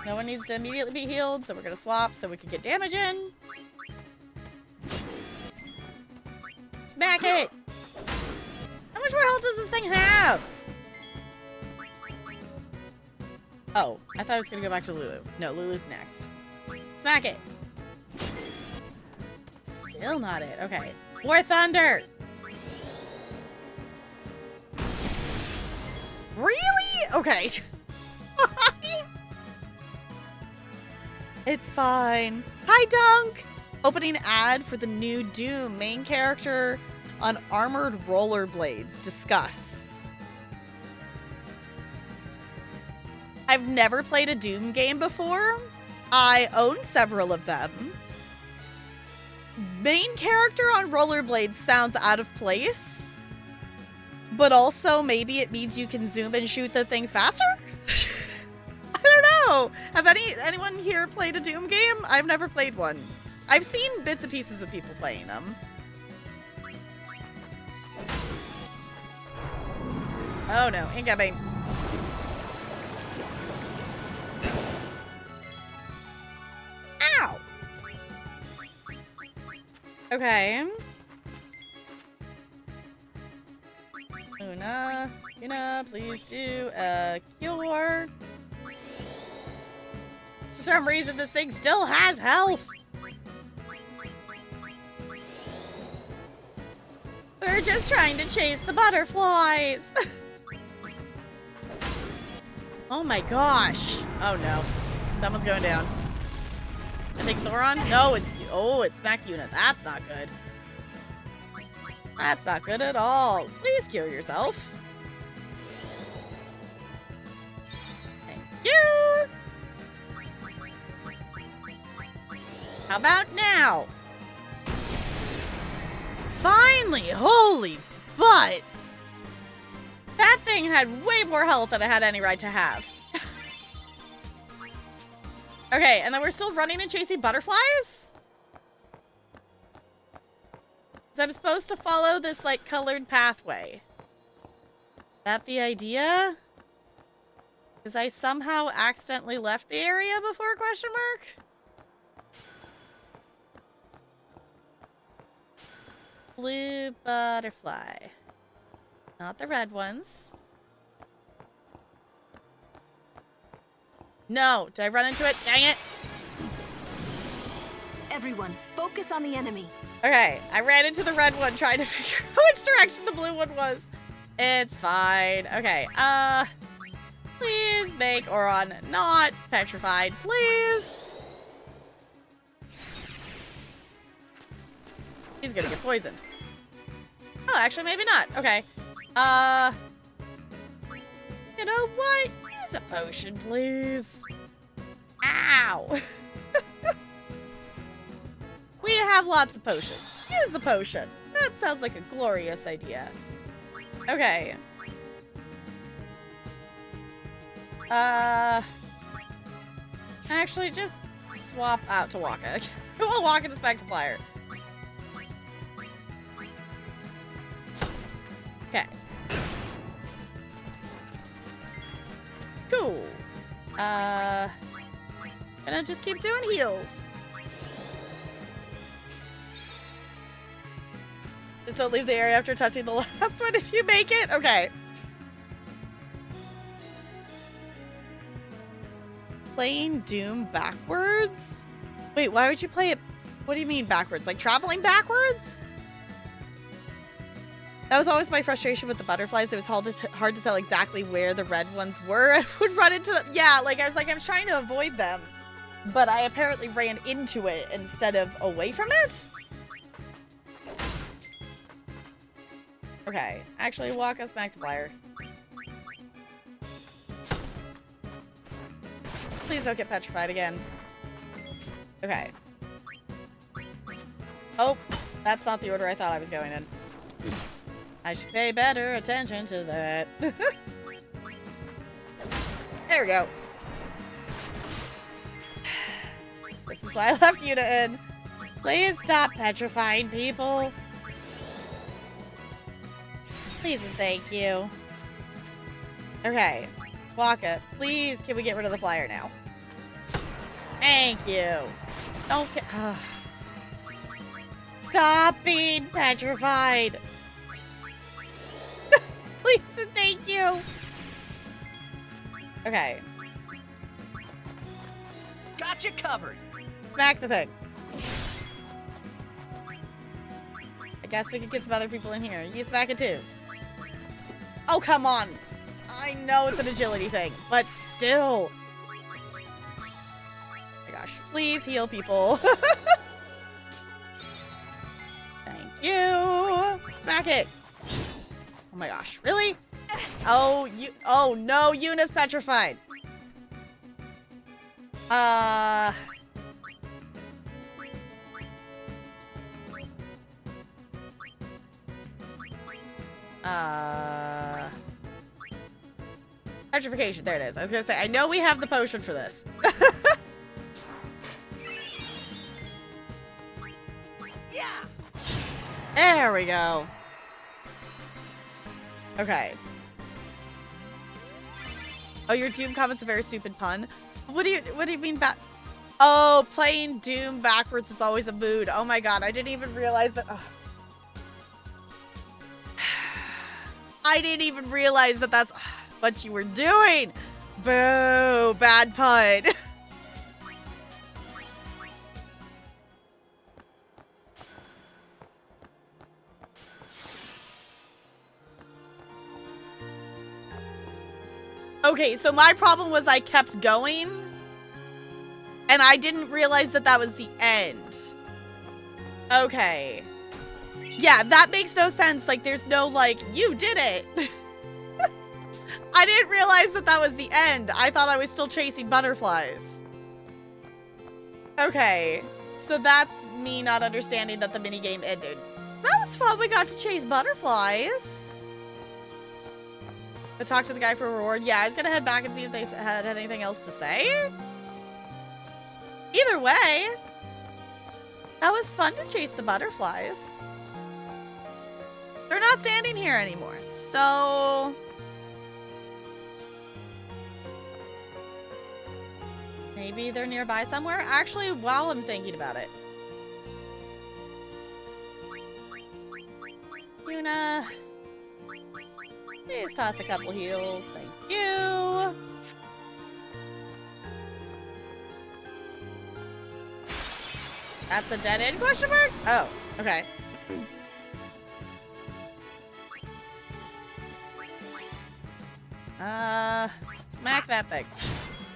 No one needs to immediately be healed, so we're gonna swap so we can get damage in. Smack it! How much more health does this thing have? Oh, I thought I was gonna go back to Lulu. No, Lulu's next. Smack it! Still not it. Okay. War Thunder! Really? Okay. It's fine. Hi, Dunk! Opening ad for the new Doom main character on armored rollerblades. Discuss. I've never played a Doom game before. I own several of them. Main character on rollerblades sounds out of place. But also, maybe it means you can zoom and shoot the things faster? I don't know. Have anyone here played a Doom game? I've never played one. I've seen bits and pieces of people playing them. Oh no, incoming. Ow! Okay. Una, please do a cure. For some reason, this thing still has health. We're just trying to chase the butterflies. Oh my gosh. Oh no. Someone's going down. I think it's Oron. No, it's Smack Una. That's not good. That's not good at all. Please cure yourself. Thank you. How about now? Finally! Holy butts! That thing had way more health than it had any right to have. Okay, and then we're still running and chasing butterflies? So I'm supposed to follow this, like, colored pathway. Is that the idea? Because I somehow accidentally left the area before, question mark? Blue butterfly. Not the red ones. No, did I run into it? Dang it. Everyone, focus on the enemy. Okay, I ran into the red one trying to figure out which direction the blue one was. It's fine. Okay, please make Oron not petrified, please. He's gonna get poisoned. Oh, actually, maybe not. Okay. You know what? Use a potion, please. Ow. We have lots of potions. Use the potion. That sounds like a glorious idea. Okay. Actually, just swap out to Waka. We'll walk into Spectaplier. Okay. Cool. Gonna just keep doing heals. Just don't leave the area after touching the last one if you make it. Okay. Playing Doom backwards? Wait, why would you play it? What do you mean backwards? Like traveling backwards? That was always my frustration with the butterflies. It was hard to tell exactly where the red ones were. I would run into them. Yeah, like I was like, I'm trying to avoid them. But I apparently ran into it instead of away from it. Okay, actually walk us back to Blair. Please don't get petrified again. Okay. Oh, that's not the order I thought I was going in. I should pay better attention to that. There we go. This is why I left Yuna in. Please stop petrifying people. Please and thank you. Okay. Waka, please can we get rid of the flyer now? Thank you. Don't get... Stop being petrified. Please and thank you. Okay. Got you covered. Smack the thing. I guess we could get some other people in here. You smack it too. Oh, come on. I know it's an agility thing, but still. Oh my gosh. Please heal people. Thank you. Smack it. Oh my gosh. Really? Oh, oh no, Yuna's petrified. Petrification, there it is. I was gonna say, I know we have the potion for this. Yeah. There we go. Okay. Oh, your Doom comment's a very stupid pun. What do you mean oh, playing Doom backwards is always a mood. Oh my god, I didn't even realize that. I didn't even realize that that's what you were doing. Boo, bad pun. Okay, so my problem was I kept going, and I didn't realize that that was the end. Okay. Yeah, that makes no sense. Like, there's no, like, you did it. I didn't realize that that was the end. I thought I was still chasing butterflies. Okay, so that's me not understanding that the minigame ended. That was fun. We got to chase butterflies. But talk to the guy for a reward. Yeah, I was gonna head back and see if they had anything else to say. Either way, that was fun to chase the butterflies. They're not standing here anymore, so... maybe they're nearby somewhere? Actually, while I'm thinking about it. Yuna... please toss a couple heals. Thank you. That's a dead end question mark? Oh, okay. Smack that thing.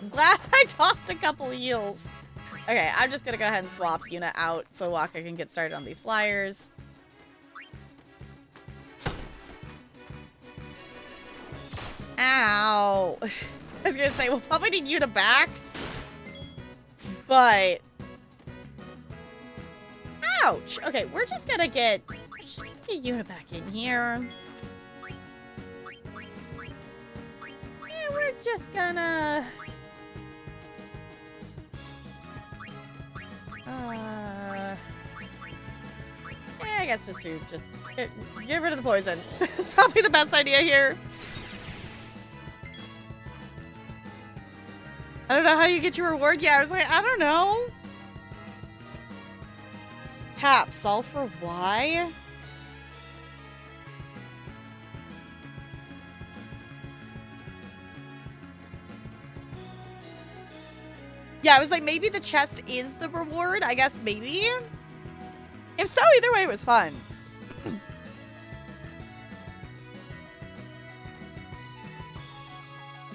I'm glad I tossed a couple heals. Okay, I'm just gonna go ahead and swap Yuna out so Wakka can get started on these flyers. Ow. I was gonna say, we'll probably need Yuna back. But... ouch! Okay, we're just gonna get Yuna back in here. Yeah, we're just gonna... yeah, I guess just get rid of the poison. It's probably the best idea here. I don't know how you get your reward. Yeah, I was like, I don't know. Tap, solve for Y? Yeah, I was like, maybe the chest is the reward. I guess maybe. If so, either way, it was fun. Let's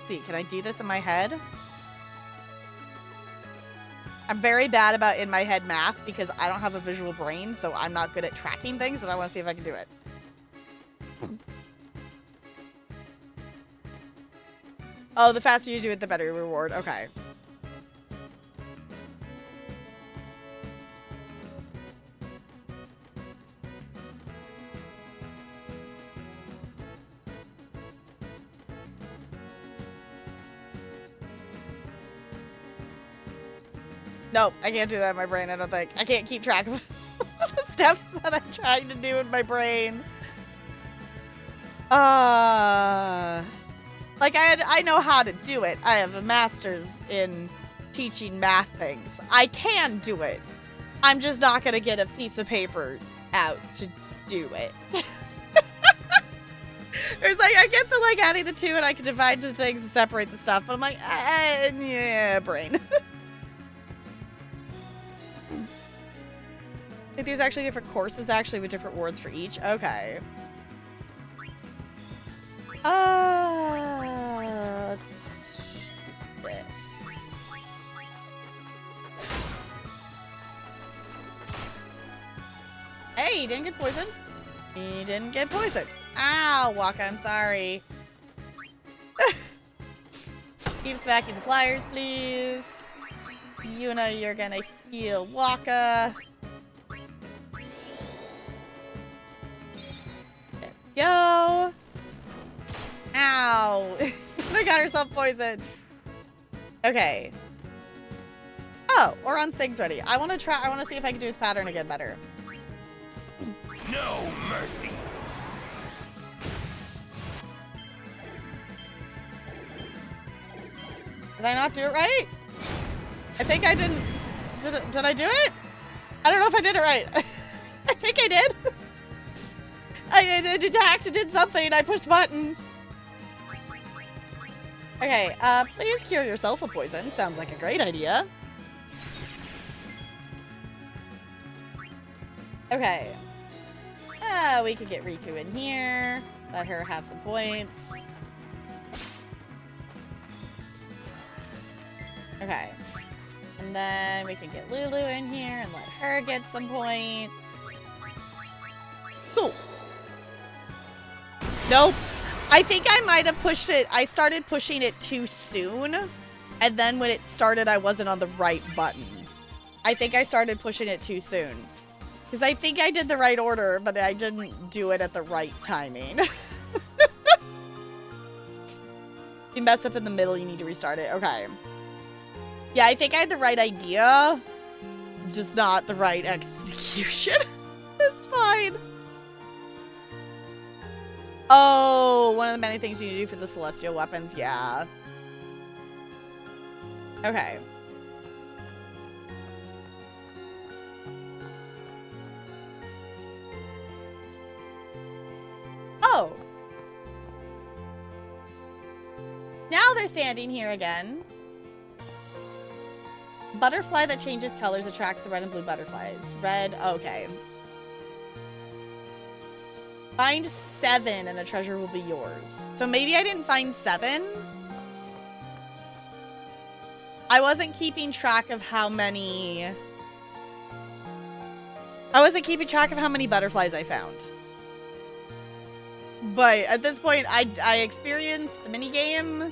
see, can I do this in my head? I'm very bad about in my head math because I don't have a visual brain, so I'm not good at tracking things, but I want to see if I can do it. Oh, the faster you do it, the better your reward. Okay. Nope, I can't do that in my brain, I don't think. I can't keep track of the steps that I'm trying to do in my brain. Like, I know how to do it. I have a master's in teaching math things. I can do it. I'm just not going to get a piece of paper out to do it. There's like, I get the like adding the two and I can divide the things and separate the stuff, but I'm like, yeah, brain. I think there's actually different courses actually with different words for each. Okay. Let's do this. Hey, he didn't get poisoned. He didn't get poisoned. Ow, Wakka, I'm sorry. Keep smacking the flyers, please. Yuna, you're gonna heal Wakka. Go! Ow! I got herself poisoned. Okay. Oh, Oron's thing's ready. I want to see if I can do his pattern again better. No mercy. Did I not do it right? I think I didn't. Did I do it? I don't know if I did it right. I think I did. I did something. I pushed buttons. Okay, please cure yourself of poison. Sounds like a great idea. Okay. We could get Riku in here. Let her have some points. Okay. And then we can get Lulu in here and let her get some points. Cool. Nope. I think I might have pushed it. I started pushing it too soon. And then when it started, I wasn't on the right button. I think I started pushing it too soon. Because I think I did the right order, but I didn't do it at the right timing. You mess up in the middle, you need to restart it. Okay. Yeah, I think I had the right idea. Just not the right execution. It's fine. Oh, one of the many things you need to do for the celestial weapons. Yeah. Okay. Oh. Now they're standing here again. butterfly that changes colors attracts the red and blue butterflies. Red, okay. Find 7 and a treasure will be yours. So maybe I didn't find 7. I wasn't keeping track of how many... I wasn't keeping track of how many butterflies I found. But at this point, I experienced the minigame,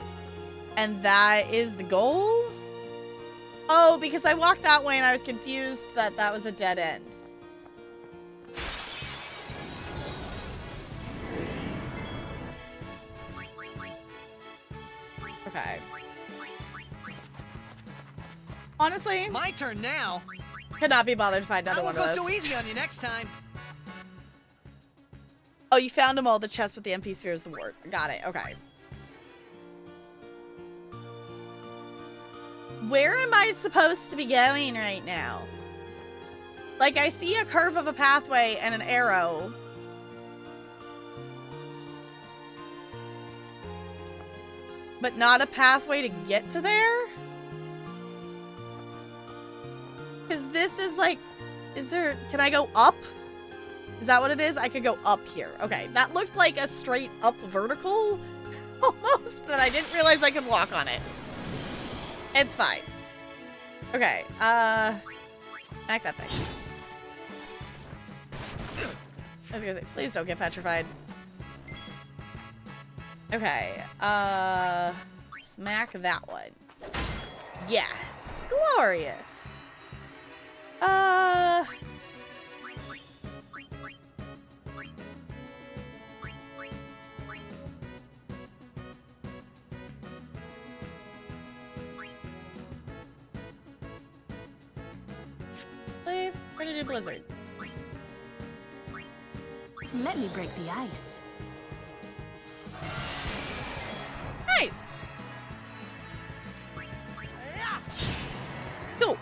and that is the goal? Oh, because I walked that way and I was confused that that was a dead end. Okay. Honestly, My turn now. could not be bothered to find I another won't one go of those. so easy on you next time. Oh, you found them all. The chest with the MP sphere is the ward. Got it. Okay. Where am I supposed to be going right now? Like, I see a curve of a pathway and an arrow. But not a pathway to get to there? Because this is like... Is there... Can I go up? Is that what it is? I could go up here. Okay, that looked like a straight up vertical almost, but I didn't realize I could walk on it. It's fine. Okay, back that thing. I was gonna say, please don't get petrified. Okay, smack that one. Yes, glorious. We're gonna do Blizzard. Let me break the ice. Nice. Cool.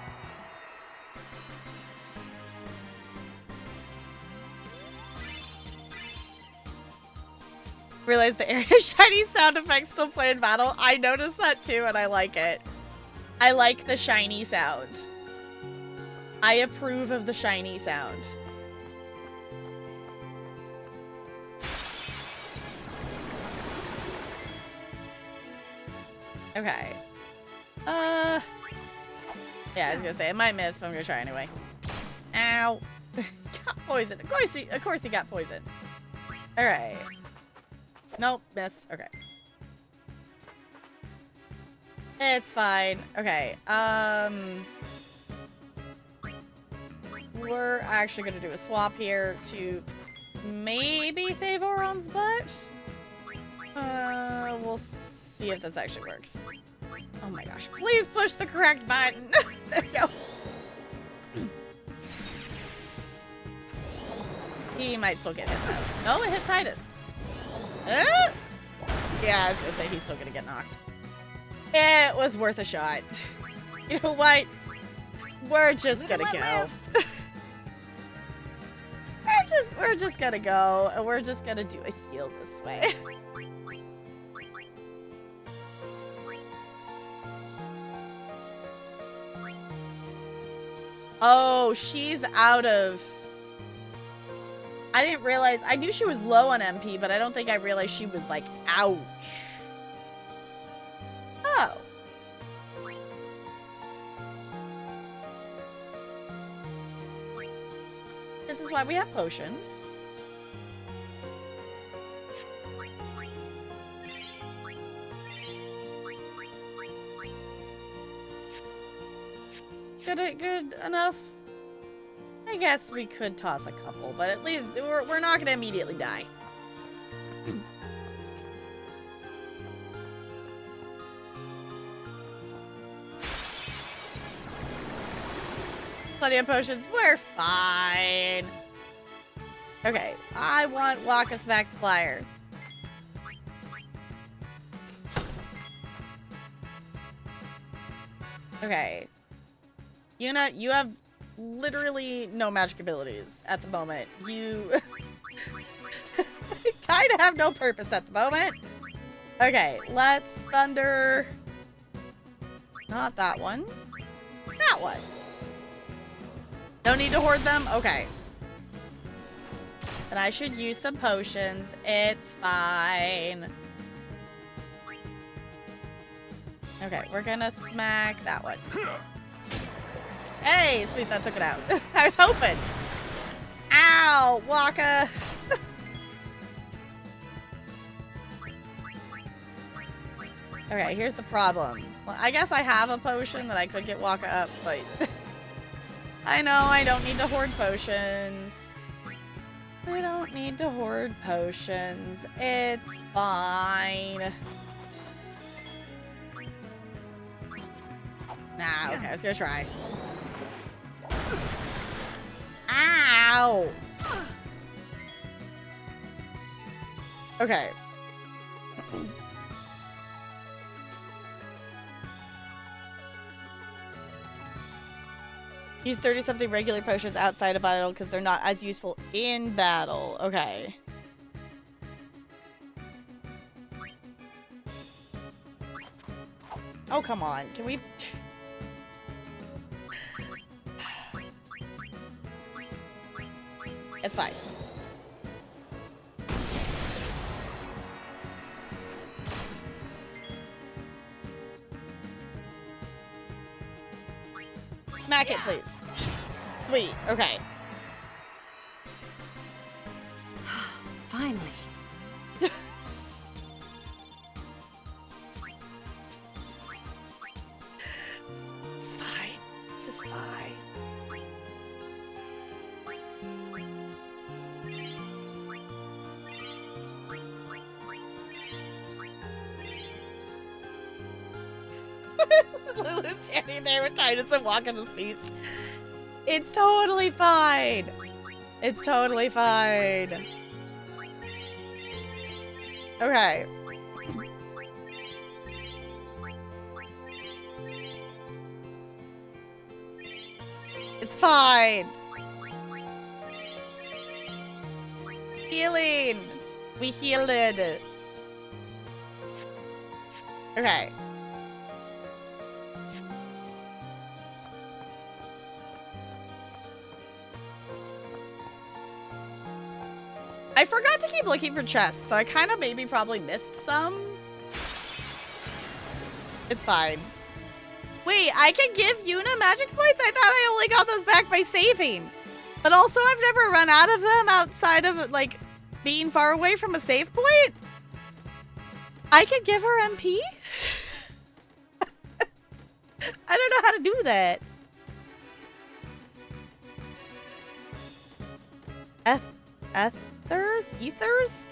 Realize the area shiny sound effects still play in battle. I noticed that too, and I like it. I like the shiny sound. I approve of the shiny sound. Okay. Yeah, I was gonna say, I might miss, but I'm gonna try anyway. Ow. Got poisoned. Of course he got poisoned. Alright. Nope, miss. Okay. It's fine. Okay, we're actually gonna do a swap here to maybe save Auron's butt. We'll see if this actually works. Oh my gosh, please push the correct button. There you go. He might still get hit though. No, it hit Titus. Yeah, I was gonna say he's still gonna get knocked. It was worth a shot. You know what? We're just gonna go. We're just gonna go, and we're just gonna do a heal this way. Oh, she's out of... I didn't realize... I knew she was low on MP, but I don't think I realized she was, like, ouch. Oh. This is why we have potions. Good enough? I guess we could toss a couple, but at least we're not gonna immediately die. Plenty of potions. We're fine. Okay, I want Waka Smack the Flyer. Okay. Yuna, you have literally no magic abilities at the moment. You kind of have no purpose at the moment. Okay, let's thunder. Not that one. That one. Don't need to hoard them? Okay. And I should use some potions. It's fine. Okay, we're gonna smack that one. Hey, sweet, that took it out. I was hoping. Ow, Waka. Okay, here's the problem. Well, I guess I have a potion that I could get Waka up, but I know I don't need to hoard potions. I don't need to hoard potions. It's fine. Nah, okay, I was gonna try. Ow! Okay. Use 30-something regular potions outside of battle because they're not as useful in battle. Okay. Oh, come on. Can we... It's fine. Smack it, please. Sweet. Okay. Finally. It's fine. This is fine. Lulu's standing there with Titus and walking deceased. It's totally fine. It's totally fine. Okay. It's fine. Healing. We healed it. Okay. I forgot to keep looking for chests, so I kind of maybe probably missed some. It's fine. Wait, I can give Yuna magic points? I thought I only got those back by saving. But also, I've never run out of them outside of, like, being far away from a save point. I could give her MP? I don't know how to do that.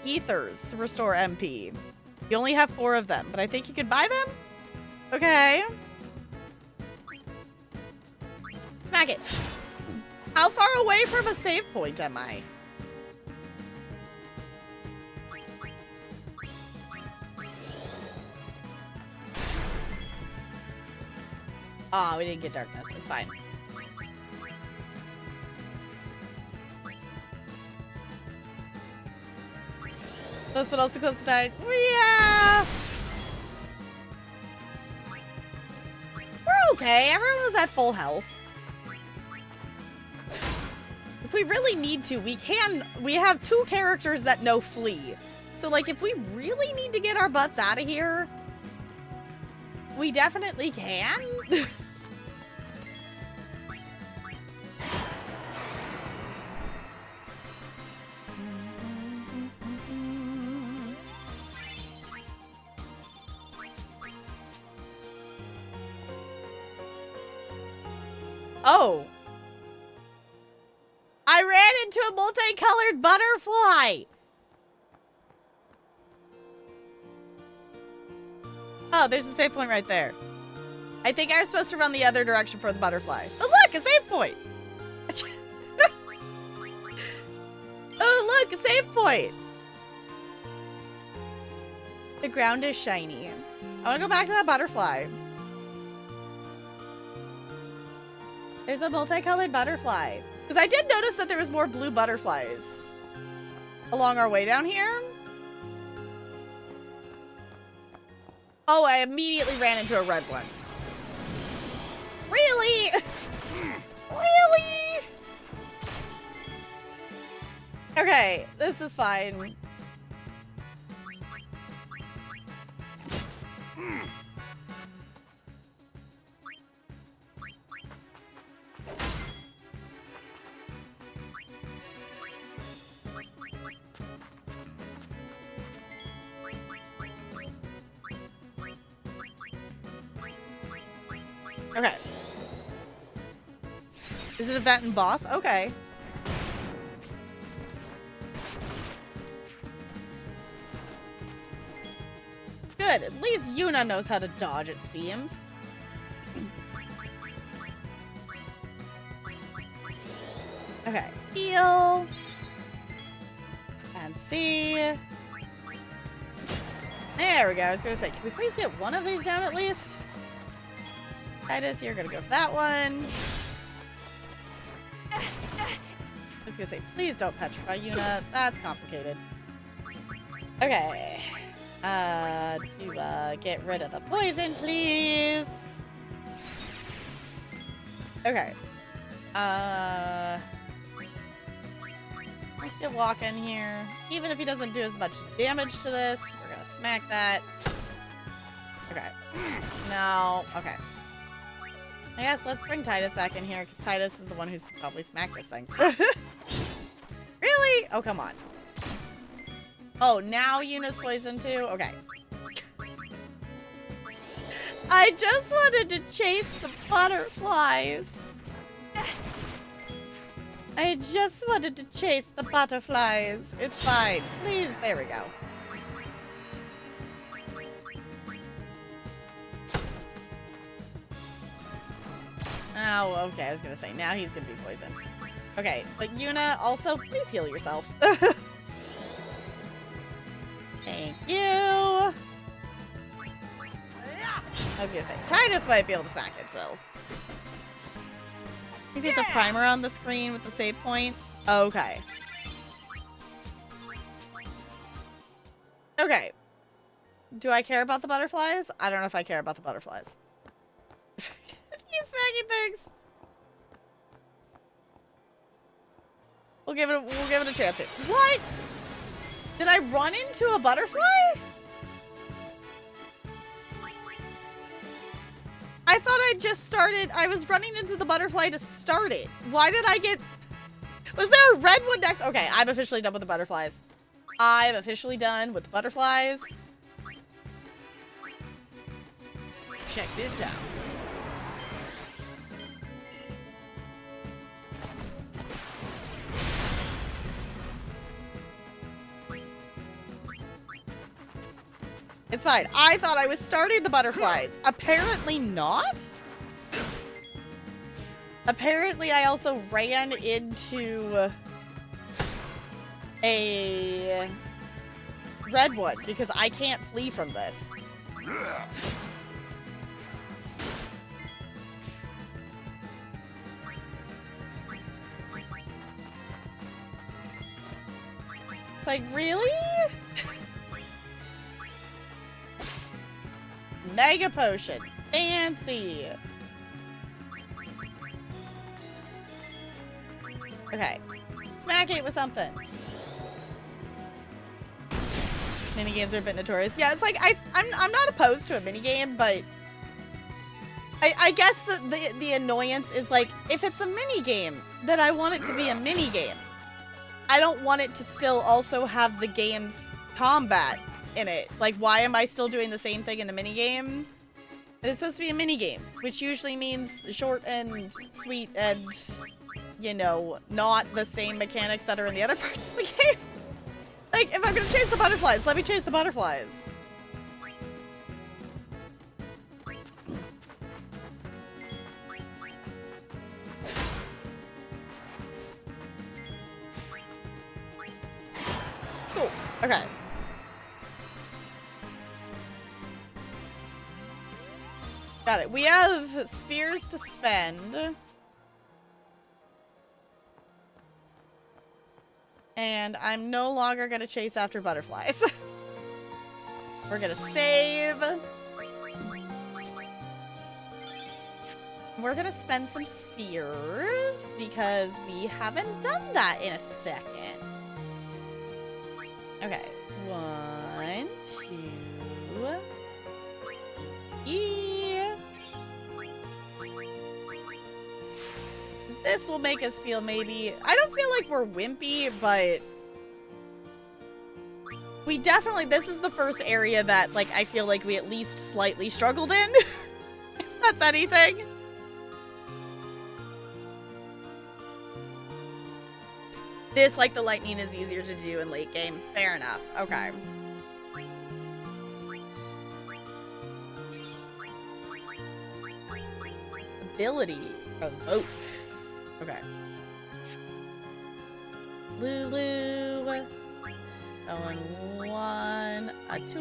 Ethers restore MP. You only have 4 of them, but I think you could buy them? Okay. Smack it. How far away from a save point am I? Aw, we didn't get darkness. It's fine. Those but also close to dying. Yeah. We're okay. Everyone was at full health. If we really need to, we can. We have 2 characters that know flee. So, like, if we really need to get our butts out of here, we definitely can. Oh. I ran into a multicolored butterfly. Oh, there's a save point right there. I think I was supposed to run the other direction for the butterfly. Oh, look, a save point. Oh, look, a save point. The ground is shiny. I want to go back to that butterfly. There's a multicolored butterfly. Because I did notice that there was more blue butterflies along our way down here. Oh, I immediately ran into a red one. Really? Okay, this is fine. Okay. Is it a vet and boss? Okay. Good. At least Yuna knows how to dodge, it seems. Okay. Heal. And see. There we go. I was gonna say, can we please get one of these down at least? Titus, you're gonna go for that one. I was gonna say, please don't petrify Yuna. That's complicated. Okay. Get rid of the poison, please. Okay. Let's get walking here. Even if he doesn't do as much damage to this, we're gonna smack that. Okay. No. Okay. I guess let's bring Titus back in here, because Titus is the one who's probably smacked this thing. Really? Oh, come on. Oh, now Yuna's poisoned too? Okay. I just wanted to chase the butterflies. I just wanted to chase the butterflies. It's fine. Please, there we go. Oh, okay. I was gonna say, now he's gonna be poisoned. Okay, but Yuna, also, please heal yourself. Thank you. I was gonna say, Titus might be able to smack it, so. I think there's a primer on the screen with the save point. Okay. Okay. Do I care about the butterflies? I don't know if I care about the butterflies. He's smacking things. We'll give it a chance here. What? Did I run into a butterfly? I thought I just started. I was running into the butterfly to start it. Why did I get... Was there a red one next? Okay, I'm officially done with the butterflies. I'm officially done with the butterflies. Check this out. It's fine. I thought I was starting the butterflies. Apparently not. Apparently I also ran into a red one because I can't flee from this. It's like, really? Mega potion. Fancy. Okay. Smack it with something. Minigames are a bit notorious. Yeah, it's like I'm not opposed to a minigame, but I guess the annoyance is like, if it's a minigame, then I want it to be a minigame. I don't want it to still also have the game's combat in it. Like, why am I still doing the same thing in a minigame? It's supposed to be a minigame, which usually means short and sweet and, you know, not the same mechanics that are in the other parts of the game. Like, if I'm gonna chase the butterflies, let me chase the butterflies. Cool. Okay. Got it. We have spheres to spend. And I'm no longer going to chase after butterflies. We're going to save. We're going to spend some spheres because we haven't done that in a second. Okay. 1, 2. Yeah. This will make us feel maybe... I don't feel like we're wimpy, but... we definitely... this is the first area that, like, I feel like we at least slightly struggled in. If that's anything. This, like the lightning, is easier to do in late game. Fair enough. Okay. Ability. Provoke. Okay. Lulu. Going 1, a 2,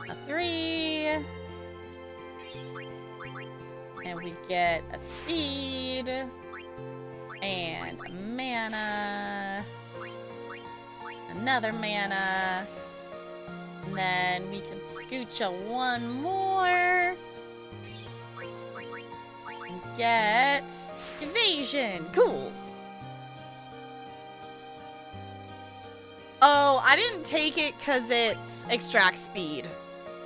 a 3. And we get a speed. And a mana. Another mana. And then we can scooch a 1 more. And get evasion. Cool. Oh, I didn't take it because it's extract speed.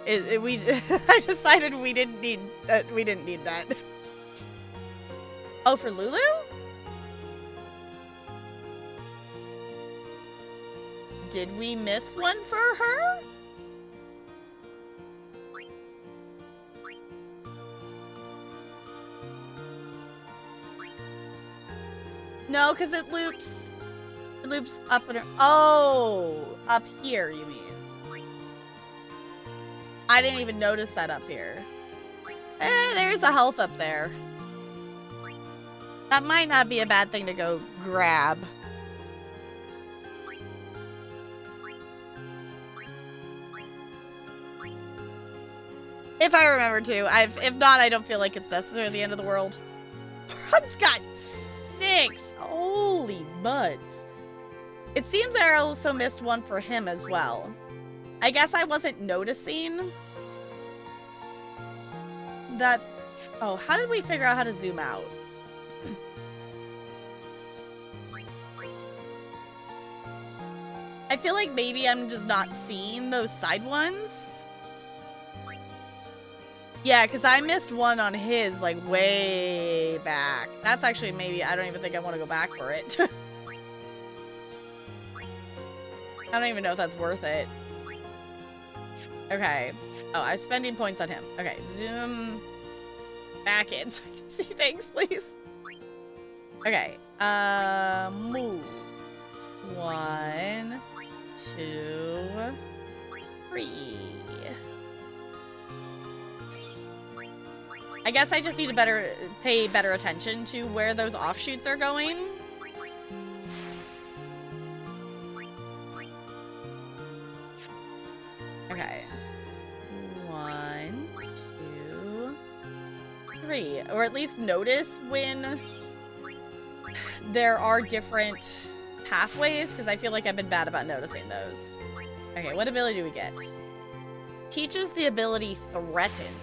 I decided we didn't need that. Oh, for Lulu? Did we miss one for her? No, because it loops up and... oh, up here, you mean. I didn't even notice that up here. There's a health up there. That might not be a bad thing to go grab. If I remember to. If not, I don't feel like it's necessarily the end of the world. Hunt's got 6. Holy butts. It seems I also missed one for him as well. I guess I wasn't noticing that. Oh, how did we figure out how to zoom out? I feel like maybe I'm just not seeing those side ones. Yeah, because I missed one on his, like, way back. That's actually maybe, I don't even think I want to go back for it. I don't even know if that's worth it. Okay. Oh, I'm spending points on him. Okay, zoom back in so I can see things, please. Okay. Move. 1, 2, 3. I guess I just need to pay better attention to where those offshoots are going. Okay. 1, 2, 3. Or at least notice when there are different pathways, because I feel like I've been bad about noticing those. Okay, what ability do we get? Teaches the ability Threaten.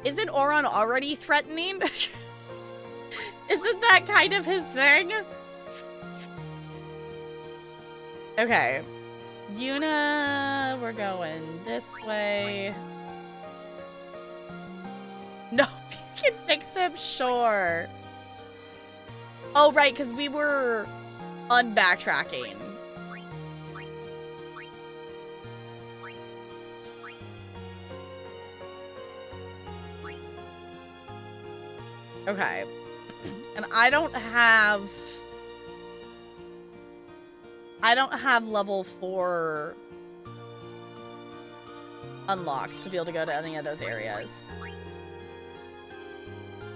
Isn't Auron already threatening? Isn't that kind of his thing? Okay. Yuna, we're going this way. No, you can fix him, sure. Oh, right, because we were unbacktracking. Okay. And I don't have level 4 unlocks to be able to go to any of those areas.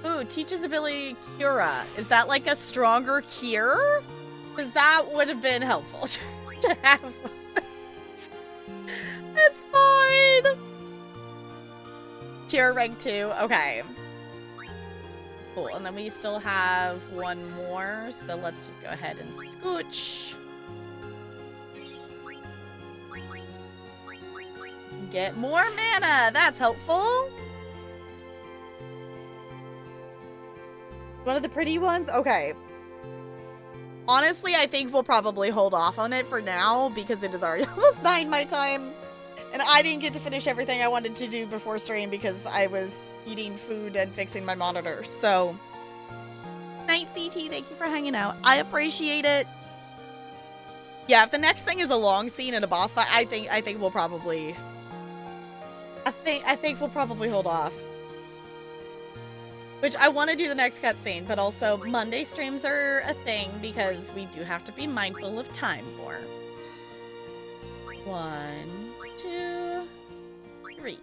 Ooh, teaches ability Cura. Is that like a stronger cure? Because that would have been helpful to have. It's fine. Cure rank 2. Okay. Cool, and then we still have one more, so let's just go ahead and scooch. Get more mana, that's helpful. One of the pretty ones? Okay. Honestly, I think we'll probably hold off on it for now because it is already almost 9 my time. And I didn't get to finish everything I wanted to do before stream because I was eating food and fixing my monitor. So, Night CT, thank you for hanging out. I appreciate it. Yeah, if the next thing is a long scene and a boss fight, I think we'll probably I think we'll probably hold off. Which I want to do the next cutscene, but also Monday streams are a thing because we do have to be mindful of time more. 1, 2, 3.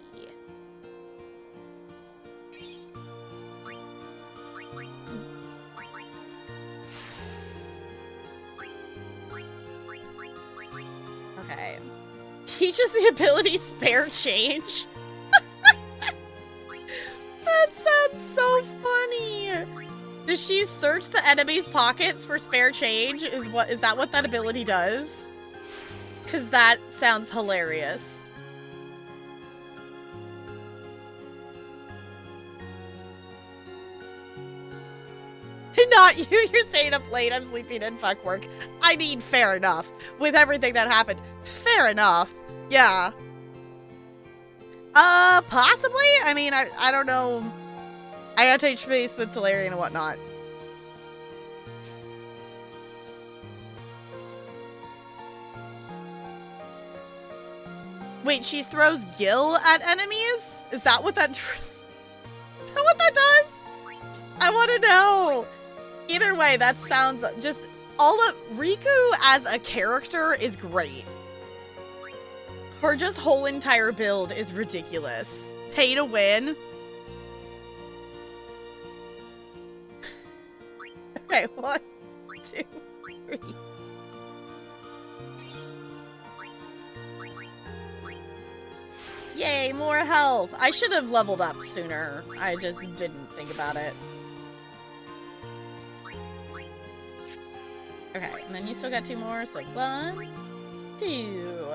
Okay. Teaches the ability spare change. That sounds so funny. Does she search the enemy's pockets for spare change? Is that what that ability does? Cause that sounds hilarious. Not you, you're staying up late, I'm sleeping in, fuck work. I mean, fair enough. With everything that happened, fair enough. Yeah. Possibly? I mean, I don't know. I got to touch base with Talarian and whatnot. Wait, she throws Gil at enemies? Is that what that... Is that what that does? I want to know. Either way, that sounds just... Riku as a character is great. Her just whole entire build is ridiculous. Pay to win. Okay, 1, 2, 3. Yay, more health. I should have leveled up sooner. I just didn't think about it. Okay, and then you still got 2 more, so like 1, 2.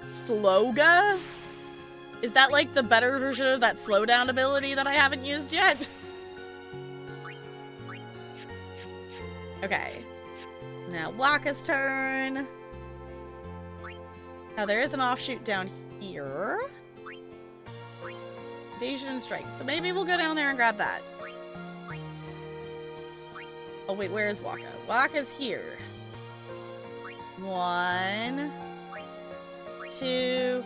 Sloga? Is that like the better version of that slowdown ability that I haven't used yet? Okay. Now Wakka's turn. Now there is an offshoot down here. Evasion and strike. So maybe we'll go down there and grab that. Oh wait, where is Wakka? Wakka's here. 1, 2.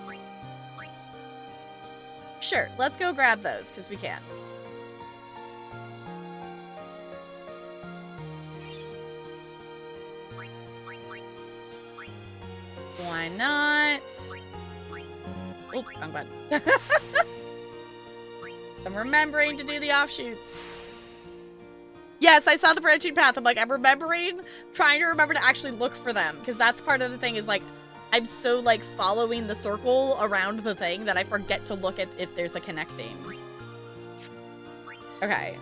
Sure, let's go grab those, because we can. Why not? Oop, wrong button. I'm remembering to do the offshoots. Yes, I saw the branching path. I'm like, I'm trying to remember to actually look for them, because that's part of the thing is like, I'm so like following the circle around the thing that I forget to look at if there's a connecting. Okay.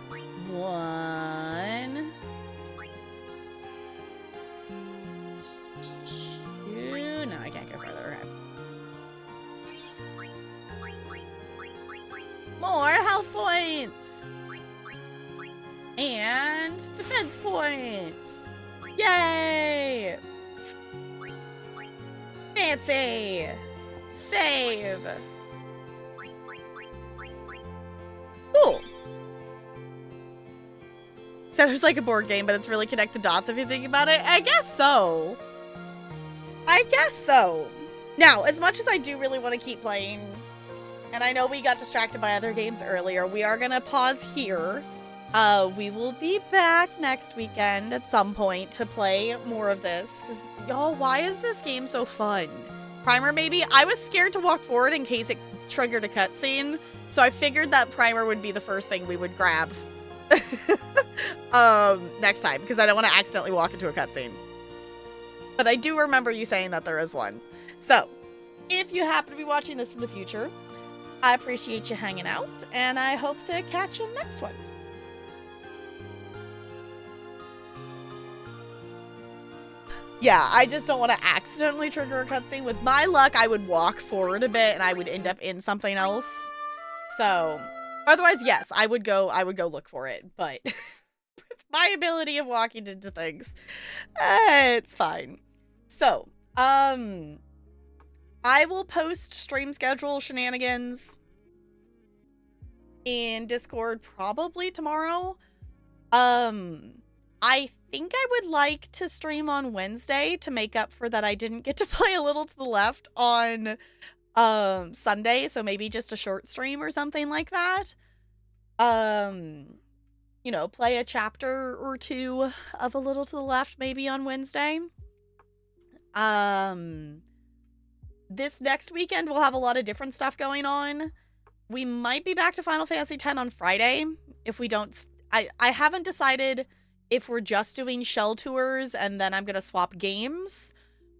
1, 2. No, I can't go further. Okay. More health points! And defense points! Yay! Fancy! Save! Cool! Sounds like a board game, but it's really connect the dots if you think about it. I guess so. I guess so. Now, as much as I do really want to keep playing, and I know we got distracted by other games earlier, we are going to pause here. We will be back next weekend at some point to play more of this. Because, y'all, why is this game so fun? Primer, maybe? I was scared to walk forward in case it triggered a cutscene. So I figured that Primer would be the first thing we would grab next time. Because I don't want to accidentally walk into a cutscene. But I do remember you saying that there is one. So, if you happen to be watching this in the future, I appreciate you hanging out. And I hope to catch you in the next one. Yeah, I just don't want to accidentally trigger a cutscene. With my luck, I would walk forward a bit and I would end up in something else. So, Otherwise, yes, I would go look for it, but with my ability of walking into things, it's fine. So, I will post stream schedule shenanigans in Discord probably tomorrow. I think I would like to stream on Wednesday to make up for that I didn't get to play A Little to the Left on Sunday, so maybe just a short stream or something like that. You know, play a chapter or two of A Little to the Left maybe on Wednesday. This next weekend we'll have a lot of different stuff going on. We might be back to Final Fantasy X on Friday if we don't. I haven't decided if we're just doing shell tours and then I'm going to swap games,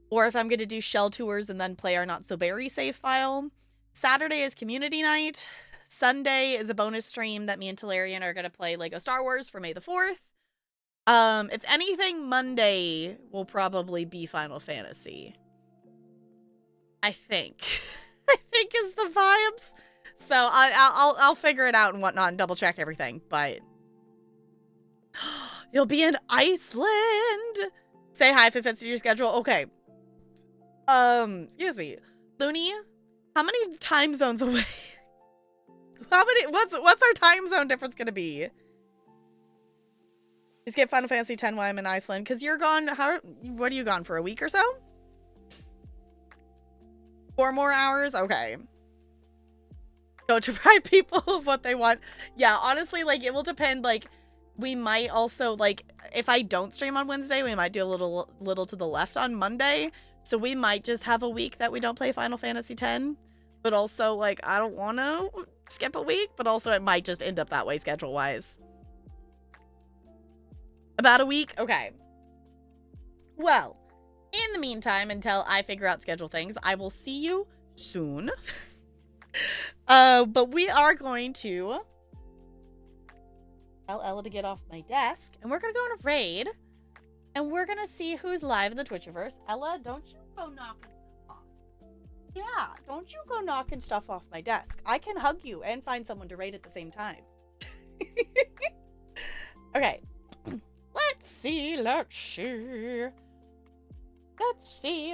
or if I'm going to do shell tours and then play our Not So Berry save file. Saturday is community night. Sunday is a bonus stream that me and Talarian are going to play Lego Star Wars for May the 4th. If anything, Monday will probably be Final Fantasy. I think. I think is the vibes. So I'll figure it out and whatnot and double check everything, but you'll be in Iceland. Say hi if it fits in your schedule. Okay. Excuse me. Looney, how many time zones away? What's our time zone difference gonna be? Just get Final Fantasy X while I'm in Iceland, because you're gone. What are you gone for, a week or so? 4 more hours? Okay. Go to deprive people of what they want. Yeah, honestly, like, it will depend. Like, we might also, like, if I don't stream on Wednesday, we might do a little to the left on Monday. So we might just have a week that we don't play Final Fantasy X. But also, like, I don't want to skip a week, but also it might just end up that way schedule-wise. About a week? Okay. Well, in the meantime, until I figure out schedule things, I will see you soon. But we are going to tell Ella to get off my desk, and we're going to go on a raid, and we're going to see who's live in the Twitchiverse. Ella, don't you go knocking stuff off. Yeah, don't you go knocking stuff off my desk. I can hug you and find someone to raid at the same time. Okay. Let's see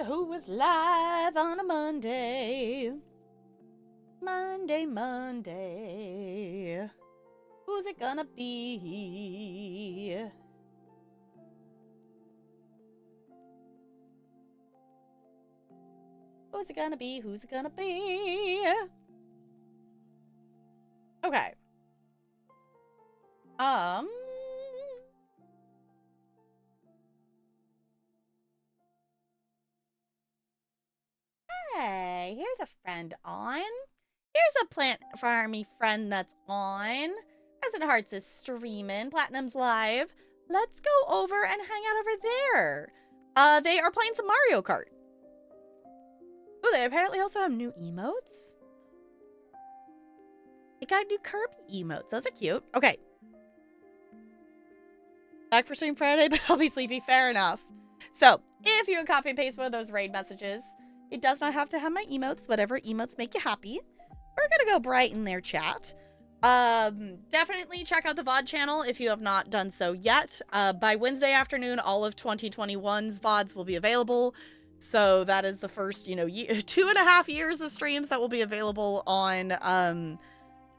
who was live on a Monday. Monday. Who's it gonna be? Who's it gonna be? Who's it gonna be? Okay. Hey, here's a friend on. Here's a Plant Farmy friend that's on. Resident Hearts is streaming. Platinum's live. Let's go over and hang out over there. They are playing some Mario Kart. Oh, they apparently also have new emotes. They got new Kirby emotes. Those are cute. Okay. Back for stream Friday, but I'll be sleepy. Fair enough. So, if you can copy and paste one of those raid messages, it does not have to have my emotes. Whatever emotes make you happy. We're gonna go brighten their chat. Definitely check out the VOD channel if you have not done so yet. By Wednesday afternoon, all of 2021's VODs will be available. So that is the first, 2.5 years of streams that will be available on the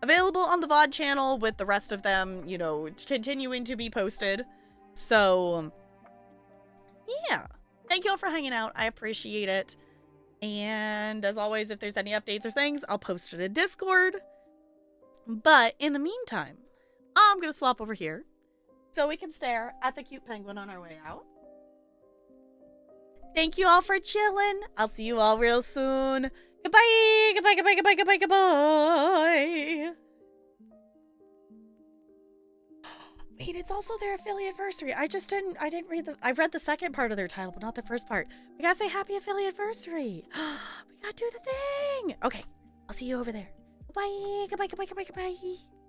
VOD channel, with the rest of them, continuing to be posted. So, yeah. Thank you all for hanging out. I appreciate it. And as always, if there's any updates or things, I'll post it in Discord. But in the meantime, I'm going to swap over here so we can stare at the cute penguin on our way out. Thank you all for chilling. I'll see you all real soon. Goodbye. Goodbye, goodbye, goodbye, goodbye, goodbye. Wait, it's also their affiliate anniversary. I didn't read I read the second part of their title, but not the first part. We gotta say happy affiliate anniversary. We gotta do the thing. Okay, I'll see you over there. Goodbye, goodbye, goodbye, goodbye, goodbye.